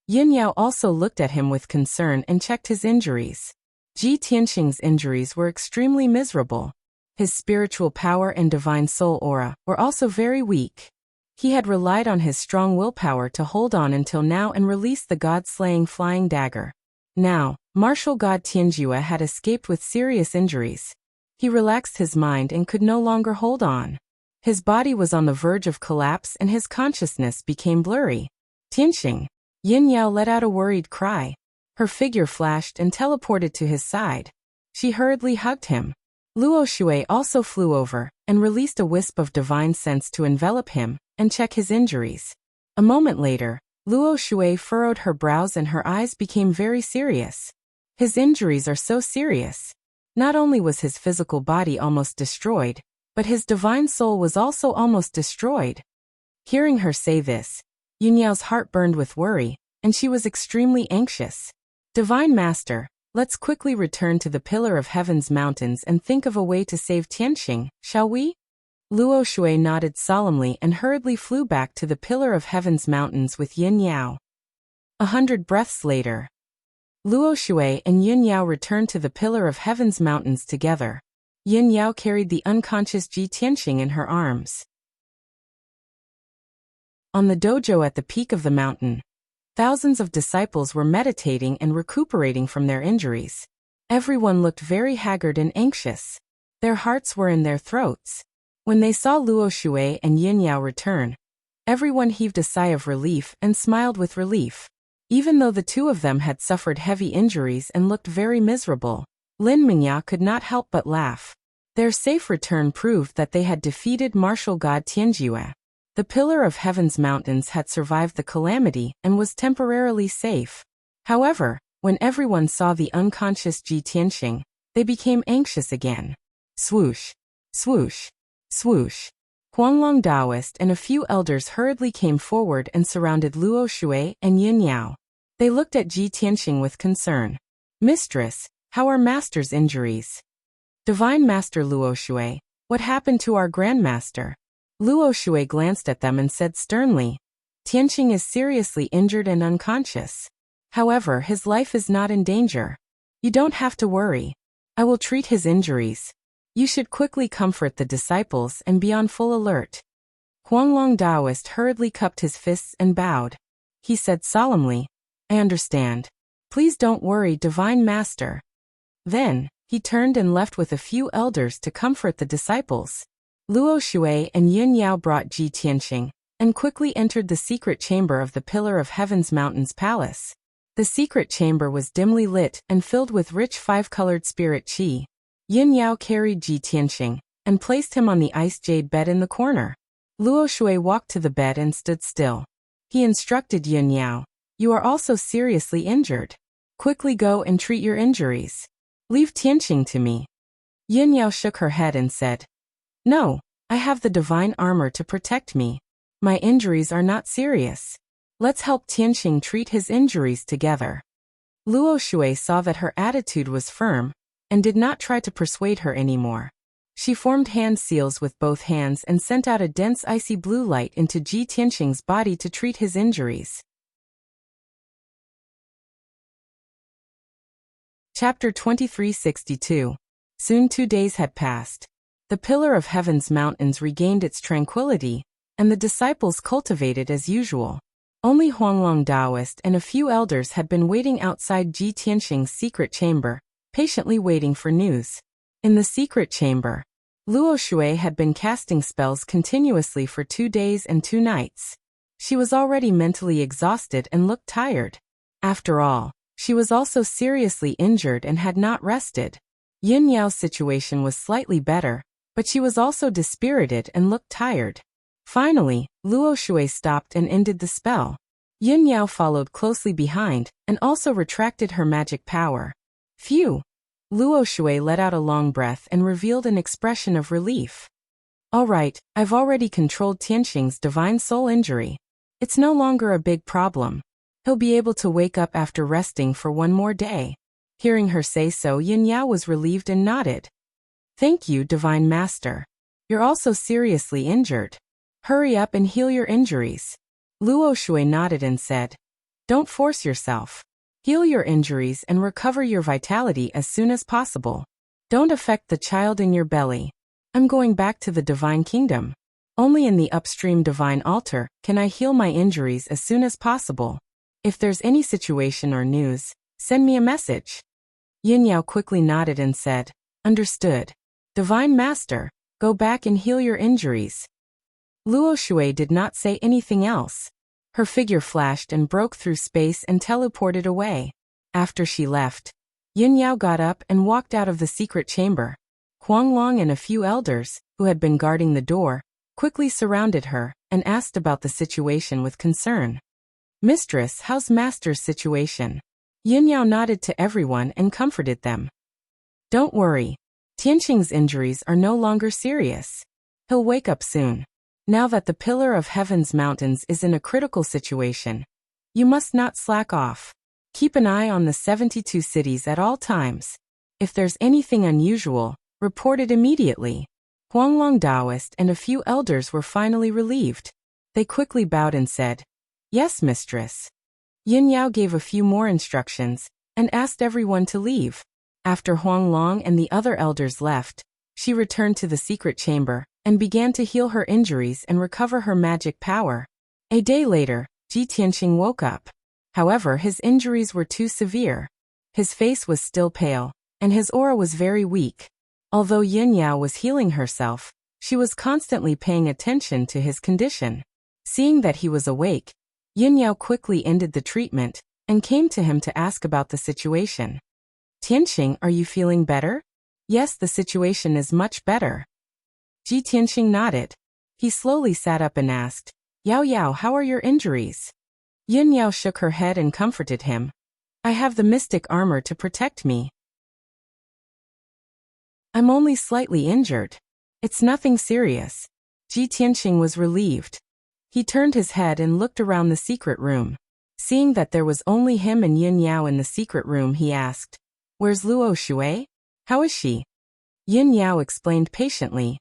Yin Yao also looked at him with concern and checked his injuries. Ji Tianxing's injuries were extremely miserable. His spiritual power and divine soul aura were also very weak. He had relied on his strong willpower to hold on until now and release the god-slaying flying dagger. Now, martial god Tianjua had escaped with serious injuries. He relaxed his mind and could no longer hold on. His body was on the verge of collapse and his consciousness became blurry. "Tianxing!" Yin Yao let out a worried cry. Her figure flashed and teleported to his side. She hurriedly hugged him. Luo Shui also flew over and released a wisp of divine sense to envelop him and check his injuries. A moment later, Luo Shui furrowed her brows and her eyes became very serious. His injuries are so serious. Not only was his physical body almost destroyed, but his divine soul was also almost destroyed. Hearing her say this, Yin Yao's heart burned with worry, and she was extremely anxious. "Divine Master, let's quickly return to the Pillar of Heaven's mountains and think of a way to save Tianxing, shall we?" Luo Shui nodded solemnly and hurriedly flew back to the Pillar of Heaven's mountains with Yin Yao. 100 breaths later, Luo Shui and Yin Yao returned to the Pillar of Heaven's mountains together. Yin Yao carried the unconscious Ji Tianqing in her arms. On the dojo at the peak of the mountain, thousands of disciples were meditating and recuperating from their injuries. Everyone looked very haggard and anxious. Their hearts were in their throats. When they saw Luo Shui and Yin Yao return, everyone heaved a sigh of relief and smiled with relief. Even though the two of them had suffered heavy injuries and looked very miserable, Lin Mingya could not help but laugh. Their safe return proved that they had defeated martial god Tianjue. The Pillar of Heaven's mountains had survived the calamity and was temporarily safe. However, when everyone saw the unconscious Ji Tianqing, they became anxious again. Swoosh, swoosh, swoosh. Huanglong Taoist and a few elders hurriedly came forward and surrounded Luo Shui and Yin Yao. They looked at Ji Tianqing with concern. Mistress, how are Master's injuries? Divine Master Luo Shui, what happened to our Grandmaster? Luo Shui glanced at them and said sternly, Tianqing is seriously injured and unconscious. However, his life is not in danger. You don't have to worry. I will treat his injuries. You should quickly comfort the disciples and be on full alert. Huanglong Taoist hurriedly cupped his fists and bowed. He said solemnly, I understand. Please don't worry, Divine Master. Then, he turned and left with a few elders to comfort the disciples. Luo Shui and Yin Yao brought Ji Tianqing, and quickly entered the secret chamber of the Pillar of Heaven's Mountains Palace. The secret chamber was dimly lit and filled with rich five-colored spirit qi. Yin Yao carried Ji Tianqing, and placed him on the ice jade bed in the corner. Luo Shui walked to the bed and stood still. He instructed Yin Yao, you are also seriously injured. Quickly go and treat your injuries. Leave Tianqing to me. Yin Yao shook her head and said, No, I have the divine armor to protect me. My injuries are not serious. Let's help Tianqing treat his injuries together. Luo Shui saw that her attitude was firm, and did not try to persuade her anymore. She formed hand seals with both hands and sent out a dense icy blue light into Ji Tianqing's body to treat his injuries. Chapter 2362. Soon 2 days had passed. The Pillar of Heaven's mountains regained its tranquility, and the disciples cultivated as usual. Only Huanglong Taoist and a few elders had been waiting outside Ji Tianqing's secret chamber, patiently waiting for news. In the secret chamber, Luo Shui had been casting spells continuously for 2 days and 2 nights. She was already mentally exhausted and looked tired. After all, she was also seriously injured and had not rested. Yin Yao's situation was slightly better, but she was also dispirited and looked tired. Finally, Luo Shui stopped and ended the spell. Yin Yao followed closely behind, and also retracted her magic power. Phew! Luo Shui let out a long breath and revealed an expression of relief. All right, I've already controlled Tianqing's divine soul injury. It's no longer a big problem. He'll be able to wake up after resting for 1 more day. Hearing her say so, Yin Yao was relieved and nodded. Thank you, Divine Master. You're also seriously injured. Hurry up and heal your injuries. Luo Shui nodded and said, Don't force yourself. Heal your injuries and recover your vitality as soon as possible. Don't affect the child in your belly. I'm going back to the Divine Kingdom. Only in the upstream Divine Altar can I heal my injuries as soon as possible. If there's any situation or news, send me a message. Yin Yao quickly nodded and said, Understood. Divine Master, go back and heal your injuries. Luo Shui did not say anything else. Her figure flashed and broke through space and teleported away. After she left, Yin Yao got up and walked out of the secret chamber. Huanglong and a few elders, who had been guarding the door, quickly surrounded her and asked about the situation with concern. Mistress, how's Master's situation? Yin Yao nodded to everyone and comforted them. Don't worry. Tianqing's injuries are no longer serious. He'll wake up soon. Now that the Pillar of Heaven's mountains is in a critical situation, you must not slack off. Keep an eye on the 72 cities at all times. If there's anything unusual, report it immediately. Huanglong Taoist and a few elders were finally relieved. They quickly bowed and said, "Yes, mistress." Yin Yao gave a few more instructions and asked everyone to leave. After Huanglong and the other elders left, she returned to the secret chamber and began to heal her injuries and recover her magic power. A day later, Ji Tianxing woke up. However, his injuries were too severe. His face was still pale, and his aura was very weak. Although Yin Yao was healing herself, she was constantly paying attention to his condition. Seeing that he was awake, Yin Yao quickly ended the treatment and came to him to ask about the situation. "Tianxing, are you feeling better?" "Yes, the situation is much better." Ji Tianxing nodded. He slowly sat up and asked, "Yao Yao, how are your injuries?" Yin Yao shook her head and comforted him. "I have the mystic armor to protect me. I'm only slightly injured. It's nothing serious." Ji Tianxing was relieved. He turned his head and looked around the secret room. Seeing that there was only him and Yin Yao in the secret room, he asked, "Where's Luo Shui? How is she?" Yin Yao explained patiently.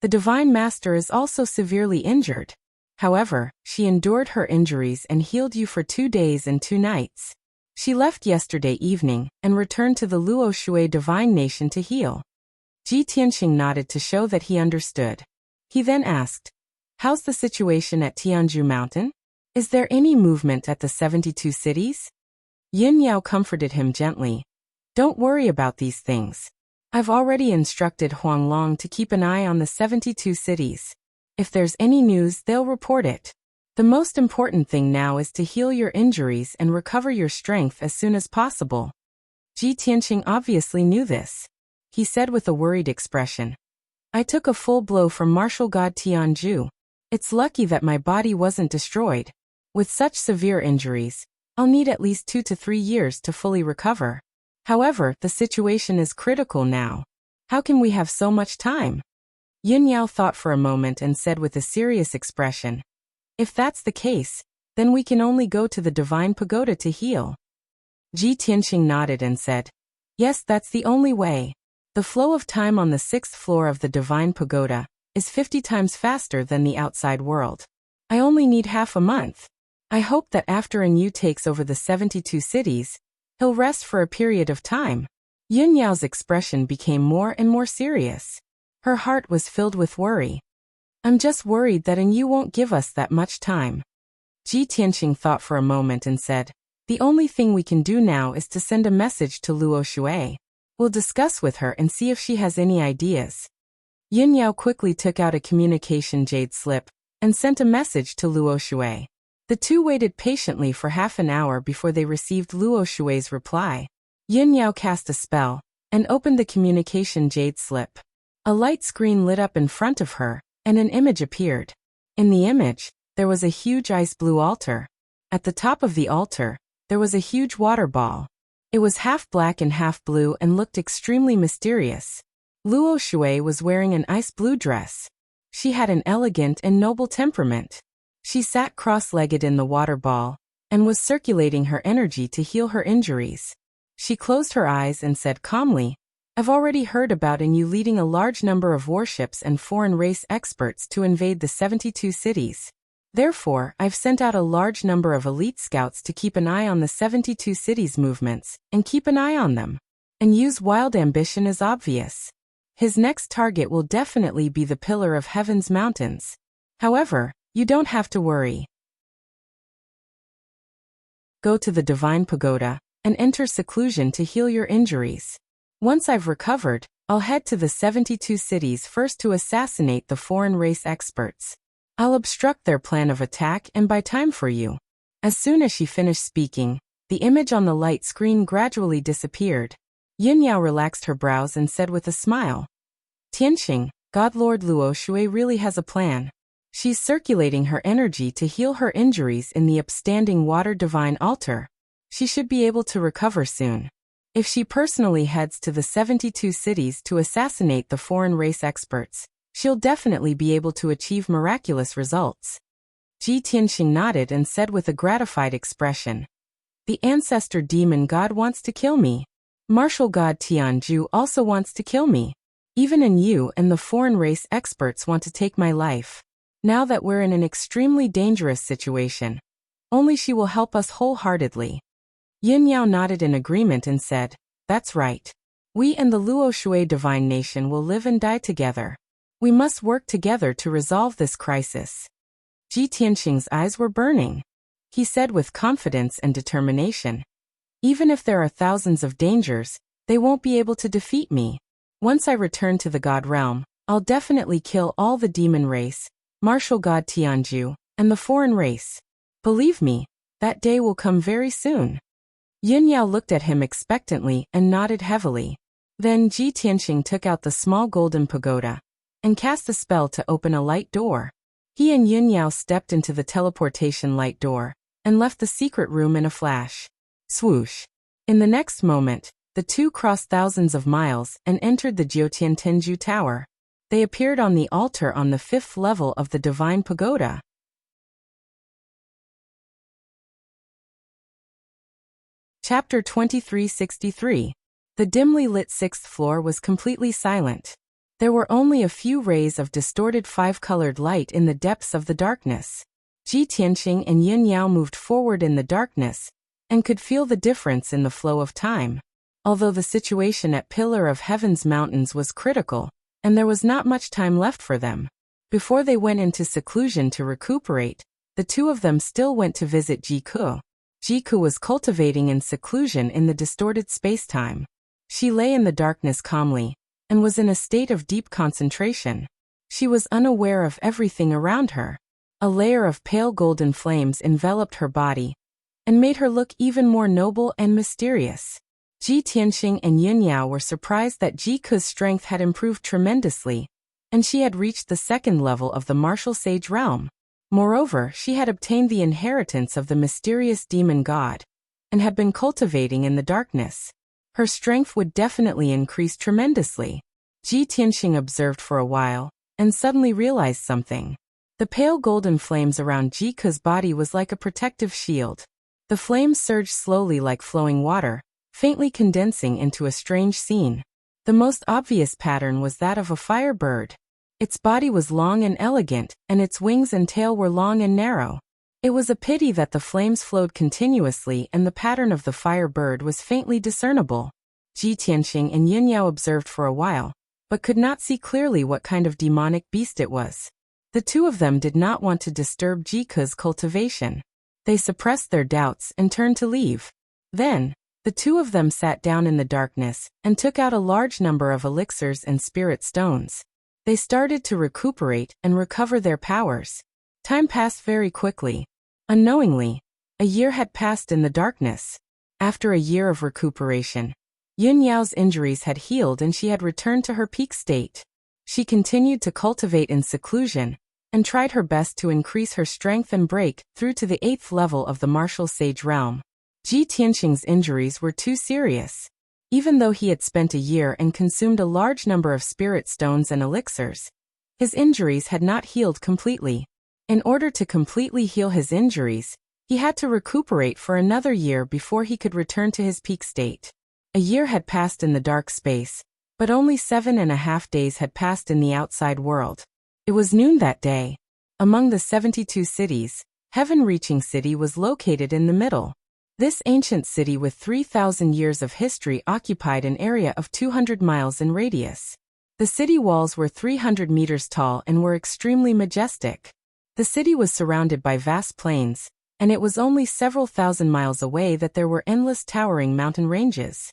"The Divine Master is also severely injured. However, she endured her injuries and healed you for 2 days and 2 nights. She left yesterday evening and returned to the Luo Shui Divine Nation to heal." Ji Tianxing nodded to show that he understood. He then asked, "How's the situation at Tianzhu Mountain? Is there any movement at the 72 cities?" Yin Yao comforted him gently. "Don't worry about these things. I've already instructed Huanglong to keep an eye on the 72 cities. If there's any news, they'll report it. The most important thing now is to heal your injuries and recover your strength as soon as possible." Ji Tianxing obviously knew this. He said with a worried expression, "I took a full blow from martial god Tianzhu. It's lucky that my body wasn't destroyed. With such severe injuries, I'll need at least 2 to 3 years to fully recover. However, the situation is critical now. How can we have so much time?" Yin Yao thought for a moment and said with a serious expression, "If that's the case, then we can only go to the Divine Pagoda to heal." Ji Tianxing nodded and said, "Yes, that's the only way. The flow of time on the 6th floor of the Divine Pagoda is 50 times faster than the outside world. I only need half a month. I hope that after Yu takes over the 72 cities, he'll rest for a period of time." Yin Yao's expression became more and more serious. Her heart was filled with worry. "I'm just worried that Yu won't give us that much time." Ji Tianxing thought for a moment and said, "The only thing we can do now is to send a message to Luo Shui. We'll discuss with her and see if she has any ideas." Yin Yao quickly took out a communication jade slip and sent a message to Luo Shui. The two waited patiently for half an hour before they received Luo Shui's reply. Yin Yao cast a spell and opened the communication jade slip. A light screen lit up in front of her, and an image appeared. In the image, there was a huge ice blue altar. At the top of the altar, there was a huge water ball. It was half black and half blue and looked extremely mysterious. Luo Shui was wearing an ice blue dress. She had an elegant and noble temperament. She sat cross-legged in the water ball and was circulating her energy to heal her injuries. She closed her eyes and said calmly, "I've already heard about you leading a large number of warships and foreign race experts to invade the 72 cities. Therefore, I've sent out a large number of elite scouts to keep an eye on the 72 cities' movements and keep an eye on them. And Yu's wild ambition is obvious. His next target will definitely be the Pillar of Heaven's mountains. However, you don't have to worry. Go to the Divine Pagoda and enter seclusion to heal your injuries. Once I've recovered, I'll head to the 72 cities first to assassinate the foreign race experts. I'll obstruct their plan of attack and buy time for you." As soon as she finished speaking, the image on the light screen gradually disappeared. Yin Yao relaxed her brows and said with a smile, "Tianxing, God Lord Luo Shui really has a plan. She's circulating her energy to heal her injuries in the upstanding water divine altar. She should be able to recover soon. If she personally heads to the 72 cities to assassinate the foreign race experts, she'll definitely be able to achieve miraculous results." Ji Tianxing nodded and said with a gratified expression, "The ancestor demon god wants to kill me. Martial god Tianzhu also wants to kill me. Even in you and the foreign race experts want to take my life. Now that we're in an extremely dangerous situation, only she will help us wholeheartedly." Yin Yao nodded in agreement and said, "That's right. We and the Luo Shui divine nation will live and die together. We must work together to resolve this crisis." Ji Tianxing's eyes were burning. He said with confidence and determination, "Even if there are thousands of dangers, they won't be able to defeat me. Once I return to the God realm, I'll definitely kill all the demon race, martial god Tianju, and the foreign race. Believe me, that day will come very soon." Yin Yao looked at him expectantly and nodded heavily. Then Ji Tianxing took out the small golden pagoda and cast a spell to open a light door. He and Yin Yao stepped into the teleportation light door and left the secret room in a flash. Swoosh! In the next moment, the two crossed thousands of miles and entered the Jiutian Tenju Tower. They appeared on the altar on the 5th level of the Divine Pagoda. Chapter 2363. The dimly lit 6th floor was completely silent. There were only a few rays of distorted 5-colored light in the depths of the darkness. Ji Tianxing and Yin Yao moved forward in the darkness and could feel the difference in the flow of time. Although the situation at Pillar of Heaven's mountains was critical, and there was not much time left for them, before they went into seclusion to recuperate, the two of them still went to visit Jiku. Jiku was cultivating in seclusion in the distorted space-time. She lay in the darkness calmly, and was in a state of deep concentration. She was unaware of everything around her. A layer of pale golden flames enveloped her body, and made her look even more noble and mysterious. Ji Tianxing and Yin Yao were surprised that Jiku's strength had improved tremendously, and she had reached the 2nd level of the martial sage realm. Moreover, she had obtained the inheritance of the mysterious demon god, and had been cultivating in the darkness. Her strength would definitely increase tremendously. Ji Tianxing observed for a while, and suddenly realized something. The pale golden flames around Jiku's body was like a protective shield. The flames surged slowly like flowing water, faintly condensing into a strange scene. The most obvious pattern was that of a fire bird. Its body was long and elegant, and its wings and tail were long and narrow. It was a pity that the flames flowed continuously and the pattern of the fire bird was faintly discernible. Ji Tianxing and Yin Yao observed for a while, but could not see clearly what kind of demonic beast it was. The two of them did not want to disturb Jiku's cultivation. They suppressed their doubts and turned to leave. Then, the two of them sat down in the darkness and took out a large number of elixirs and spirit stones. They started to recuperate and recover their powers. Time passed very quickly. Unknowingly, a year had passed in the darkness. After a year of recuperation, Yin Yao's injuries had healed and she had returned to her peak state. She continued to cultivate in seclusion, and tried her best to increase her strength and break through to the 8th level of the martial sage realm. Ji Tianxing's injuries were too serious. Even though he had spent a year and consumed a large number of spirit stones and elixirs, his injuries had not healed completely. In order to completely heal his injuries, he had to recuperate for another year before he could return to his peak state. A year had passed in the dark space, but only 7.5 days had passed in the outside world. It was noon that day. Among the 72 cities, Heaven-Reaching City was located in the middle. This ancient city with 3,000 years of history occupied an area of 200 miles in radius. The city walls were 300 meters tall and were extremely majestic. The city was surrounded by vast plains, and it was only several thousand miles away that there were endless towering mountain ranges.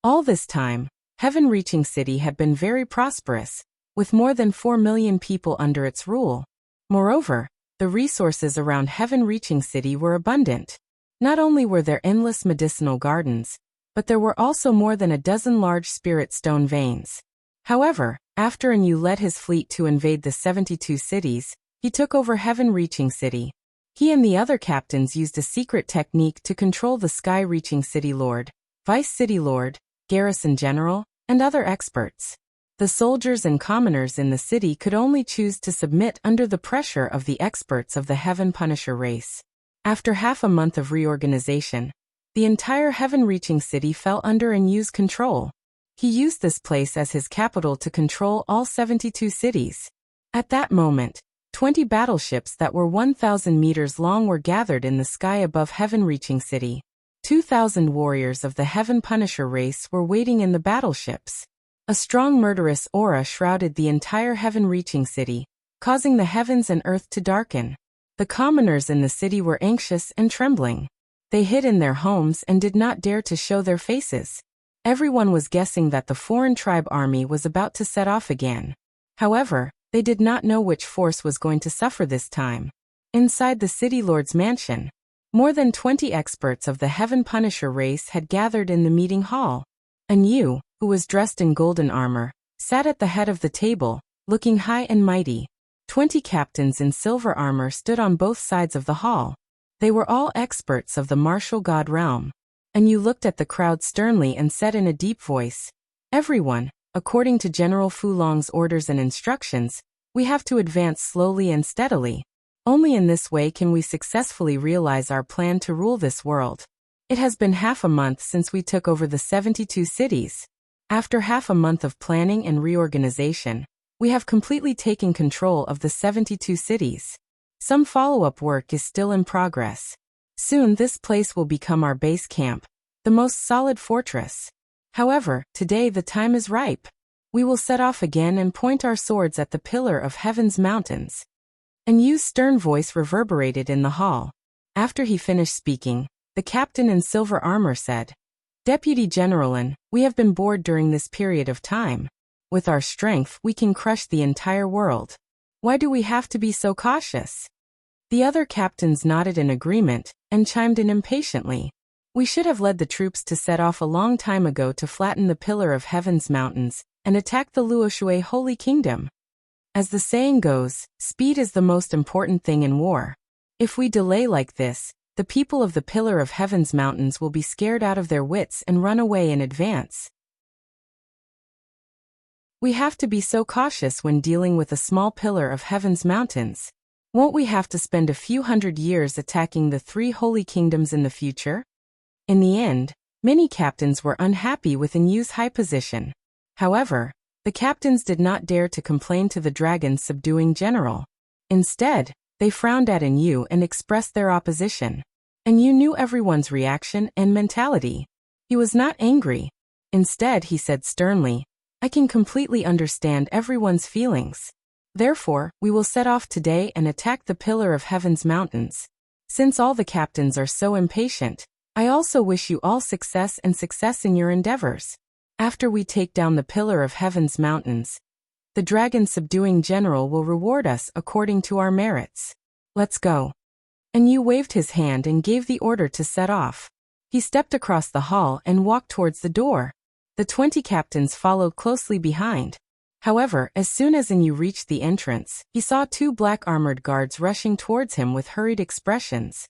All this time, Heaven-Reaching City had been very prosperous, with more than 4 million people under its rule. Moreover, the resources around Heaven-Reaching City were abundant. Not only were there endless medicinal gardens, but there were also more than a dozen large spirit stone veins. However, after Yu led his fleet to invade the 72 cities, he took over Heaven-Reaching City. He and the other captains used a secret technique to control the Sky-Reaching City Lord, Vice City Lord, Garrison General, and other experts. The soldiers and commoners in the city could only choose to submit under the pressure of the experts of the Heaven Punisher race. After half a month of reorganization, the entire Heaven-Reaching City fell under Yu's control. He used this place as his capital to control all 72 cities. At that moment, 20 battleships that were 1,000 meters long were gathered in the sky above heaven-reaching city. 2,000 warriors of the Heaven Punisher race were waiting in the battleships. A strong murderous aura shrouded the entire heaven-reaching city, causing the heavens and earth to darken. The commoners in the city were anxious and trembling. They hid in their homes and did not dare to show their faces. Everyone was guessing that the foreign tribe army was about to set off again. However, they did not know which force was going to suffer this time. Inside the city lord's mansion, more than 20 experts of the Heaven Punisher race had gathered in the meeting hall. And Yu, who was dressed in golden armor, sat at the head of the table, looking high and mighty. 20 captains in silver armor stood on both sides of the hall. They were all experts of the martial god realm. And Yu looked at the crowd sternly and said in a deep voice, "Everyone, according to General Fulong's orders and instructions, we have to advance slowly and steadily. Only in this way can we successfully realize our plan to rule this world. It has been half a month since we took over the 72 cities. After half a month of planning and reorganization, we have completely taken control of the 72 cities. Some follow-up work is still in progress. Soon this place will become our base camp, the most solid fortress. However, today the time is ripe. We will set off again and point our swords at the pillar of heaven's mountains." And Yu's stern voice reverberated in the hall. After he finished speaking, the captain in silver armor said, "Deputy Generalin, we have been bored during this period of time. With our strength, we can crush the entire world. Why do we have to be so cautious?" The other captains nodded in agreement and chimed in impatiently. "We should have led the troops to set off a long time ago to flatten the pillar of heaven's mountains and attack the Luoshui Holy Kingdom. As the saying goes, speed is the most important thing in war. If we delay like this, the people of the pillar of heaven's mountains will be scared out of their wits and run away in advance. We have to be so cautious when dealing with a small pillar of heaven's mountains. Won't we have to spend a few hundred years attacking the 3 holy kingdoms in the future?" In the end, many captains were unhappy with Yu's high position. However, the captains did not dare to complain to the dragon's subduing general. Instead, they frowned at Yu and expressed their opposition. Yu knew everyone's reaction and mentality. He was not angry. Instead, he said sternly, "I can completely understand everyone's feelings. Therefore, we will set off today and attack the pillar of heaven's mountains. Since all the captains are so impatient, I also wish you all success in your endeavors. After we take down the pillar of heaven's mountains, the dragon subduing general will reward us according to our merits. Let's go." And Yu waved his hand and gave the order to set off. He stepped across the hall and walked towards the door. The 20 captains followed closely behind. However, as soon as Yu reached the entrance, he saw 2 black-armored guards rushing towards him with hurried expressions.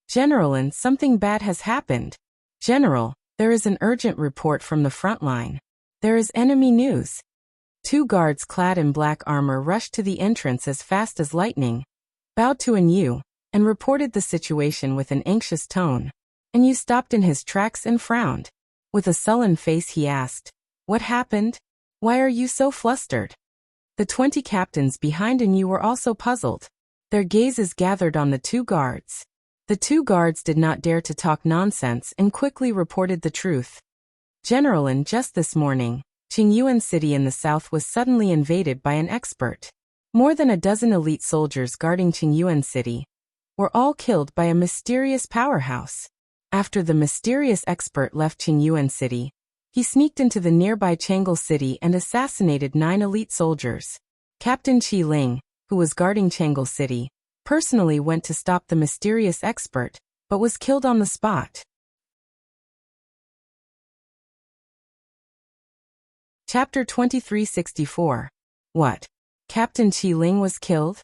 "Generalin, something bad has happened. General, there is an urgent report from the front line. There is enemy news." 2 guards clad in black armor rushed to the entrance as fast as lightning, bowed to Yu, and reported the situation with an anxious tone. Yu stopped in his tracks and frowned. With a sullen face he asked, "What happened? Why are you so flustered?" The 20 captains behind Yu were also puzzled. Their gazes gathered on the 2 guards. The 2 guards did not dare to talk nonsense and quickly reported the truth. "Generalin, just this morning, Qingyuan City in the south was suddenly invaded by an expert. More than a dozen elite soldiers guarding Qingyuan City were all killed by a mysterious powerhouse. After the mysterious expert left Qingyuan City, he sneaked into the nearby Chang'e City and assassinated 9 elite soldiers. Captain Qi Ling, who was guarding Chang'e City, personally went to stop the mysterious expert, but was killed on the spot." Chapter 2364. What? Captain Qi Ling was killed?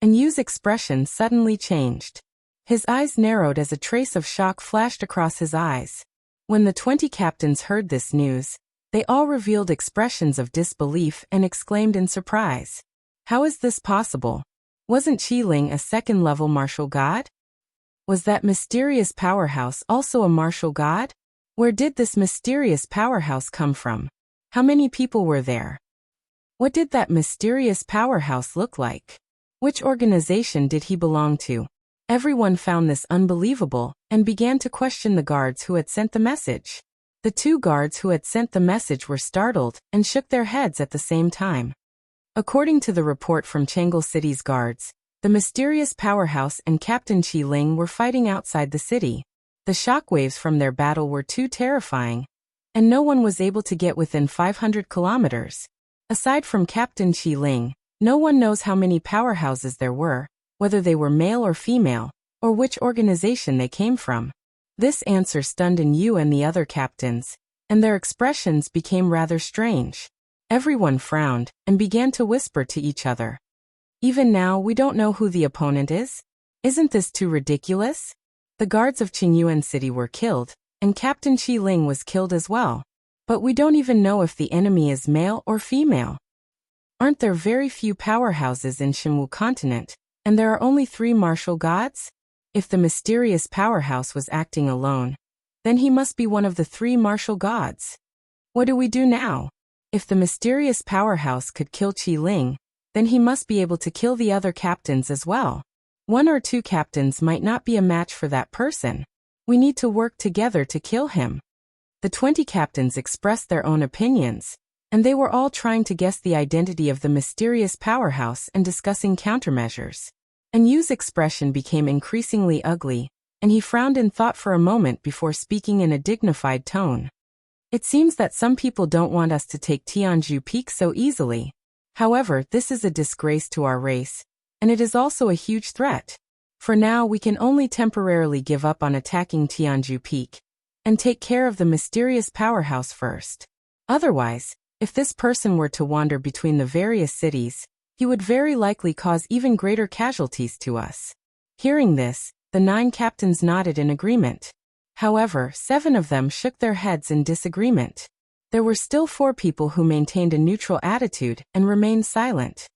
And Yu's expression suddenly changed. His eyes narrowed as a trace of shock flashed across his eyes. When the 20 captains heard this news, they all revealed expressions of disbelief and exclaimed in surprise. "How is this possible? Wasn't Qi Ling a second-level martial god? Was that mysterious powerhouse also a martial god? Where did this mysterious powerhouse come from?" How many people were there? What did that mysterious powerhouse look like? Which organization did he belong to? Everyone found this unbelievable and began to question the guards who had sent the message. The two guards who had sent the message were startled and shook their heads at the same time. According to the report from Chang'e City's guards, the mysterious powerhouse and Captain Qi Ling were fighting outside the city. The shockwaves from their battle were too terrifying, and no one was able to get within 500 kilometers. Aside from Captain Qi Ling, no one knows how many powerhouses there were, whether they were male or female, or which organization they came from. This answer stunned Yu and the other captains, and their expressions became rather strange. Everyone frowned and began to whisper to each other. Even now we don't know who the opponent is? Isn't this too ridiculous? The guards of Qingyuan City were killed, and Captain Qi Ling was killed as well. But we don't even know if the enemy is male or female. Aren't there very few powerhouses in Shenwu continent, and there are only 3 martial gods? If the mysterious powerhouse was acting alone, then he must be one of the 3 martial gods. What do we do now? If the mysterious powerhouse could kill Qi Ling, then he must be able to kill the other captains as well. 1 or 2 captains might not be a match for that person. We need to work together to kill him. The 20 captains expressed their own opinions, and they were all trying to guess the identity of the mysterious powerhouse and discussing countermeasures. And Yu's expression became increasingly ugly, and he frowned in thought for a moment before speaking in a dignified tone. It seems that some people don't want us to take Tianzhu Peak so easily. However, this is a disgrace to our race, and it is also a huge threat. For now we can only temporarily give up on attacking Tianzhu Peak, and take care of the mysterious powerhouse first. Otherwise, if this person were to wander between the various cities, he would very likely cause even greater casualties to us. Hearing this, the 9 captains nodded in agreement. However, 7 of them shook their heads in disagreement. There were still 4 people who maintained a neutral attitude and remained silent.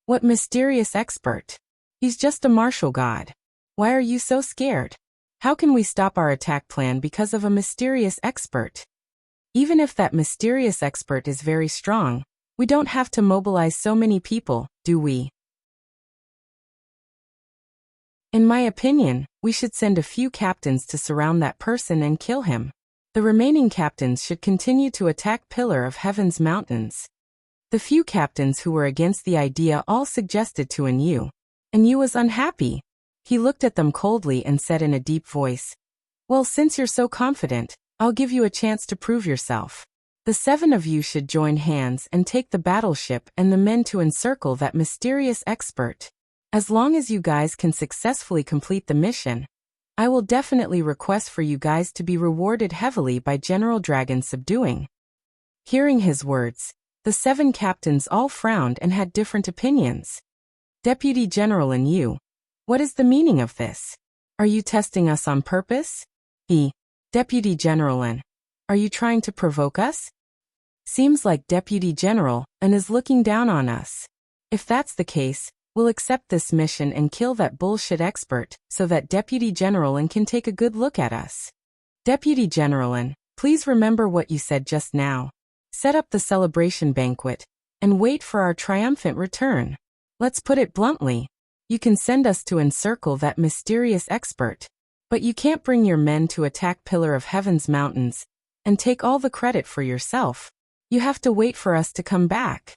What mysterious expert? He's just a martial god. Why are you so scared? How can we stop our attack plan because of a mysterious expert? Even if that mysterious expert is very strong, we don't have to mobilize so many people, do we? In my opinion, we should send a few captains to surround that person and kill him. The remaining captains should continue to attack Pillar of Heaven's mountains. The few captains who were against the idea all suggested to Yu. Yu was unhappy. He looked at them coldly and said in a deep voice, "Well, since you're so confident, I'll give you a chance to prove yourself. The 7 of you should join hands and take the battleship and the men to encircle that mysterious expert. As long as you guys can successfully complete the mission, I will definitely request for you guys to be rewarded heavily by General Dragon subduing." Hearing his words, the 7 captains all frowned and had different opinions. Deputy General Yu, what is the meaning of this? Are you testing us on purpose? Deputy General are you trying to provoke us? Seems like Deputy General is looking down on us. If that's the case, we'll accept this mission and kill that bullshit expert so that Deputy General can take a good look at us. Deputy General, please remember what you said just now. Set up the celebration banquet and wait for our triumphant return. Let's put it bluntly. You can send us to encircle that mysterious expert, but you can't bring your men to attack Pillar of Heaven's mountains and take all the credit for yourself. You have to wait for us to come back.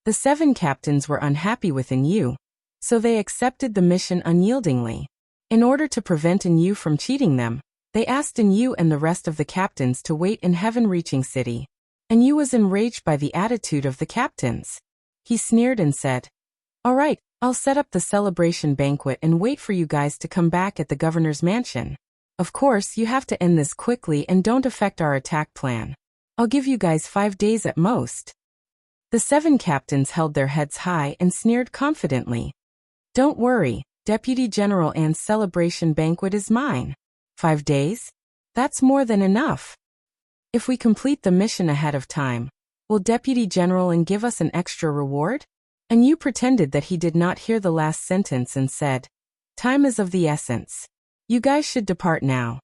The 7 captains were unhappy with Yu, so they accepted the mission unyieldingly. In order to prevent Yu from cheating them, they asked Yu and the rest of the captains to wait in heaven-reaching city. Yu was enraged by the attitude of the captains. He sneered and said, "All right, I'll set up the celebration banquet and wait for you guys to come back at the governor's mansion. Of course, you have to end this quickly and don't affect our attack plan. I'll give you guys 5 days at most." The 7 captains held their heads high and sneered confidently. "Don't worry, Deputy General An's celebration banquet is mine. 5 days? That's more than enough. If we complete the mission ahead of time, will Deputy General give us an extra reward?" Yu pretended that he did not hear the last sentence and said, "Time is of the essence. You guys should depart now."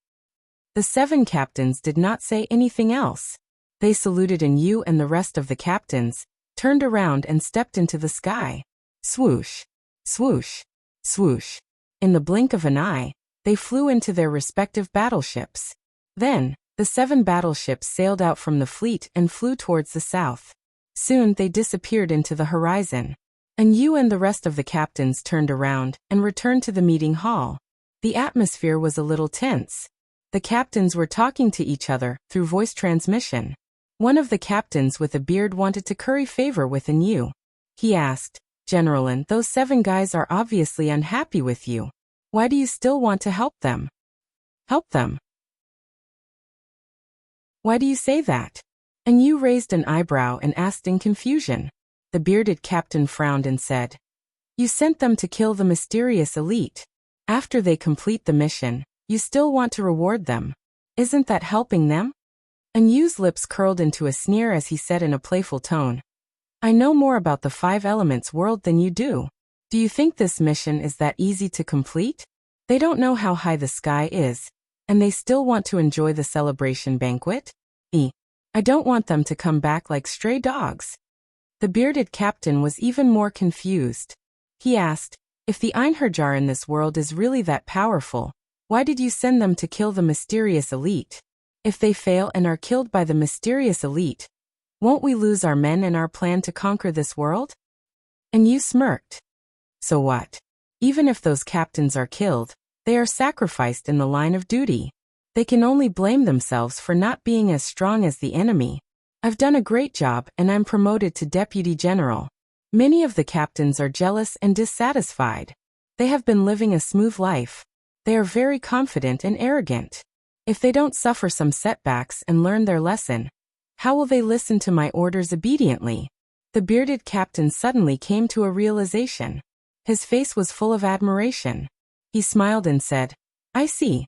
The 7 captains did not say anything else. They saluted, and Yu and the rest of the captains turned around and stepped into the sky. Swoosh, swoosh, swoosh. In the blink of an eye, they flew into their respective battleships. Then, the 7 battleships sailed out from the fleet and flew towards the south. Soon they disappeared into the horizon. And Yu and the rest of the captains turned around and returned to the meeting hall. The atmosphere was a little tense. The captains were talking to each other through voice transmission. One of the captains with a beard wanted to curry favor with Yu. He asked, "Generalin, those 7 guys are obviously unhappy with you. Why do you still want to help them?" "Help them? Why do you say that?" And Yu raised an eyebrow and asked in confusion. The bearded captain frowned and said, "You sent them to kill the mysterious elite. After they complete the mission, you still want to reward them. Isn't that helping them?" And Yu's lips curled into a sneer as he said in a playful tone, "I know more about the 5 elements world than you do. Do you think this mission is that easy to complete? They don't know how high the sky is, and they still want to enjoy the celebration banquet? I don't want them to come back like stray dogs." The bearded captain was even more confused. He asked, "If the Einherjar in this world is really that powerful, why did you send them to kill the mysterious elite? If they fail and are killed by the mysterious elite, won't we lose our men and our plan to conquer this world?" And Yu smirked. "So what? Even if those captains are killed, they are sacrificed in the line of duty. They can only blame themselves for not being as strong as the enemy. I've done a great job and I'm promoted to deputy general. Many of the captains are jealous and dissatisfied. They have been living a smooth life. They are very confident and arrogant. If they don't suffer some setbacks and learn their lesson, how will they listen to my orders obediently?" The bearded captain suddenly came to a realization. His face was full of admiration. He smiled and said, "I see."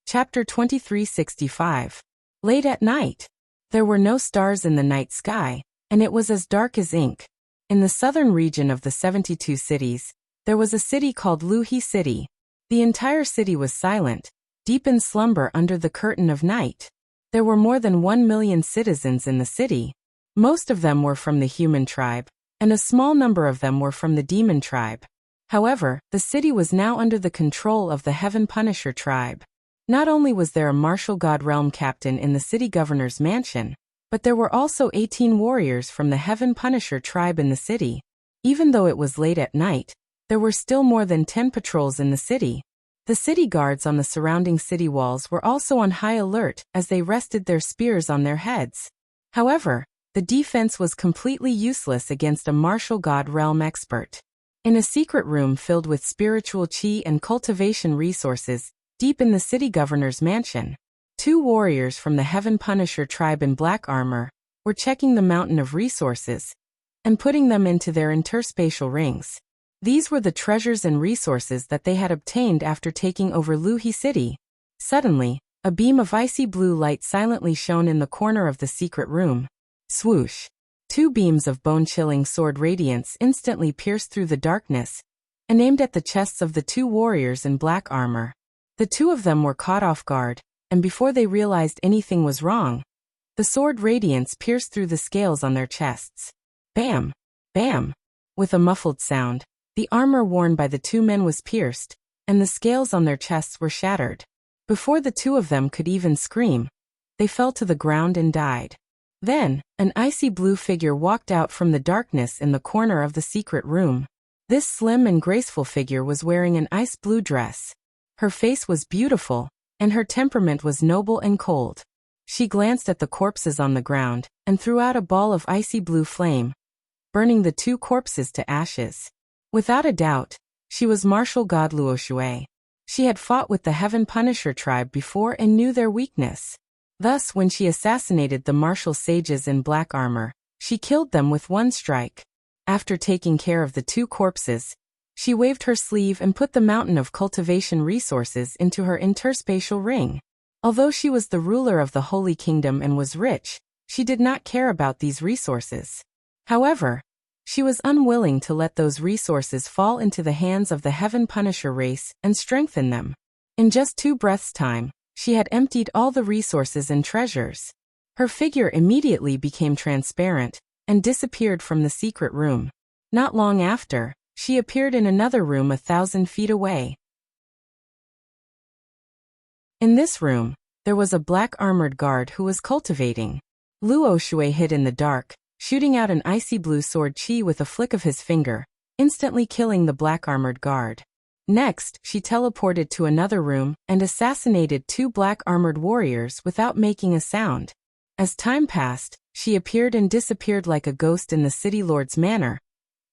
Chapter 2365. Late at night. There were no stars in the night sky, and it was as dark as ink. In the southern region of the 72 cities, there was a city called Luhi City. The entire city was silent, deep in slumber under the curtain of night. There were more than 1 million citizens in the city. Most of them were from the human tribe, and a small number of them were from the demon tribe. However, the city was now under the control of the Heaven Punisher tribe. Not only was there a martial god realm captain in the city governor's mansion, but there were also 18 warriors from the Heaven Punisher tribe in the city. Even though it was late at night, there were still more than 10 patrols in the city. The city guards on the surrounding city walls were also on high alert as they rested their spears on their heads. However, the defense was completely useless against a martial god realm expert. In a secret room filled with spiritual chi and cultivation resources, deep in the city governor's mansion, 2 warriors from the Heaven Punisher tribe in black armor were checking the mountain of resources and putting them into their interspatial rings. These were the treasures and resources that they had obtained after taking over Luhi City. Suddenly, a beam of icy blue light silently shone in the corner of the secret room. Swoosh! 2 beams of bone-chilling sword radiance instantly pierced through the darkness and aimed at the chests of the 2 warriors in black armor. The 2 of them were caught off guard, and before they realized anything was wrong, the sword radiance pierced through the scales on their chests. Bam! Bam! With a muffled sound, the armor worn by the 2 men was pierced, and the scales on their chests were shattered. Before the 2 of them could even scream, they fell to the ground and died. Then, an icy blue figure walked out from the darkness in the corner of the secret room. This slim and graceful figure was wearing an ice blue dress. Her face was beautiful, and her temperament was noble and cold. She glanced at the corpses on the ground and threw out a ball of icy blue flame, burning the 2 corpses to ashes. Without a doubt, she was martial god Luoxue. She had fought with the Heaven Punisher tribe before and knew their weakness. Thus, when she assassinated the martial sages in black armor, she killed them with 1 strike. After taking care of the 2 corpses, she waved her sleeve and put the mountain of cultivation resources into her interspatial ring. Although she was the ruler of the Holy Kingdom and was rich, she did not care about these resources. However, she was unwilling to let those resources fall into the hands of the Heaven Punisher race and strengthen them. In just 2 breaths' time, She had emptied all the resources and treasures. Her figure immediately became transparent and disappeared from the secret room. Not long after, she appeared in another room 1,000 feet away. In this room, there was a black armored guard who was cultivating. Luo Shui hid in the dark, shooting out an icy blue sword chi with a flick of his finger, instantly killing the black armored guard. Next, she teleported to another room and assassinated 2 black armored warriors without making a sound. As time passed, she appeared and disappeared like a ghost in the city lord's manor,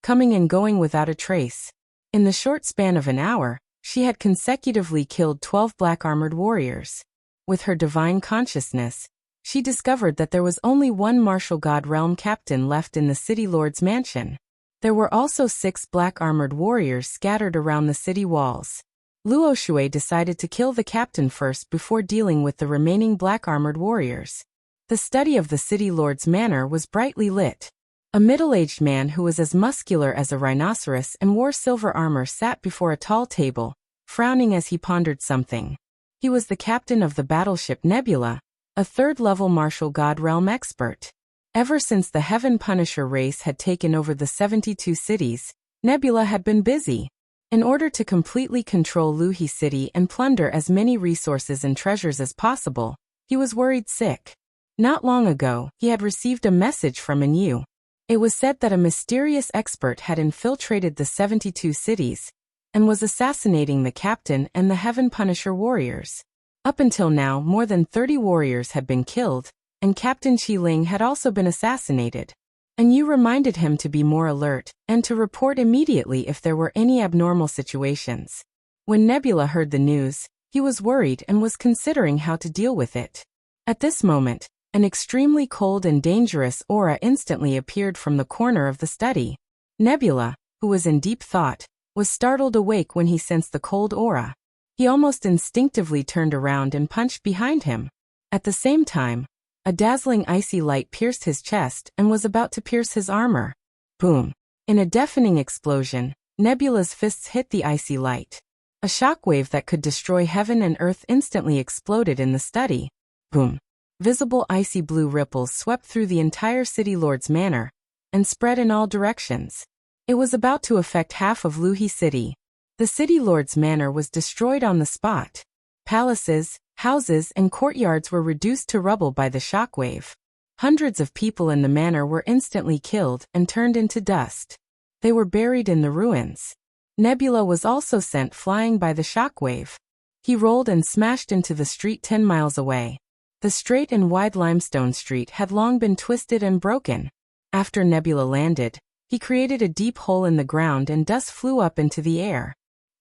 coming and going without a trace. In the short span of an hour, she had consecutively killed 12 black armored warriors. With her divine consciousness, she discovered that there was only one martial god realm captain left in the city lord's mansion. There were also 6 black armored warriors scattered around the city walls. Luo Shui decided to kill the captain first before dealing with the remaining black armored warriors. The study of the city lord's manor was brightly lit. A middle-aged man who was as muscular as a rhinoceros and wore silver armor sat before a tall table, frowning as he pondered something. He was the captain of the battleship Nebula, a 3rd-level martial god realm expert. Ever since the Heaven Punisher race had taken over the 72 cities, Nebula had been busy. In order to completely control Luhi City and plunder as many resources and treasures as possible, he was worried sick. Not long ago, he had received a message from Anu. It was said that a mysterious expert had infiltrated the 72 cities and was assassinating the captain and the Heaven Punisher warriors. Up until now, more than 30 warriors had been killed, and Captain Qi Ling had also been assassinated. Anu reminded him to be more alert and to report immediately if there were any abnormal situations. When Nebula heard the news, he was worried and was considering how to deal with it. At this moment, an extremely cold and dangerous aura instantly appeared from the corner of the study. Nebula, who was in deep thought, was startled awake when he sensed the cold aura. He almost instinctively turned around and punched behind him. At the same time, a dazzling icy light pierced his chest and was about to pierce his armor. Boom! In a deafening explosion, Nebula's fists hit the icy light. A shockwave that could destroy heaven and earth instantly exploded in the study. Boom! Visible icy blue ripples swept through the entire city lord's manor and spread in all directions. It was about to affect half of Luhi City. The city lord's manor was destroyed on the spot. Palaces, houses, and courtyards were reduced to rubble by the shockwave. Hundreds of people in the manor were instantly killed and turned into dust. They were buried in the ruins. Nebula was also sent flying by the shockwave. He rolled and smashed into the street 10 miles away. The straight and wide limestone street had long been twisted and broken. After Nebula landed, he created a deep hole in the ground and dust flew up into the air.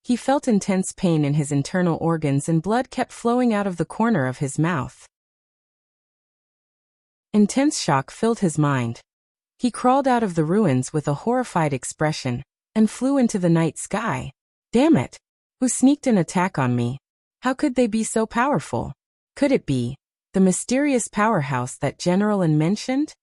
He felt intense pain in his internal organs and blood kept flowing out of the corner of his mouth. Intense shock filled his mind. He crawled out of the ruins with a horrified expression and flew into the night sky. Damn it! Who sneaked an attack on me? How could they be so powerful? Could it be the mysterious powerhouse that General N mentioned?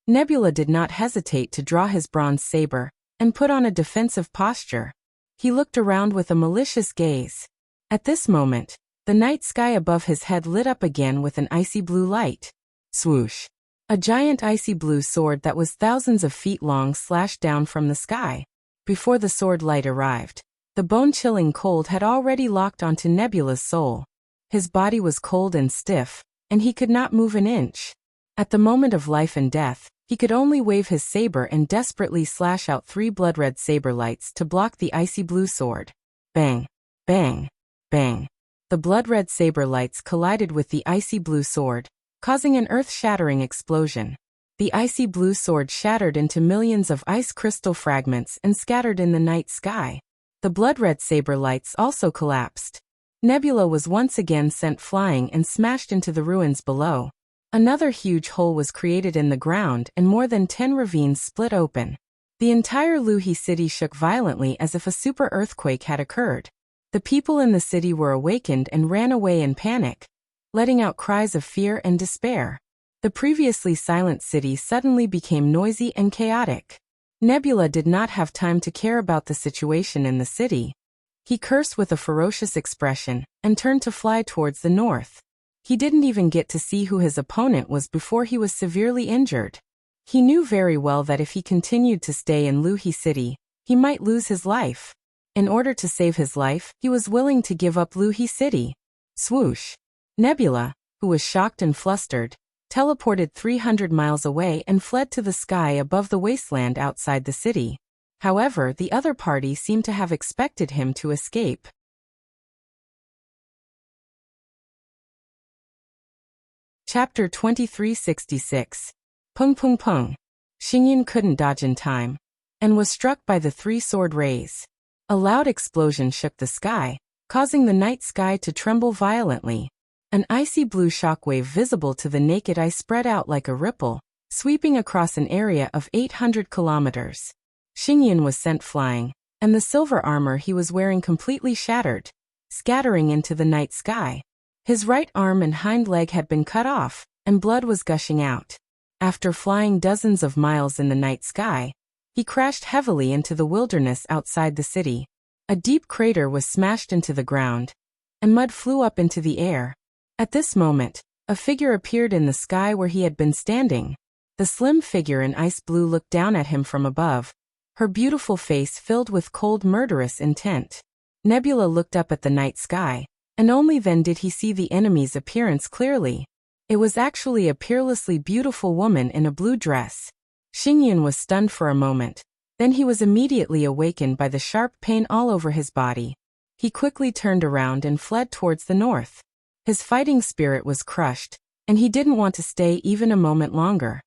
Nebula did not hesitate to draw his bronze saber and put on a defensive posture. He looked around with a malicious gaze. At this moment, the night sky above his head lit up again with an icy blue light. Swoosh! A giant icy blue sword that was thousands of feet long slashed down from the sky. Before the sword light arrived, the bone-chilling cold had already locked onto Nebula's soul. His body was cold and stiff, and he could not move an inch. At the moment of life and death, he could only wave his saber and desperately slash out 3 blood-red saber lights to block the icy blue sword. Bang! Bang! Bang! The blood-red saber lights collided with the icy blue sword, causing an earth-shattering explosion. The icy blue sword shattered into millions of ice crystal fragments and scattered in the night sky. The blood-red saber lights also collapsed. Nebula was once again sent flying and smashed into the ruins below. Another huge hole was created in the ground and more than 10 ravines split open. The entire Luhi city shook violently as if a super earthquake had occurred. The people in the city were awakened and ran away in panic, letting out cries of fear and despair. The previously silent city suddenly became noisy and chaotic. Nebula did not have time to care about the situation in the city. He cursed with a ferocious expression and turned to fly towards the north. He didn't even get to see who his opponent was before he was severely injured. He knew very well that if he continued to stay in Luhi City, he might lose his life. In order to save his life, he was willing to give up Luhi City. Swoosh! Nebula, who was shocked and flustered, teleported 300 miles away and fled to the sky above the wasteland outside the city. However, the other party seemed to have expected him to escape. Chapter 2366. Pung Pung Pung. Xingyun couldn't dodge in time, and was struck by the three sword rays. A loud explosion shook the sky, causing the night sky to tremble violently. An icy blue shockwave visible to the naked eye spread out like a ripple, sweeping across an area of 800 kilometers. Xingyun was sent flying, and the silver armor he was wearing completely shattered, scattering into the night sky. His right arm and hind leg had been cut off, and blood was gushing out. After flying dozens of miles in the night sky, he crashed heavily into the wilderness outside the city. A deep crater was smashed into the ground, and mud flew up into the air. At this moment, a figure appeared in the sky where he had been standing. The slim figure in ice blue looked down at him from above, her beautiful face filled with cold, murderous intent. Nebula looked up at the night sky, and only then did he see the enemy's appearance clearly. It was actually a peerlessly beautiful woman in a blue dress. Xingyun was stunned for a moment, then he was immediately awakened by the sharp pain all over his body. He quickly turned around and fled towards the north. His fighting spirit was crushed, and he didn't want to stay even a moment longer.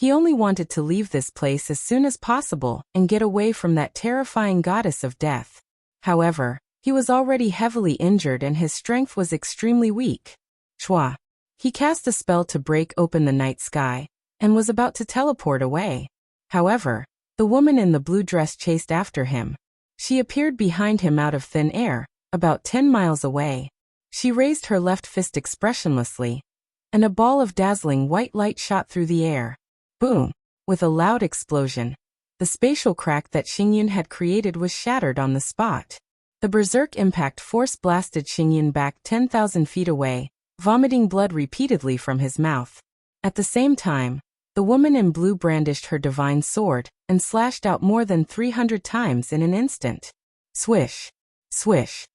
He only wanted to leave this place as soon as possible and get away from that terrifying goddess of death. However, he was already heavily injured and his strength was extremely weak. Shwa. He cast a spell to break open the night sky, and was about to teleport away. However, the woman in the blue dress chased after him. She appeared behind him out of thin air, about 10 miles away. She raised her left fist expressionlessly, and a ball of dazzling white light shot through the air. Boom! With a loud explosion, the spatial crack that Xingyun had created was shattered on the spot. The berserk impact force blasted Xingyun back 10,000 feet away, vomiting blood repeatedly from his mouth. At the same time, the woman in blue brandished her divine sword and slashed out more than 300 times in an instant. Swish! Swish!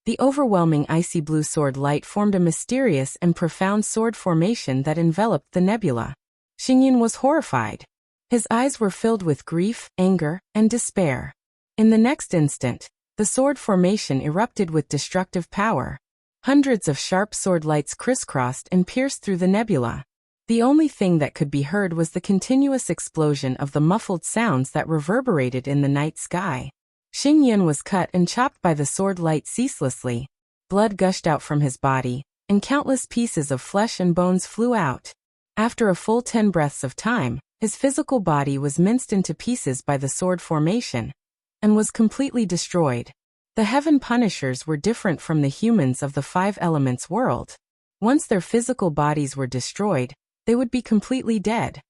The overwhelming icy blue sword light formed a mysterious and profound sword formation that enveloped the nebula. Xingyun was horrified. His eyes were filled with grief, anger, and despair. In the next instant, the sword formation erupted with destructive power. Hundreds of sharp sword lights crisscrossed and pierced through the nebula. The only thing that could be heard was the continuous explosion of the muffled sounds that reverberated in the night sky. Xingyun was cut and chopped by the sword light ceaselessly. Blood gushed out from his body, and countless pieces of flesh and bones flew out. After a full 10 breaths of time, his physical body was minced into pieces by the sword formation, and was completely destroyed. The Heaven Punishers were different from the humans of the Five Elements world. Once their physical bodies were destroyed, they would be completely dead.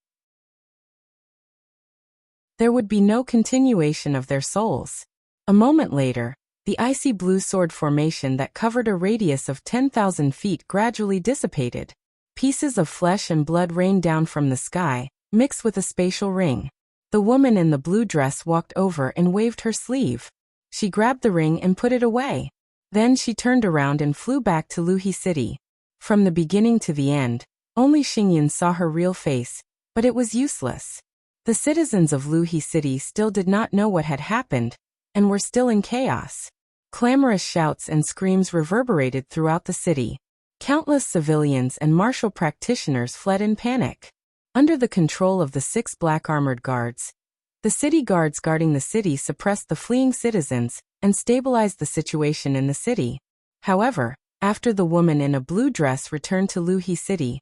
There would be no continuation of their souls. A moment later, the icy blue sword formation that covered a radius of 10,000 feet gradually dissipated. Pieces of flesh and blood rained down from the sky, mixed with a spatial ring. The woman in the blue dress walked over and waved her sleeve. She grabbed the ring and put it away. Then she turned around and flew back to Luhi City. From the beginning to the end, only Xingyun saw her real face, but it was useless. The citizens of Luhi City still did not know what had happened, and were still in chaos. Clamorous shouts and screams reverberated throughout the city. Countless civilians and martial practitioners fled in panic. Under the control of the 6 black armored guards, the city guards guarding the city suppressed the fleeing citizens and stabilized the situation in the city. However, after the woman in a blue dress returned to Luhi City,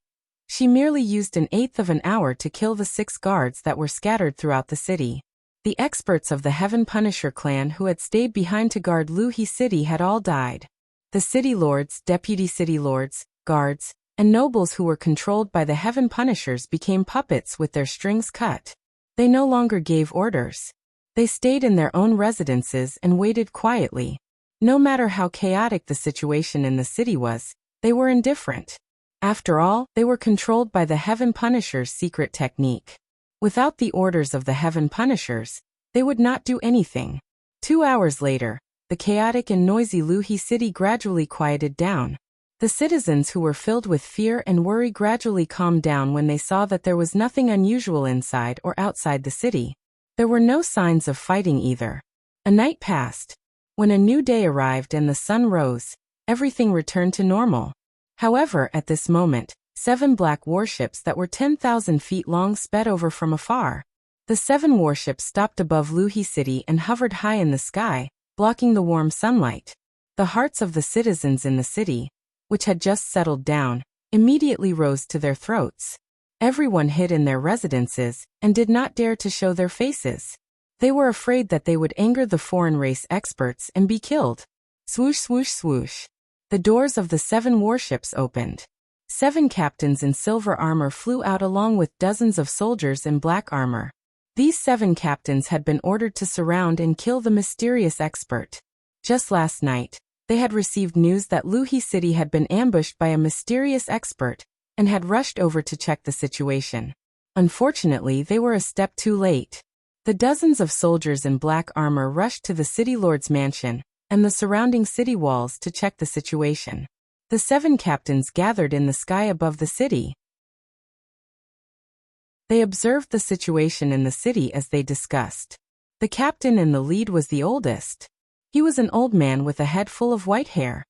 she merely used an eighth of an hour to kill the 6 guards that were scattered throughout the city. The experts of the Heaven Punisher clan who had stayed behind to guard Luhi City had all died. The city lords, deputy city lords, guards, and nobles who were controlled by the Heaven Punishers became puppets with their strings cut. They no longer gave orders. They stayed in their own residences and waited quietly. No matter how chaotic the situation in the city was, they were indifferent. After all, they were controlled by the Heaven Punisher's secret technique. Without the orders of the Heaven Punishers, they would not do anything. 2 hours later, the chaotic and noisy Luhi city gradually quieted down. The citizens who were filled with fear and worry gradually calmed down when they saw that there was nothing unusual inside or outside the city. There were no signs of fighting either. A night passed. When a new day arrived and the sun rose, everything returned to normal. However, at this moment, 7 black warships that were 10,000 feet long sped over from afar. The 7 warships stopped above Luhi city and hovered high in the sky, blocking the warm sunlight. The hearts of the citizens in the city, which had just settled down, immediately rose to their throats. Everyone hid in their residences and did not dare to show their faces. They were afraid that they would anger the foreign race experts and be killed. Swoosh, swoosh, swoosh. The doors of the 7 warships opened. 7 captains in silver armor flew out along with dozens of soldiers in black armor. These 7 captains had been ordered to surround and kill the mysterious expert. Just last night, they had received news that Luhi city had been ambushed by a mysterious expert and had rushed over to check the situation. Unfortunately, they were a step too late. The dozens of soldiers in black armor rushed to the city lord's mansion and the surrounding city walls to check the situation. The 7 captains gathered in the sky above the city. They observed the situation in the city as they discussed. The captain in the lead was the oldest. He was an old man with a head full of white hair.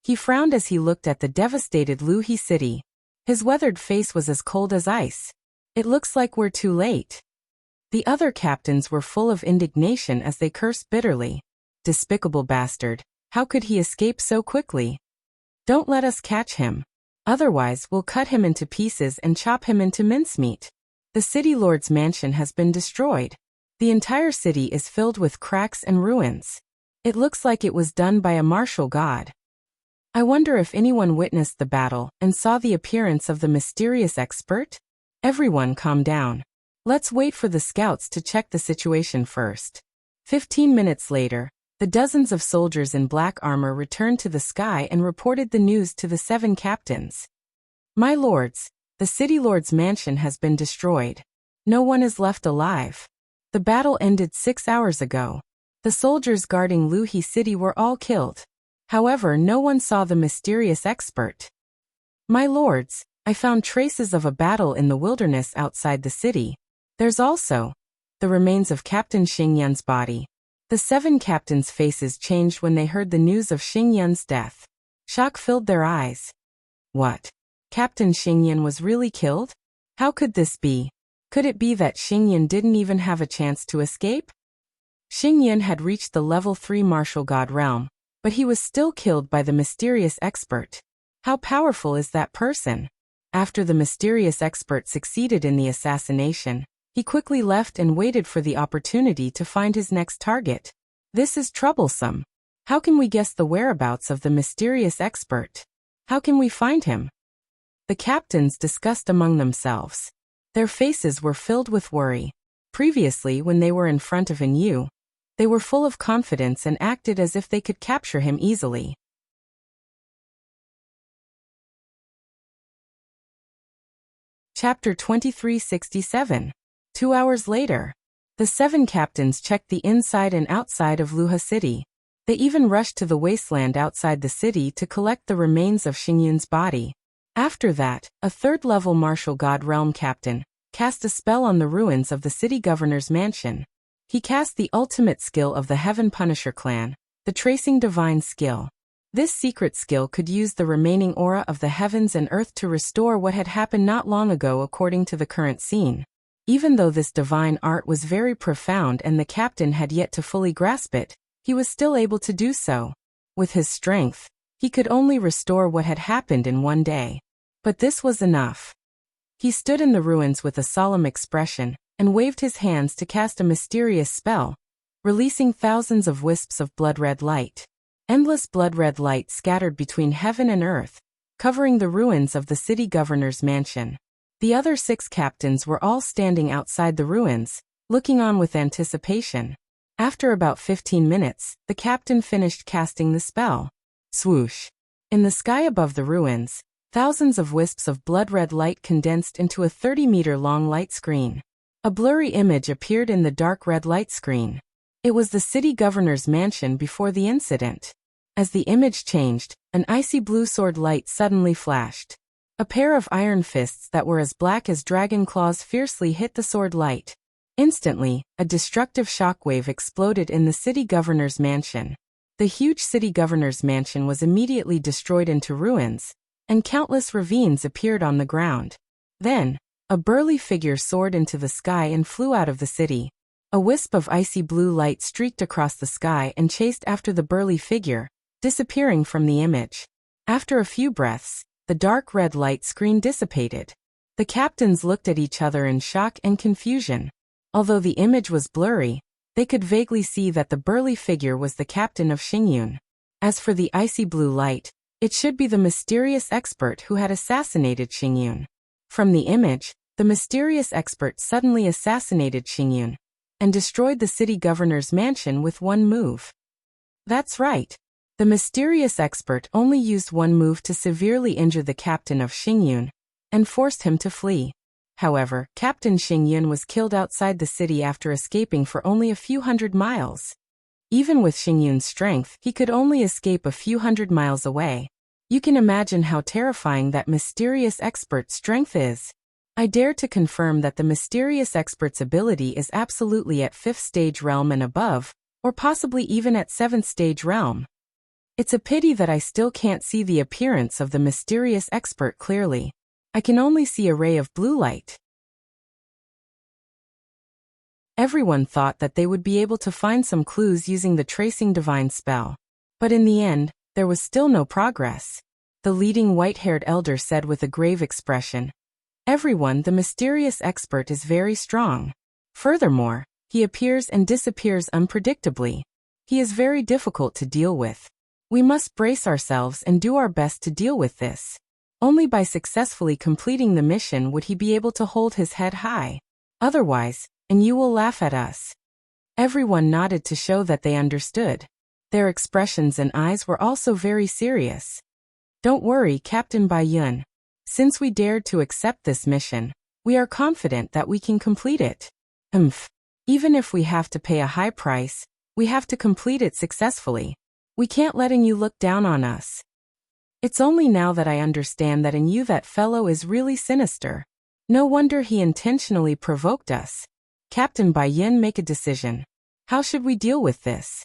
He frowned as he looked at the devastated Luhi city. His weathered face was as cold as ice. It looks like we're too late. The other captains were full of indignation as they cursed bitterly. Despicable bastard, how could he escape so quickly? Don't let us catch him. Otherwise, we'll cut him into pieces and chop him into mincemeat. The city lord's mansion has been destroyed. The entire city is filled with cracks and ruins. It looks like it was done by a martial god. I wonder if anyone witnessed the battle and saw the appearance of the mysterious expert? Everyone calm down. Let's wait for the scouts to check the situation first. 15 minutes later, the dozens of soldiers in black armor returned to the sky and reported the news to the 7 captains. My lords, the city lord's mansion has been destroyed. No one is left alive. The battle ended 6 hours ago. The soldiers guarding Luhi city were all killed. However, no one saw the mysterious expert. My lords, I found traces of a battle in the wilderness outside the city. There's also the remains of Captain Xingyun's body. The 7 captains' faces changed when they heard the news of Xingyun's death. Shock filled their eyes. What? Captain Xingyun was really killed? How could this be? Could it be that Xingyun didn't even have a chance to escape? Xingyun had reached the level 3 martial god realm, but he was still killed by the mysterious expert. How powerful is that person? After the mysterious expert succeeded in the assassination, he quickly left and waited for the opportunity to find his next target. This is troublesome. How can we guess the whereabouts of the mysterious expert? How can we find him? The captains discussed among themselves. Their faces were filled with worry. Previously, when they were in front of Yu, they were full of confidence and acted as if they could capture him easily. Chapter 2367. 2 hours later, the 7 captains checked the inside and outside of Luha city. They even rushed to the wasteland outside the city to collect the remains of Xingyun's body. After that, a 3rd-level martial god realm captain cast a spell on the ruins of the city governor's mansion. He cast the ultimate skill of the Heaven Punisher clan, the Tracing Divine skill. This secret skill could use the remaining aura of the heavens and earth to restore what had happened not long ago according to the current scene. Even though this divine art was very profound and the captain had yet to fully grasp it, he was still able to do so. With his strength, he could only restore what had happened in one day. But this was enough. He stood in the ruins with a solemn expression and waved his hands to cast a mysterious spell, releasing thousands of wisps of blood-red light. Endless blood-red light scattered between heaven and earth, covering the ruins of the city governor's mansion. The other 6 captains were all standing outside the ruins, looking on with anticipation. After about 15 minutes, the captain finished casting the spell. Swoosh. In the sky above the ruins, thousands of wisps of blood-red light condensed into a 30-meter-long light screen. A blurry image appeared in the dark red light screen. It was the city governor's mansion before the incident. As the image changed, an icy blue sword light suddenly flashed. A pair of iron fists that were as black as dragon claws fiercely hit the sword light. Instantly, a destructive shockwave exploded in the city governor's mansion. The huge city governor's mansion was immediately destroyed into ruins, and countless ravines appeared on the ground. Then, a burly figure soared into the sky and flew out of the city. A wisp of icy blue light streaked across the sky and chased after the burly figure, disappearing from the image. After a few breaths, the dark red light screen dissipated. The captains looked at each other in shock and confusion. Although the image was blurry, they could vaguely see that the burly figure was the captain of Xingyun. As for the icy blue light, it should be the mysterious expert who had assassinated Xingyun. From the image, the mysterious expert suddenly assassinated Xingyun and destroyed the city governor's mansion with one move. That's right. The mysterious expert only used one move to severely injure the captain of Xingyun and forced him to flee. However, Captain Xingyun was killed outside the city after escaping for only a few hundred miles. Even with Xingyun's strength, he could only escape a few hundred miles away. You can imagine how terrifying that mysterious expert's strength is. I dare to confirm that the mysterious expert's ability is absolutely at 5th stage realm and above, or possibly even at 7th stage realm. It's a pity that I still can't see the appearance of the mysterious expert clearly. I can only see a ray of blue light. Everyone thought that they would be able to find some clues using the tracing divine spell. But in the end, there was still no progress. The leading white-haired elder said with a grave expression, "Everyone, the mysterious expert is very strong. Furthermore, he appears and disappears unpredictably. He is very difficult to deal with. We must brace ourselves and do our best to deal with this. Only by successfully completing the mission would he be able to hold his head high. Otherwise, and you will laugh at us." Everyone nodded to show that they understood. Their expressions and eyes were also very serious. "Don't worry, Captain Bai Yun. Since we dared to accept this mission, we are confident that we can complete it. Even if we have to pay a high price, we have to complete it successfully. We can't letting you look down on us. It's only now that I understand that in you that fellow is really sinister. No wonder he intentionally provoked us. Captain Bai Yin, make a decision. How should we deal with this?"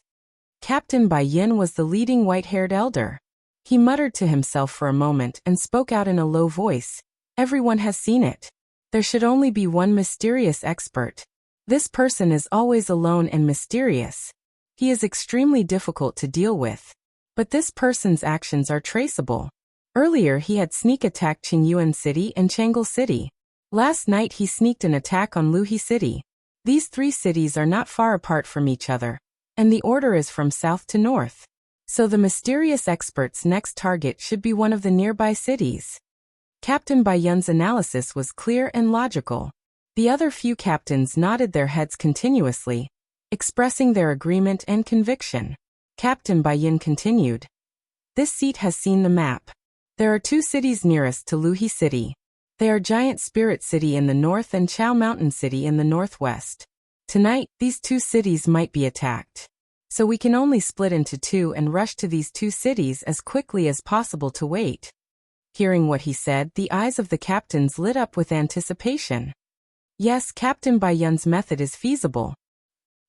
Captain Bai Yin was the leading white-haired elder. He muttered to himself for a moment and spoke out in a low voice. "Everyone has seen it. There should only be one mysterious expert. This person is always alone and mysterious. He is extremely difficult to deal with. But this person's actions are traceable. Earlier he had sneak attacked Qingyuan City and Chang'an City. Last night he sneaked an attack on Luhe City. These three cities are not far apart from each other, and the order is from south to north. So the mysterious expert's next target should be one of the nearby cities." Captain Bai Yun's analysis was clear and logical. The other few captains nodded their heads continuously, expressing their agreement and conviction. Captain Bai Yun continued, "This seat has seen the map. There are two cities nearest to Luhe City. They are Giant Spirit City in the north and Chao Mountain City in the northwest. Tonight, these two cities might be attacked. So we can only split into two and rush to these two cities as quickly as possible to wait." Hearing what he said, the eyes of the captains lit up with anticipation. Yes, Captain Bai Yun's method is feasible.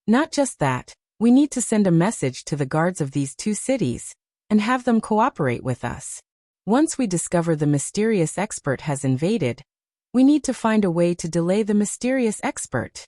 Not just that, we need to send a message to the guards of these two cities and have them cooperate with us. Once we discover the mysterious expert has invaded, we need to find a way to delay the mysterious expert.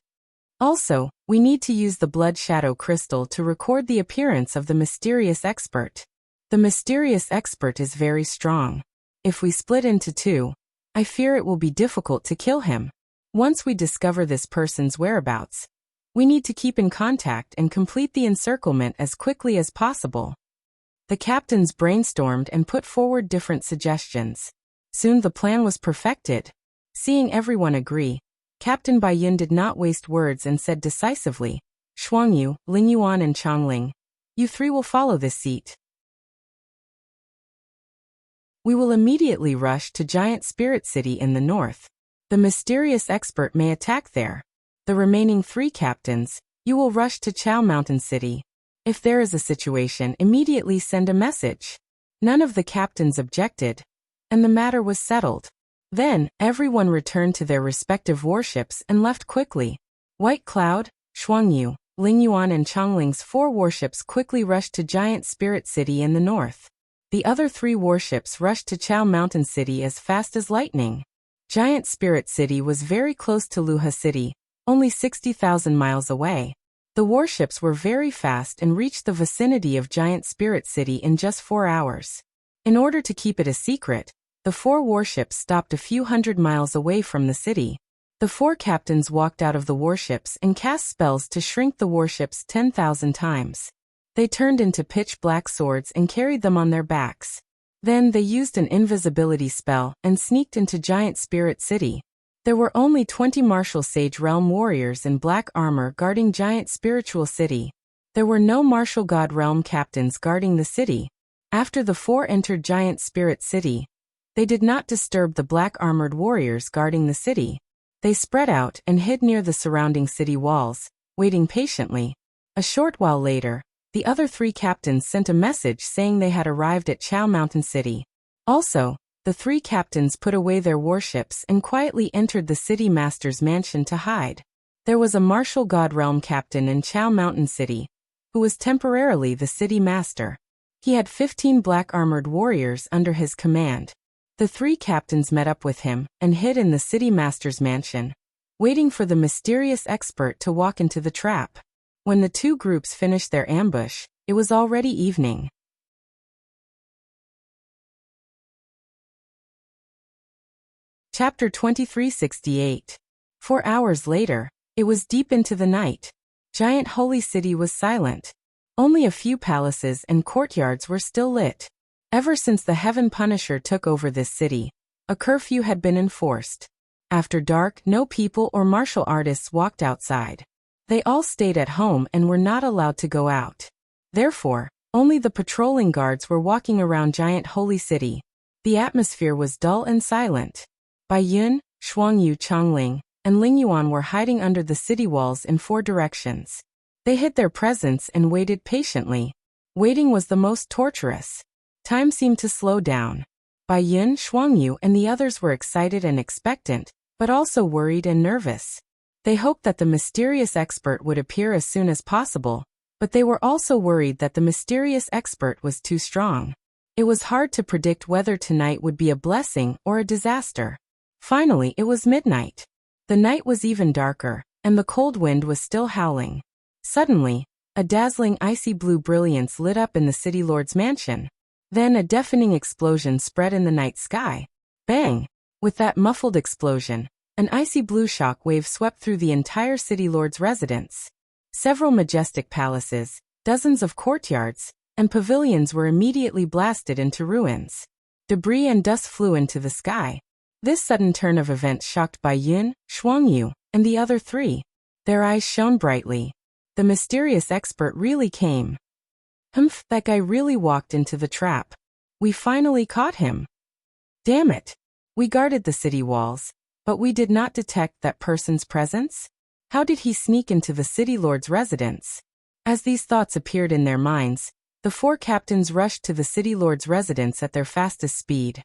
Also, we need to use the blood shadow crystal to record the appearance of the mysterious expert. The mysterious expert is very strong. If we split into two, I fear it will be difficult to kill him. Once we discover this person's whereabouts, we need to keep in contact and complete the encirclement as quickly as possible. The captains brainstormed and put forward different suggestions. Soon the plan was perfected. Seeing everyone agree, Captain Bai Yun did not waste words and said decisively, Shuangyu, Lingyuan and Chongling. You three will follow this seat. We will immediately rush to Giant Spirit City in the north. The mysterious expert may attack there. The remaining 3 captains, you will rush to Chao Mountain City. If there is a situation, immediately send a message. None of the captains objected, and the matter was settled. Then, everyone returned to their respective warships and left quickly. White Cloud, Shuangyu, Lingyuan and Chongling's 4 warships quickly rushed to Giant Spirit City in the north. The other 3 warships rushed to Chao Mountain City as fast as lightning. Giant Spirit City was very close to Luha City, only 60,000 miles away. The warships were very fast and reached the vicinity of Giant Spirit City in just 4 hours. In order to keep it a secret, the 4 warships stopped a few hundred miles away from the city. The 4 captains walked out of the warships and cast spells to shrink the warships 10,000 times. They turned into pitch-black swords and carried them on their backs. Then they used an invisibility spell and sneaked into Giant Spirit City. There were only 20 martial Sage Realm warriors in black armor guarding Giant Spiritual City. There were no martial God Realm captains guarding the city. After the 4 entered Giant Spirit City, they did not disturb the black-armored warriors guarding the city. They spread out and hid near the surrounding city walls, waiting patiently. A short while later, the other 3 captains sent a message saying they had arrived at Chao Mountain City. Also, the 3 captains put away their warships and quietly entered the city master's mansion to hide. There was a martial god realm captain in Chao Mountain City, who was temporarily the city master. He had 15 black-armored warriors under his command. The 3 captains met up with him and hid in the city master's mansion, waiting for the mysterious expert to walk into the trap. When the 2 groups finished their ambush, it was already evening. Chapter 2368. 4 hours later, it was deep into the night. Giant Holy City was silent. Only a few palaces and courtyards were still lit. Ever since the Heaven Punisher took over this city, a curfew had been enforced. After dark, no people or martial artists walked outside. They all stayed at home and were not allowed to go out. Therefore, only the patrolling guards were walking around Giant Holy City. The atmosphere was dull and silent. Bai Yun, Shuangyu, Chongling, and Lingyuan were hiding under the city walls in 4 directions. They hid their presence and waited patiently. Waiting was the most torturous. Time seemed to slow down. Bai Yun, Shuangyu, and the others were excited and expectant, but also worried and nervous. They hoped that the mysterious expert would appear as soon as possible, but they were also worried that the mysterious expert was too strong. It was hard to predict whether tonight would be a blessing or a disaster. Finally, it was midnight. The night was even darker, and the cold wind was still howling. Suddenly, a dazzling icy blue brilliance lit up in the city lord's mansion. Then a deafening explosion spread in the night sky. Bang! With that muffled explosion, an icy blue shock wave swept through the entire city lord's residence. Several majestic palaces, dozens of courtyards, and pavilions were immediately blasted into ruins. Debris and dust flew into the sky. This sudden turn of events shocked Bai Yun, Shuangyu, and the other 3. Their eyes shone brightly. The mysterious expert really came. Humph, that guy really walked into the trap. We finally caught him. Damn it. We guarded the city walls, but we did not detect that person's presence? How did he sneak into the city lord's residence? As these thoughts appeared in their minds, the 4 captains rushed to the city lord's residence at their fastest speed.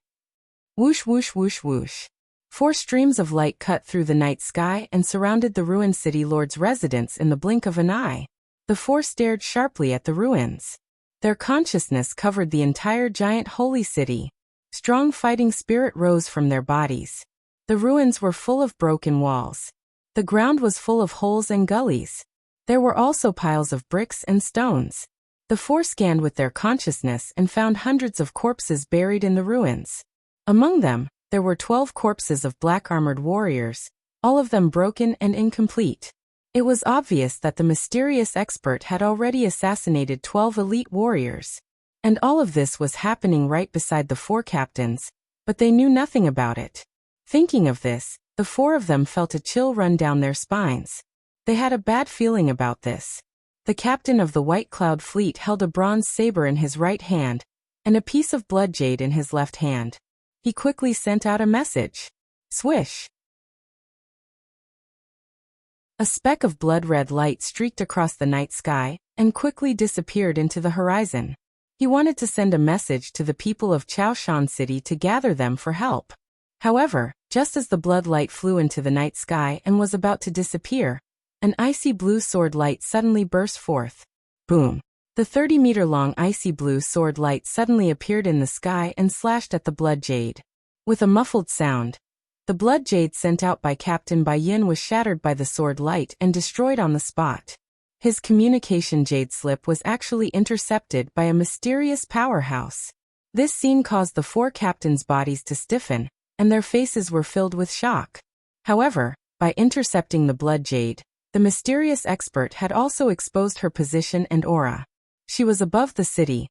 Whoosh whoosh whoosh whoosh. 4 streams of light cut through the night sky and surrounded the ruined city lord's residence in the blink of an eye. The 4 stared sharply at the ruins. Their consciousness covered the entire giant holy city. Strong fighting spirit rose from their bodies. The ruins were full of broken walls. The ground was full of holes and gullies. There were also piles of bricks and stones. The 4 scanned with their consciousness and found hundreds of corpses buried in the ruins. Among them, there were 12 corpses of black-armored warriors, all of them broken and incomplete. It was obvious that the mysterious expert had already assassinated 12 elite warriors. And all of this was happening right beside the 4 captains, but they knew nothing about it. Thinking of this, the 4 of them felt a chill run down their spines. They had a bad feeling about this. The captain of the White Cloud Fleet held a bronze saber in his right hand and a piece of blood jade in his left hand. He quickly sent out a message. Swish! A speck of blood-red light streaked across the night sky and quickly disappeared into the horizon. He wanted to send a message to the people of Chaoshan City to gather them for help. However, just as the blood light flew into the night sky and was about to disappear, an icy blue sword light suddenly burst forth. Boom! The 30-meter-long icy blue sword light suddenly appeared in the sky and slashed at the blood jade. With a muffled sound, the blood jade sent out by Captain Bai Yin was shattered by the sword light and destroyed on the spot. His communication jade slip was actually intercepted by a mysterious powerhouse. This scene caused the 4 captains' bodies to stiffen, and their faces were filled with shock. However, by intercepting the blood jade, the mysterious expert had also exposed her position and aura. She was above the city,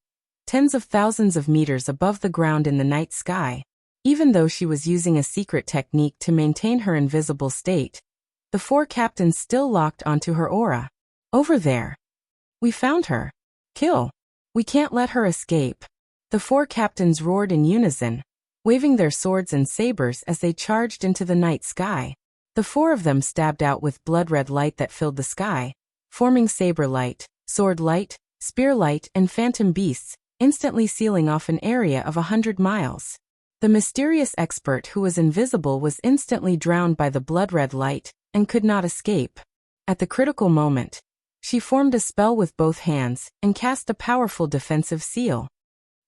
tens of thousands of meters above the ground in the night sky. Even though she was using a secret technique to maintain her invisible state, the 4 captains still locked onto her aura. Over there. We found her. Kill. We can't let her escape. The 4 captains roared in unison, waving their swords and sabers as they charged into the night sky. The 4 of them stabbed out with blood-red light that filled the sky, forming saber light, sword light, spear light, and phantom beasts, instantly sealing off an area of 100 miles. The mysterious expert who was invisible was instantly drowned by the blood-red light and could not escape. At the critical moment, she formed a spell with both hands and cast a powerful defensive seal.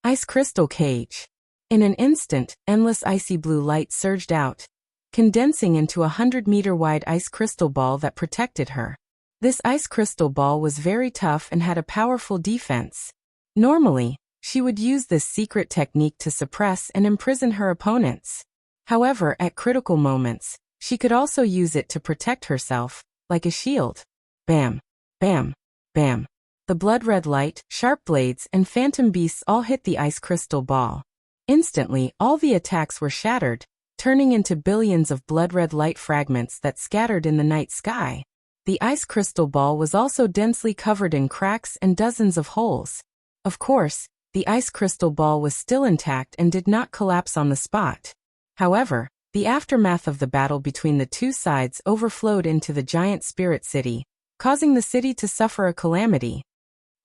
Ice Crystal Cage. In an instant, endless icy blue light surged out, condensing into a 100-meter-wide ice crystal ball that protected her. This ice crystal ball was very tough and had a powerful defense. Normally, she would use this secret technique to suppress and imprison her opponents. However, at critical moments, she could also use it to protect herself, like a shield. Bam! Bam! Bam! The blood-red light, sharp blades, and phantom beasts all hit the ice crystal ball. Instantly, all the attacks were shattered, turning into billions of blood-red light fragments that scattered in the night sky. The ice crystal ball was also densely covered in cracks and dozens of holes. Of course, the ice crystal ball was still intact and did not collapse on the spot. However, the aftermath of the battle between the 2 sides overflowed into the giant spirit city, causing the city to suffer a calamity.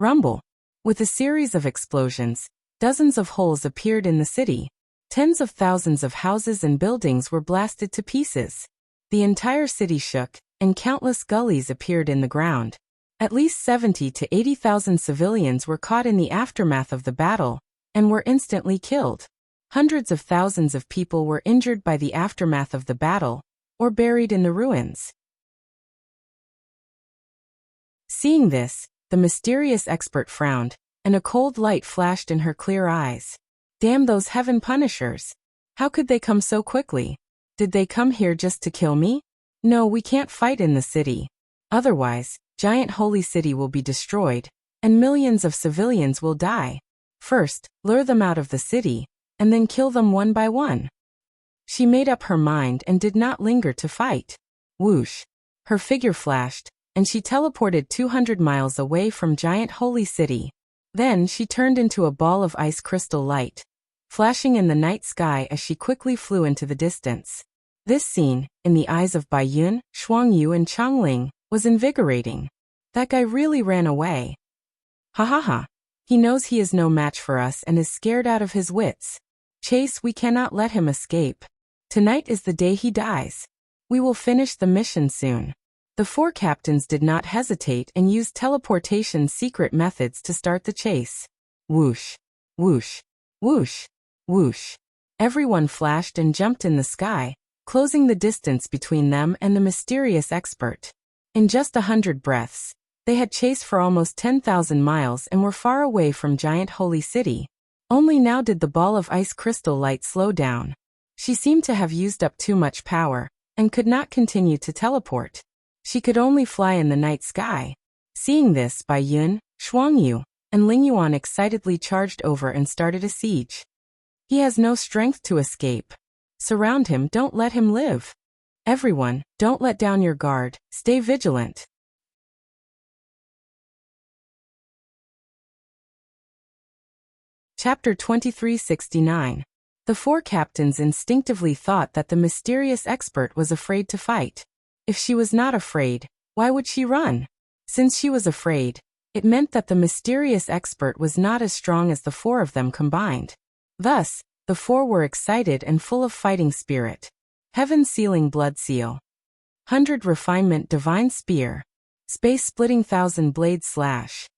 Rumble. With a series of explosions, dozens of holes appeared in the city. Tens of thousands of houses and buildings were blasted to pieces. The entire city shook, and countless gullies appeared in the ground. At least 70 to 80,000 civilians were caught in the aftermath of the battle, and were instantly killed. Hundreds of thousands of people were injured by the aftermath of the battle, or buried in the ruins. Seeing this, the mysterious expert frowned, and a cold light flashed in her clear eyes. Damn those heaven punishers! How could they come so quickly? Did they come here just to kill me? No, we can't fight in the city. Otherwise, giant holy city will be destroyed, and millions of civilians will die. First, lure them out of the city, and then kill them one by one. She made up her mind and did not linger to fight. Whoosh! Her figure flashed, and she teleported 200 miles away from giant holy city. Then she turned into a ball of ice crystal light, flashing in the night sky as she quickly flew into the distance. This scene, in the eyes of Bai Yun, Shuangyu and Changling, was invigorating. That guy really ran away. Ha ha ha. He knows he is no match for us and is scared out of his wits. Chase, we cannot let him escape. Tonight is the day he dies. We will finish the mission soon. The 4 captains did not hesitate and used teleportation secret methods to start the chase. Whoosh! Whoosh! Whoosh! Whoosh! Everyone flashed and jumped in the sky, closing the distance between them and the mysterious expert. In just 100 breaths, they had chased for almost 10,000 miles and were far away from giant holy city. Only now did the ball of ice crystal light slow down. She seemed to have used up too much power, and could not continue to teleport. She could only fly in the night sky. Seeing this, Bai Yun, Shuangyu, and Ling Yuan excitedly charged over and started a siege. He has no strength to escape. Surround him, don't let him live. Everyone, don't let down your guard, stay vigilant. Chapter 2369. The four captains instinctively thought that the mysterious expert was afraid to fight. If she was not afraid, why would she run? Since she was afraid, it meant that the mysterious expert was not as strong as the four of them combined. Thus, the four were excited and full of fighting spirit. Heaven Sealing Blood Seal. 100 Refinement Divine Spear. Space Splitting 1000 Blade Slash.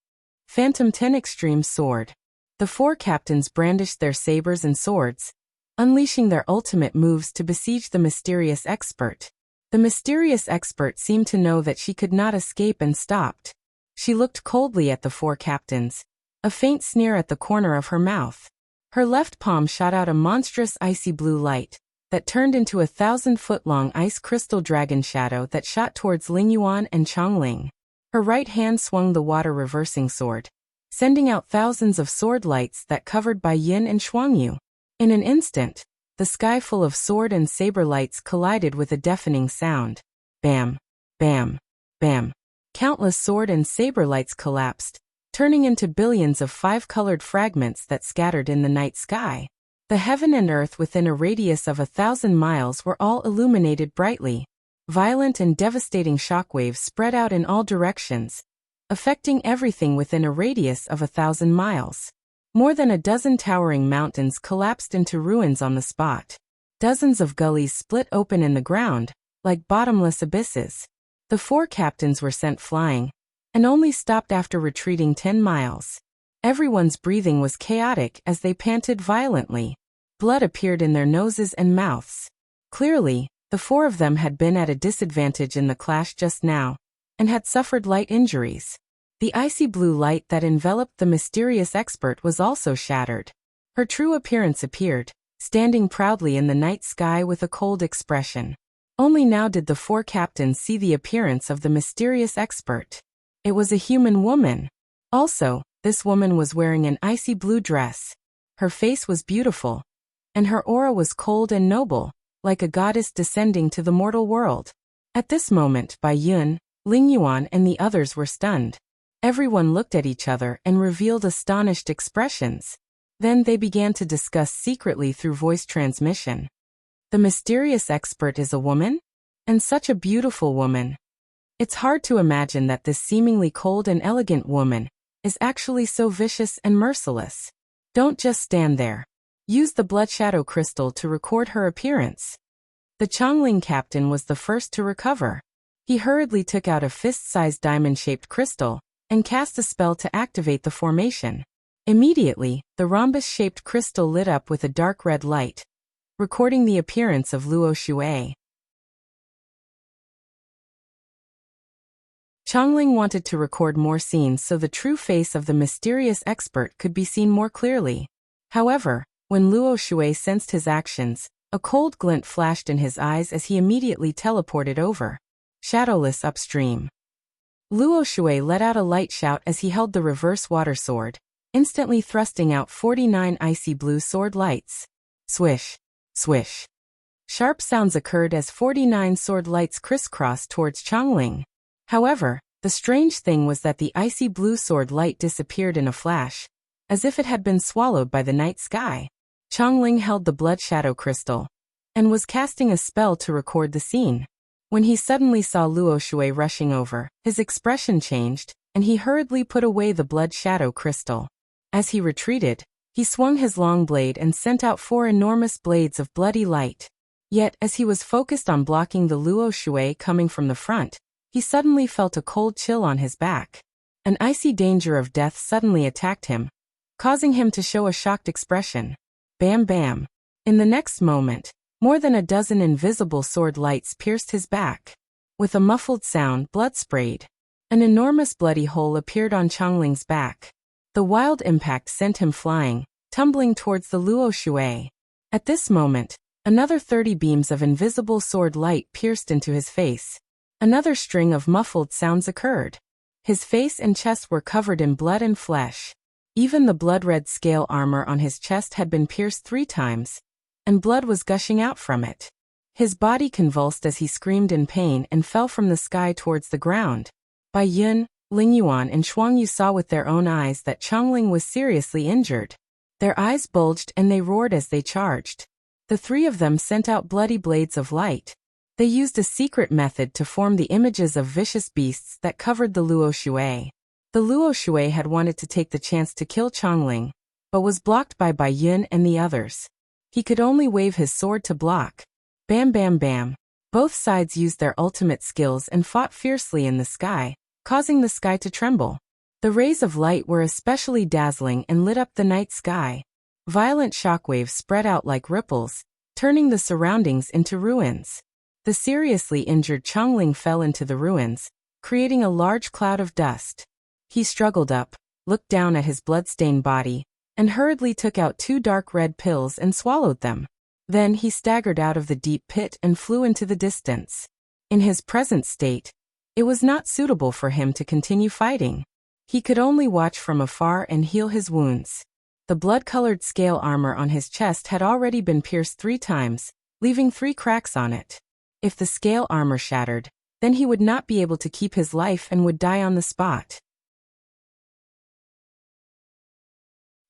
Phantom 10 Extreme Sword. The four captains brandished their sabers and swords, unleashing their ultimate moves to besiege the mysterious expert. The mysterious expert seemed to know that she could not escape and stopped. She looked coldly at the four captains, a faint sneer at the corner of her mouth. Her left palm shot out a monstrous icy blue light that turned into a 1,000-foot-long ice crystal dragon shadow that shot towards Lingyuan and Chongling. Her right hand swung the water-reversing sword, sending out thousands of sword lights that covered Bai Yin and Shuangyu. In an instant, the sky full of sword and saber lights collided with a deafening sound. Bam, bam, bam. Countless sword and saber lights collapsed, turning into billions of five-colored fragments that scattered in the night sky. The heaven and earth within a radius of 1,000 miles were all illuminated brightly. Violent and devastating shockwaves spread out in all directions, affecting everything within a radius of 1,000 miles. More than a dozen towering mountains collapsed into ruins on the spot. Dozens of gullies split open in the ground, like bottomless abysses. The four captains were sent flying, and only stopped after retreating 10 miles. Everyone's breathing was chaotic as they panted violently. Blood appeared in their noses and mouths. Clearly, the four of them had been at a disadvantage in the clash just now, and had suffered light injuries. The icy blue light that enveloped the mysterious expert was also shattered. Her true appearance appeared, standing proudly in the night sky with a cold expression. Only now did the four captains see the appearance of the mysterious expert. It was a human woman. Also, this woman was wearing an icy blue dress. Her face was beautiful, and her aura was cold and noble, like a goddess descending to the mortal world. At this moment, Bai Yun, Lingyuan and the others were stunned. Everyone looked at each other and revealed astonished expressions. Then they began to discuss secretly through voice transmission. The mysterious expert is a woman? And such a beautiful woman. It's hard to imagine that this seemingly cold and elegant woman is actually so vicious and merciless. Don't just stand there. Use the blood shadow crystal to record her appearance. The Chongling captain was the first to recover. He hurriedly took out a fist-sized diamond-shaped crystal and cast a spell to activate the formation. Immediately, the rhombus-shaped crystal lit up with a dark red light, recording the appearance of Luo Shui. Chongling wanted to record more scenes so the true face of the mysterious expert could be seen more clearly. However, when Luo Shui sensed his actions, a cold glint flashed in his eyes as he immediately teleported over. Shadowless upstream. Luo Shui let out a light shout as he held the reverse water sword, instantly thrusting out 49 icy blue sword lights. Swish, swish. Sharp sounds occurred as 49 sword lights crisscrossed towards Chongling. However, the strange thing was that the icy blue sword light disappeared in a flash, as if it had been swallowed by the night sky. Chongling held the blood shadow crystal, and was casting a spell to record the scene. When he suddenly saw Luo Shui rushing over, his expression changed, and he hurriedly put away the blood shadow crystal. As he retreated, he swung his long blade and sent out 4 enormous blades of bloody light. Yet, as he was focused on blocking the Luo Shui coming from the front, he suddenly felt a cold chill on his back. An icy danger of death suddenly attacked him, causing him to show a shocked expression. Bam bam. In the next moment, more than a dozen invisible sword lights pierced his back. With a muffled sound, blood sprayed. An enormous bloody hole appeared on Chongling's back. The wild impact sent him flying, tumbling towards the Luo Shui. At this moment, another 30 beams of invisible sword light pierced into his face. Another string of muffled sounds occurred. His face and chest were covered in blood and flesh. Even the blood-red scale armor on his chest had been pierced 3 times, and blood was gushing out from it. His body convulsed as he screamed in pain and fell from the sky towards the ground. Bai Yun, Lingyuan and Shuangyu saw with their own eyes that Chongling was seriously injured. Their eyes bulged and they roared as they charged. The three of them sent out bloody blades of light. They used a secret method to form the images of vicious beasts that covered the Luo Shui. The Luo Shui had wanted to take the chance to kill Chongling, but was blocked by Bai Yun and the others. He could only wave his sword to block. Bam bam bam. Both sides used their ultimate skills and fought fiercely in the sky, causing the sky to tremble. The rays of light were especially dazzling and lit up the night sky. Violent shockwaves spread out like ripples, turning the surroundings into ruins. The seriously injured Chongling fell into the ruins, creating a large cloud of dust. He struggled up, looked down at his blood-stained body, and hurriedly took out 2 dark red pills and swallowed them. Then he staggered out of the deep pit and flew into the distance. In his present state, it was not suitable for him to continue fighting. He could only watch from afar and heal his wounds. The blood-colored scale armor on his chest had already been pierced 3 times, leaving 3 cracks on it. If the scale armor shattered, then he would not be able to keep his life and would die on the spot.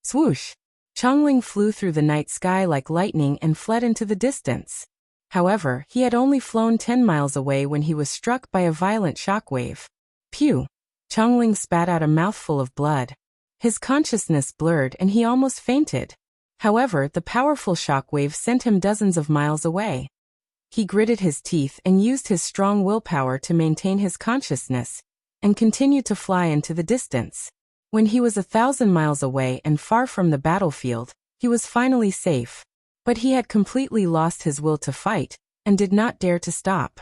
Swoosh! Chongling flew through the night sky like lightning and fled into the distance. However, he had only flown 10 miles away when he was struck by a violent shockwave. Pew! Chongling spat out a mouthful of blood. His consciousness blurred and he almost fainted. However, the powerful shockwave sent him dozens of miles away. He gritted his teeth and used his strong willpower to maintain his consciousness, and continued to fly into the distance. When he was 1,000 miles away and far from the battlefield, he was finally safe. But he had completely lost his will to fight, and did not dare to stop.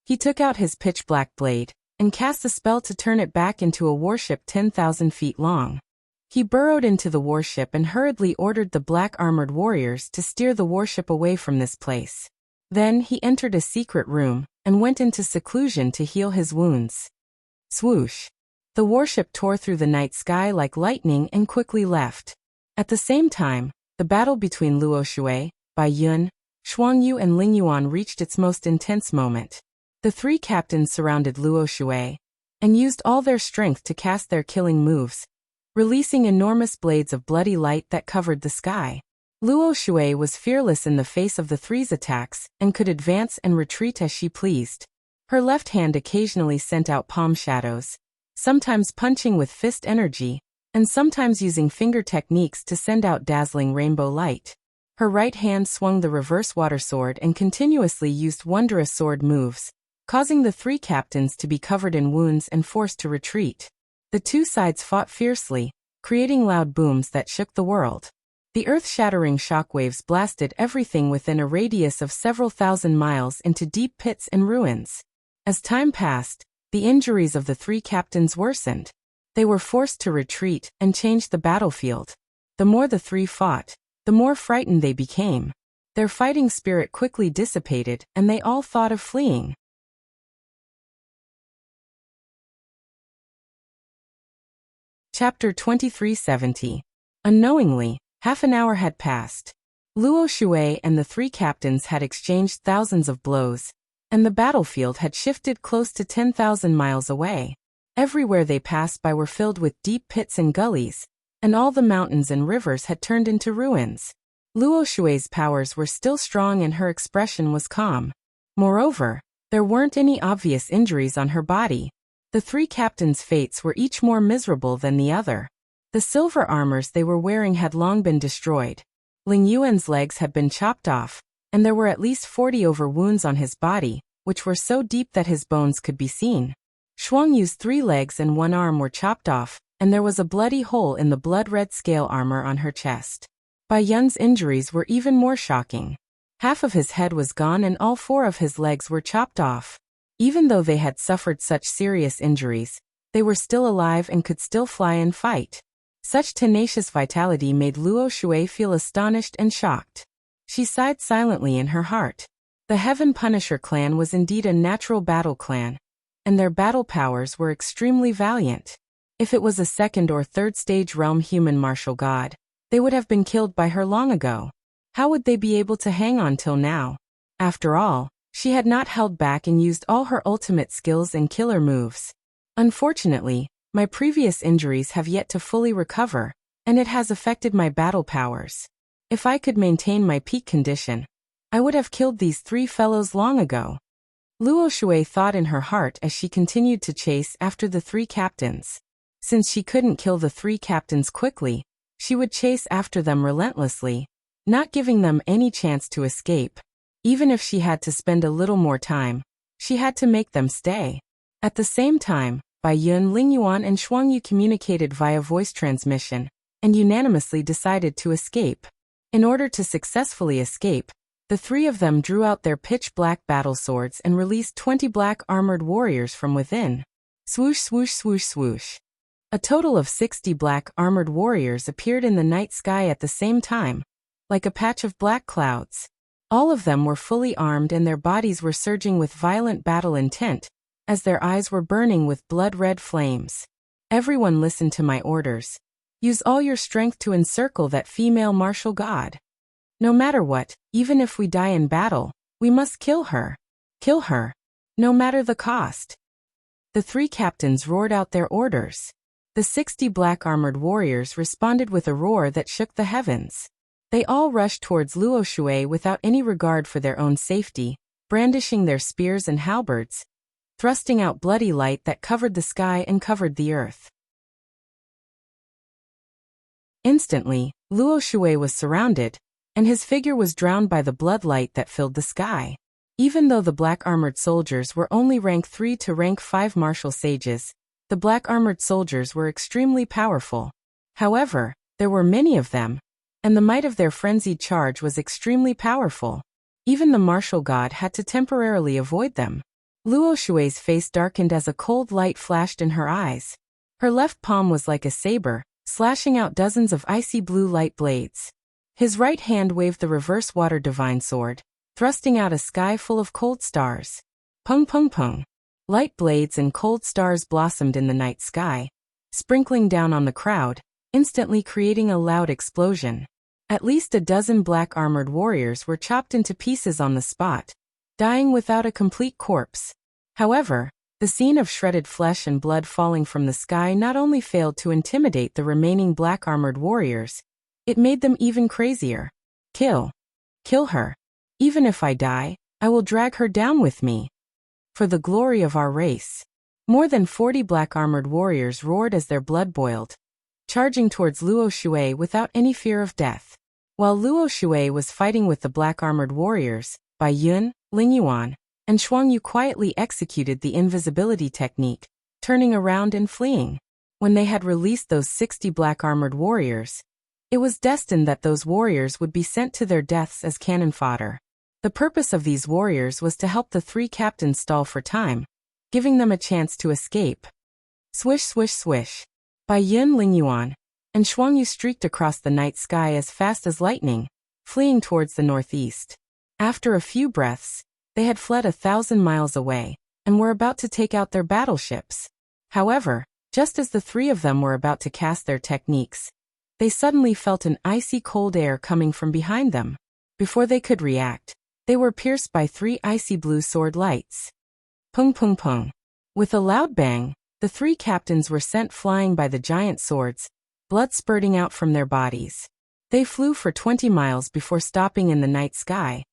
He took out his pitch-black blade, and cast a spell to turn it back into a warship 10,000 feet long. He burrowed into the warship and hurriedly ordered the black-armored warriors to steer the warship away from this place. Then he entered a secret room, and went into seclusion to heal his wounds. Swoosh! The warship tore through the night sky like lightning and quickly left. At the same time, the battle between Luo Shui, Bai Yun, Shuangyu and Lingyuan reached its most intense moment. The 3 captains surrounded Luo Shui, and used all their strength to cast their killing moves, releasing enormous blades of bloody light that covered the sky. Luo Shui was fearless in the face of the 3's attacks, and could advance and retreat as she pleased. Her left hand occasionally sent out palm shadows, sometimes punching with fist energy, and sometimes using finger techniques to send out dazzling rainbow light. Her right hand swung the reverse water sword and continuously used wondrous sword moves, causing the 3 captains to be covered in wounds and forced to retreat. The 2 sides fought fiercely, creating loud booms that shook the world. The earth-shattering shockwaves blasted everything within a radius of several thousand miles into deep pits and ruins. As time passed, the injuries of the 3 captains worsened. They were forced to retreat and change the battlefield. The more the 3 fought, the more frightened they became. Their fighting spirit quickly dissipated and they all thought of fleeing. Chapter 2370. Unknowingly, half an hour had passed. Luo Shui and the 3 captains had exchanged thousands of blows, and the battlefield had shifted close to 10,000 miles away. Everywhere they passed by were filled with deep pits and gullies, and all the mountains and rivers had turned into ruins. Luo Shui's powers were still strong and her expression was calm. Moreover, there weren't any obvious injuries on her body. The 3 captains' fates were each more miserable than the other. The silver armors they were wearing had long been destroyed. Ling Yuan's legs had been chopped off, and there were at least 40 over wounds on his body, which were so deep that his bones could be seen. Shuangyu's 3 legs and 1 arm were chopped off, and there was a bloody hole in the blood-red scale armor on her chest. Bai Yun's injuries were even more shocking. Half of his head was gone and all 4 of his legs were chopped off. Even though they had suffered such serious injuries, they were still alive and could still fly and fight. Such tenacious vitality made Luo Shui feel astonished and shocked. She sighed silently in her heart. The Heaven Punisher clan was indeed a natural battle clan, and their battle powers were extremely valiant. If it was a 2nd or 3rd stage realm human martial god, they would have been killed by her long ago. How would they be able to hang on till now? After all, she had not held back and used all her ultimate skills and killer moves. Unfortunately, my previous injuries have yet to fully recover, and it has affected my battle powers. If I could maintain my peak condition, I would have killed these 3 fellows long ago. Luo Shui thought in her heart as she continued to chase after the 3 captains. Since she couldn't kill the 3 captains quickly, she would chase after them relentlessly, not giving them any chance to escape. Even if she had to spend a little more time, she had to make them stay. At the same time, Bai Yun, Lingyuan and Shuangyu communicated via voice transmission, and unanimously decided to escape. In order to successfully escape, the 3 of them drew out their pitch-black battle swords and released 20 black armored warriors from within. Swoosh, swoosh, swoosh, swoosh. A total of 60 black armored warriors appeared in the night sky at the same time, like a patch of black clouds. All of them were fully armed and their bodies were surging with violent battle intent, as their eyes were burning with blood-red flames. Everyone listen to my orders. Use all your strength to encircle that female martial god. No matter what, even if we die in battle, we must kill her. Kill her. No matter the cost. The 3 captains roared out their orders. The 60 black armored warriors responded with a roar that shook the heavens. They all rushed towards Luo Shui without any regard for their own safety, brandishing their spears and halberds, thrusting out bloody light that covered the sky and covered the earth. Instantly, Luo Shui was surrounded, and his figure was drowned by the blood light that filled the sky. Even though the black-armored soldiers were only rank 3 to rank 5 martial sages, the black-armored soldiers were extremely powerful. However, there were many of them, and the might of their frenzied charge was extremely powerful. Even the martial god had to temporarily avoid them. Luo Shui's face darkened as a cold light flashed in her eyes. Her left palm was like a saber, slashing out dozens of icy blue light blades. His right hand waved the reverse water divine sword, thrusting out a sky full of cold stars. Pung pung pung. Light blades and cold stars blossomed in the night sky, sprinkling down on the crowd, instantly creating a loud explosion. At least a dozen black-armored warriors were chopped into pieces on the spot, dying without a complete corpse. However, the scene of shredded flesh and blood falling from the sky not only failed to intimidate the remaining black-armored warriors, it made them even crazier. Kill. Kill her. Even if I die, I will drag her down with me. For the glory of our race. More than 40 black-armored warriors roared as their blood boiled, charging towards Luo Shui without any fear of death. While Luo Shui was fighting with the black-armored warriors, Bai Yun, Lingyuan, and Shuangyu quietly executed the invisibility technique, turning around and fleeing. When they had released those 60 black-armored warriors, it was destined that those warriors would be sent to their deaths as cannon fodder. The purpose of these warriors was to help the 3 captains stall for time, giving them a chance to escape. Swish, swish, swish. Bai Yun, Lingyuan, and Shuangyu streaked across the night sky as fast as lightning, fleeing towards the northeast. After a few breaths, they had fled 1,000 miles away, and were about to take out their battleships. However, just as the 3 of them were about to cast their techniques, they suddenly felt an icy cold air coming from behind them. Before they could react, they were pierced by 3 icy blue sword lights. Pung pung pung. With a loud bang, the 3 captains were sent flying by the giant swords, blood spurting out from their bodies. They flew for 20 miles before stopping in the night sky,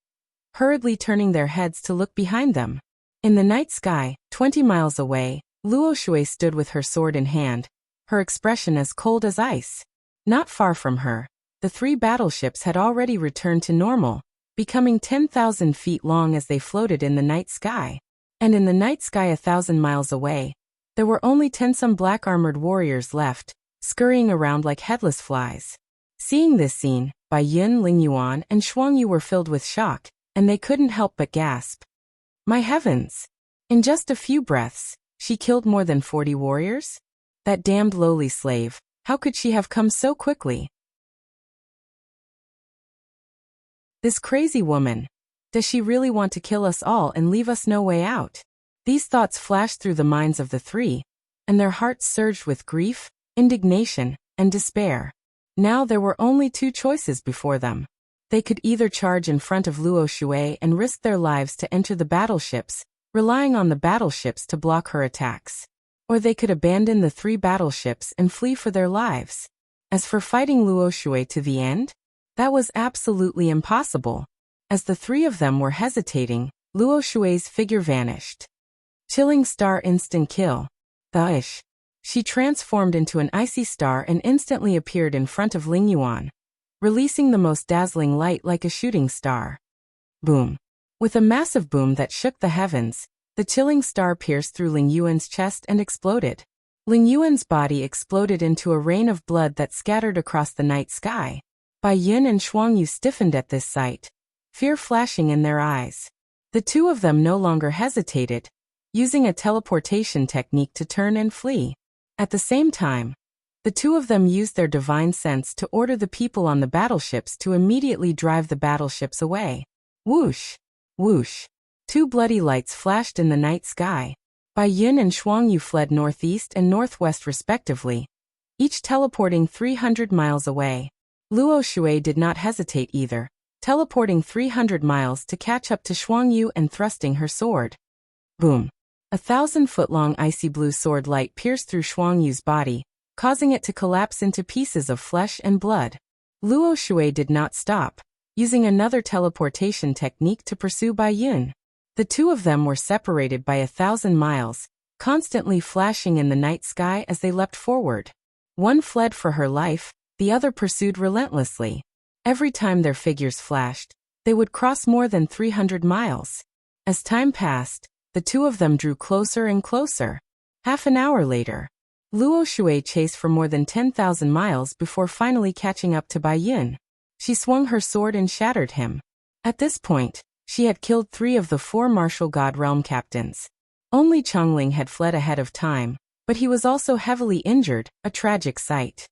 hurriedly turning their heads to look behind them. In the night sky, 20 miles away, Luo Shui stood with her sword in hand, her expression as cold as ice. Not far from her, the 3 battleships had already returned to normal, becoming 10,000 feet long as they floated in the night sky. And in the night sky 1,000 miles away, there were only 10 some black-armored warriors left, scurrying around like headless flies. Seeing this scene, Bai Yun, Lingyuan, and Shuangyu were filled with shock, and they couldn't help but gasp. My heavens! In just a few breaths, she killed more than 40 warriors? That damned lowly slave, how could she have come so quickly? This crazy woman. Does she really want to kill us all and leave us no way out? These thoughts flashed through the minds of the 3, and their hearts surged with grief, indignation, and despair. Now there were only 2 choices before them. They could either charge in front of Luo Shui and risk their lives to enter the battleships, relying on the battleships to block her attacks. Or they could abandon the 3 battleships and flee for their lives. As for fighting Luo Shui to the end, that was absolutely impossible. As the 3 of them were hesitating, Luo Shui's figure vanished. Chilling star instant kill. Thaish. She transformed into an icy star and instantly appeared in front of Ling Yuan, releasing the most dazzling light like a shooting star. Boom. With a massive boom that shook the heavens, the chilling star pierced through Ling Yuan's chest and exploded. Ling Yuan's body exploded into a rain of blood that scattered across the night sky. Bai Yun and Shuangyu stiffened at this sight, fear flashing in their eyes. The 2 of them no longer hesitated, using a teleportation technique to turn and flee. At the same time, the 2 of them used their divine sense to order the people on the battleships to immediately drive the battleships away. Whoosh! Whoosh! 2 bloody lights flashed in the night sky. Bai Yun and Shuangyu fled northeast and northwest respectively, each teleporting 300 miles away. Luo Shui did not hesitate either, teleporting 300 miles to catch up to Shuangyu and thrusting her sword. Boom! A 1,000-foot-long icy blue sword light pierced through Shuangyu's body, causing it to collapse into pieces of flesh and blood. Luo Shui did not stop, using another teleportation technique to pursue Bai Yun. The 2 of them were separated by 1,000 miles, constantly flashing in the night sky as they leapt forward. One fled for her life, the other pursued relentlessly. Every time their figures flashed, they would cross more than 300 miles. As time passed, the 2 of them drew closer and closer. Half an hour later, Luo Shui chased for more than 10,000 miles before finally catching up to Bai Yun. She swung her sword and shattered him. At this point, she had killed 3 of the 4 martial god realm captains. Only Chongling had fled ahead of time, but he was also heavily injured, a tragic sight.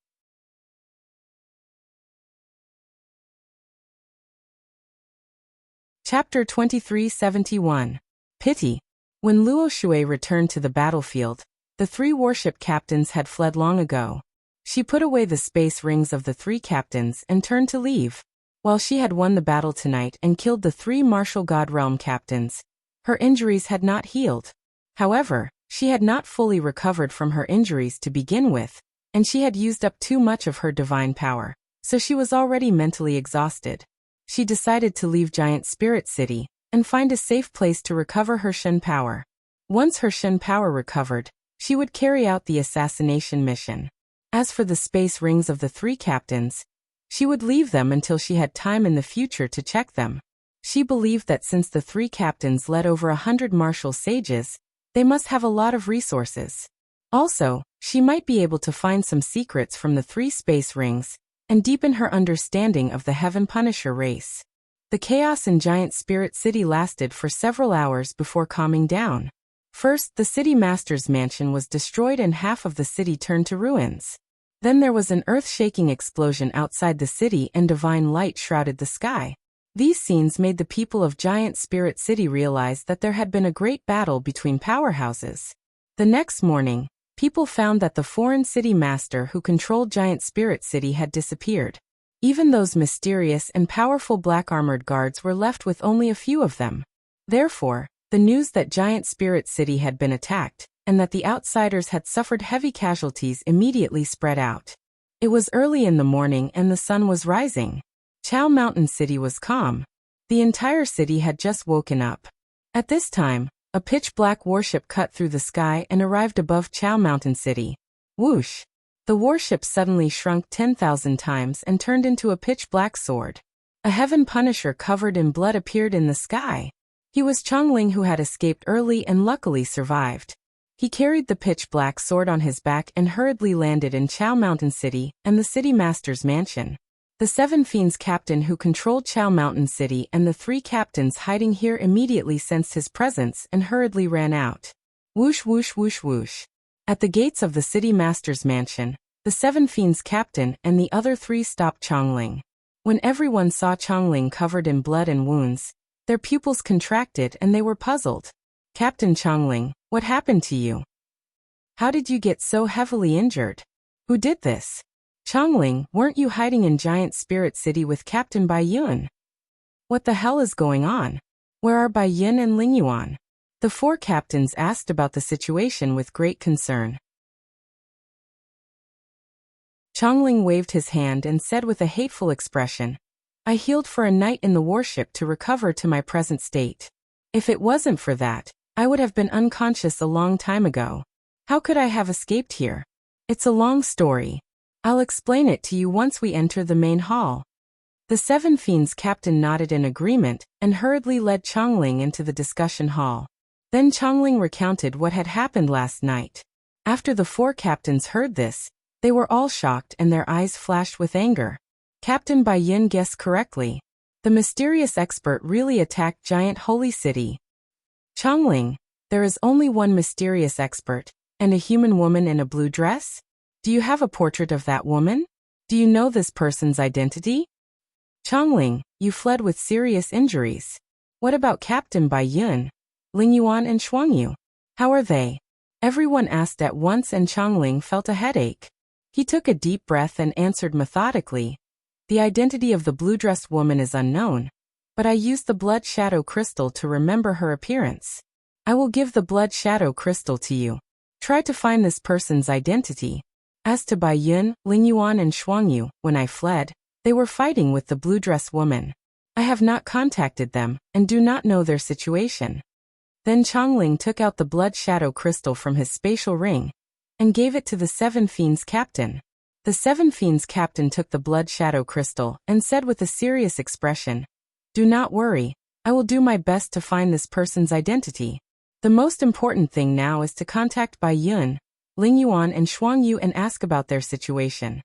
Chapter 2371. Pity. When Luo Shui returned to the battlefield, the 3 warship captains had fled long ago. She put away the space rings of the 3 captains and turned to leave. While she had won the battle tonight and killed the 3 martial god realm captains, her injuries had not healed. However, she had not fully recovered from her injuries to begin with, and she had used up too much of her divine power, so she was already mentally exhausted. She decided to leave Giant Spirit City and find a safe place to recover her Shen power. Once her Shen power recovered, she would carry out the assassination mission. As for the space rings of the 3 captains, she would leave them until she had time in the future to check them. She believed that since the 3 captains led over 100 martial sages, they must have a lot of resources. Also, she might be able to find some secrets from the 3 space rings and deepen her understanding of the Heaven Punisher race. The chaos in Giant Spirit City lasted for several hours before calming down. First, the city master's mansion was destroyed and half of the city turned to ruins. Then there was an earth-shaking explosion outside the city and divine light shrouded the sky. These scenes made the people of Giant Spirit City realize that there had been a great battle between powerhouses. The next morning, people found that the foreign city master who controlled Giant Spirit City had disappeared. Even those mysterious and powerful black-armored guards were left with only a few of them. Therefore, the news that Giant Spirit City had been attacked, and that the outsiders had suffered heavy casualties immediately spread out. It was early in the morning and the sun was rising. Chao Mountain City was calm. The entire city had just woken up. At this time, a pitch-black warship cut through the sky and arrived above Chao Mountain City. Whoosh! The warship suddenly shrunk 10,000 times and turned into a pitch-black sword. A Heaven Punisher covered in blood appeared in the sky. He was Chongling, who had escaped early and luckily survived. He carried the pitch-black sword on his back and hurriedly landed in Chao Mountain City and the city master's mansion. The 7 fiends captain who controlled Chao Mountain City and the 3 captains hiding here immediately sensed his presence and hurriedly ran out. Whoosh whoosh whoosh whoosh. At the gates of the city master's mansion, the 7 fiends captain and the other 3 stopped Chongling. When everyone saw Chongling covered in blood and wounds, their pupils contracted and they were puzzled. Captain Chongling, what happened to you? How did you get so heavily injured? Who did this? Chongling, weren't you hiding in Giant Spirit City with Captain Bai Yun? What the hell is going on? Where are Bai Yun and Ling Yuan? The four captains asked about the situation with great concern. Chongling waved his hand and said with a hateful expression, I healed for a night in the warship to recover to my present state. If it wasn't for that, I would have been unconscious a long time ago. How could I have escaped here? It's a long story. I'll explain it to you once we enter the main hall. The Seven Fiends captain nodded in agreement and hurriedly led Chongling into the discussion hall. Then Chongling recounted what had happened last night. After the four captains heard this, they were all shocked and their eyes flashed with anger. Captain Bai Yin guessed correctly. The mysterious expert really attacked Giant Holy City. Chongling, there is only one mysterious expert, and a human woman in a blue dress? Do you have a portrait of that woman? Do you know this person's identity? Chongling, you fled with serious injuries. What about Captain Bai Yun, Ling Yuan and Shuangyu? How are they? Everyone asked at once and Chongling felt a headache. He took a deep breath and answered methodically. The identity of the blue-dressed woman is unknown, but I used the blood shadow crystal to remember her appearance. I will give the blood shadow crystal to you. Try to find this person's identity. As to Bai Yun, Ling Yuan and Shuangyu, when I fled, they were fighting with the blue-dressed woman. I have not contacted them and do not know their situation. Then Chongling took out the blood shadow crystal from his spatial ring and gave it to the Seven Fiends captain. The Seven Fiends captain took the blood shadow crystal and said with a serious expression, Do not worry, I will do my best to find this person's identity. The most important thing now is to contact Bai Yun, Ling Yuan and Shuangyu and ask about their situation.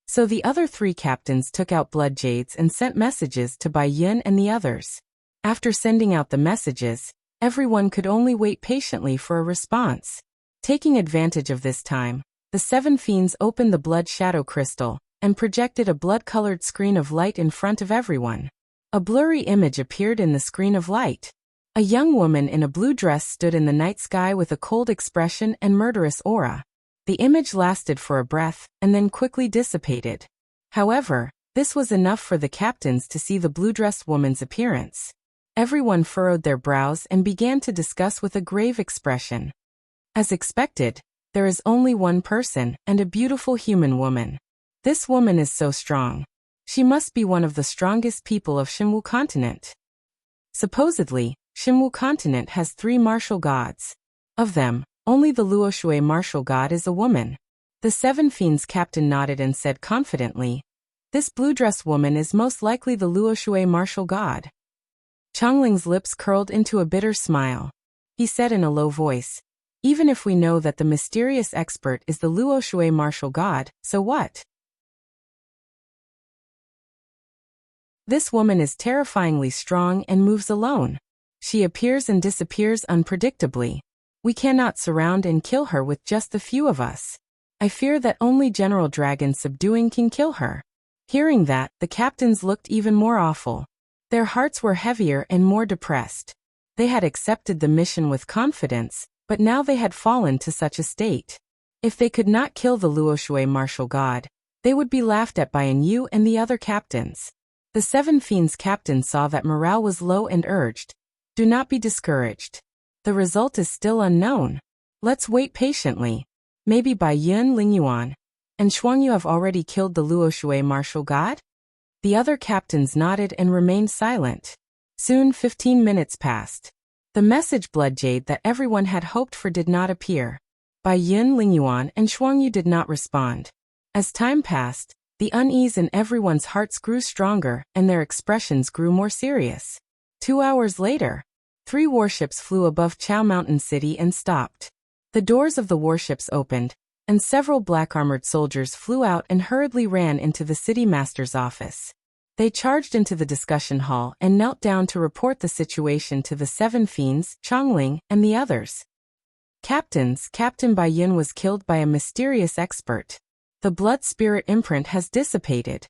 So the other three captains took out blood jades and sent messages to Bai Yun and the others. After sending out the messages, everyone could only wait patiently for a response. Taking advantage of this time, the Seven Fiends opened the blood shadow crystal and projected a blood-colored screen of light in front of everyone. A blurry image appeared in the screen of light. A young woman in a blue dress stood in the night sky with a cold expression and murderous aura. The image lasted for a breath and then quickly dissipated. However, this was enough for the captains to see the blue-dressed woman's appearance. Everyone furrowed their brows and began to discuss with a grave expression. As expected, there is only one person and a beautiful human woman. This woman is so strong. She must be one of the strongest people of Shinwu continent. Supposedly, Shinwu continent has 3 martial gods. Of them, only the Luoshui martial god is a woman. The Seven Fiends captain nodded and said confidently, This blue-dress woman is most likely the Luoshui martial god. Chongling's lips curled into a bitter smile. He said in a low voice, Even if we know that the mysterious expert is the Luoshui martial god, so what? This woman is terrifyingly strong and moves alone. She appears and disappears unpredictably. We cannot surround and kill her with just the few of us. I fear that only General Dragon subduing can kill her. Hearing that, the captains looked even more awful. Their hearts were heavier and more depressed. They had accepted the mission with confidence, but now they had fallen to such a state. If they could not kill the Luoshui martial god, they would be laughed at by Yu and the other captains. The Seven Fiends captain saw that morale was low and urged, Do not be discouraged. The result is still unknown. Let's wait patiently. Maybe Bai Yun, Ling Yuan, and Shuangyu have already killed the Luoshui martial god? The other captains nodded and remained silent. Soon 15 minutes passed. The message blood jade that everyone had hoped for did not appear. Bai Yun, Ling Yuan, and Shuangyu did not respond. As time passed, the unease in everyone's hearts grew stronger and their expressions grew more serious. 2 hours later, 3 warships flew above Chao Mountain City and stopped. The doors of the warships opened, and several black-armored soldiers flew out and hurriedly ran into the city master's office. They charged into the discussion hall and knelt down to report the situation to the Seven Fiends, Chongling, and the others. Captains, Captain Bai Yun was killed by a mysterious expert. The blood spirit imprint has dissipated.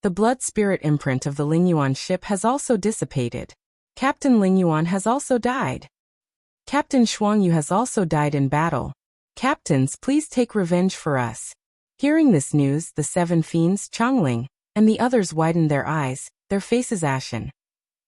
The blood spirit imprint of the Ling Yuan ship has also dissipated. Captain Ling Yuan has also died. Captain Shuangyu has also died in battle. Captains, please take revenge for us. Hearing this news, the 7 fiends, Chongling, and the others widened their eyes, their faces ashen.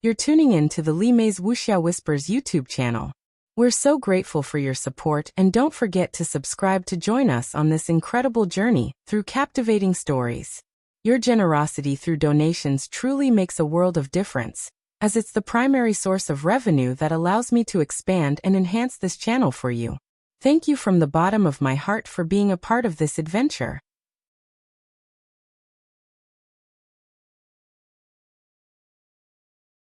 You're tuning in to the Li Mei's Wuxia Whispers YouTube channel. We're so grateful for your support, and don't forget to subscribe to join us on this incredible journey through captivating stories. Your generosity through donations truly makes a world of difference, as it's the primary source of revenue that allows me to expand and enhance this channel for you. Thank you from the bottom of my heart for being a part of this adventure.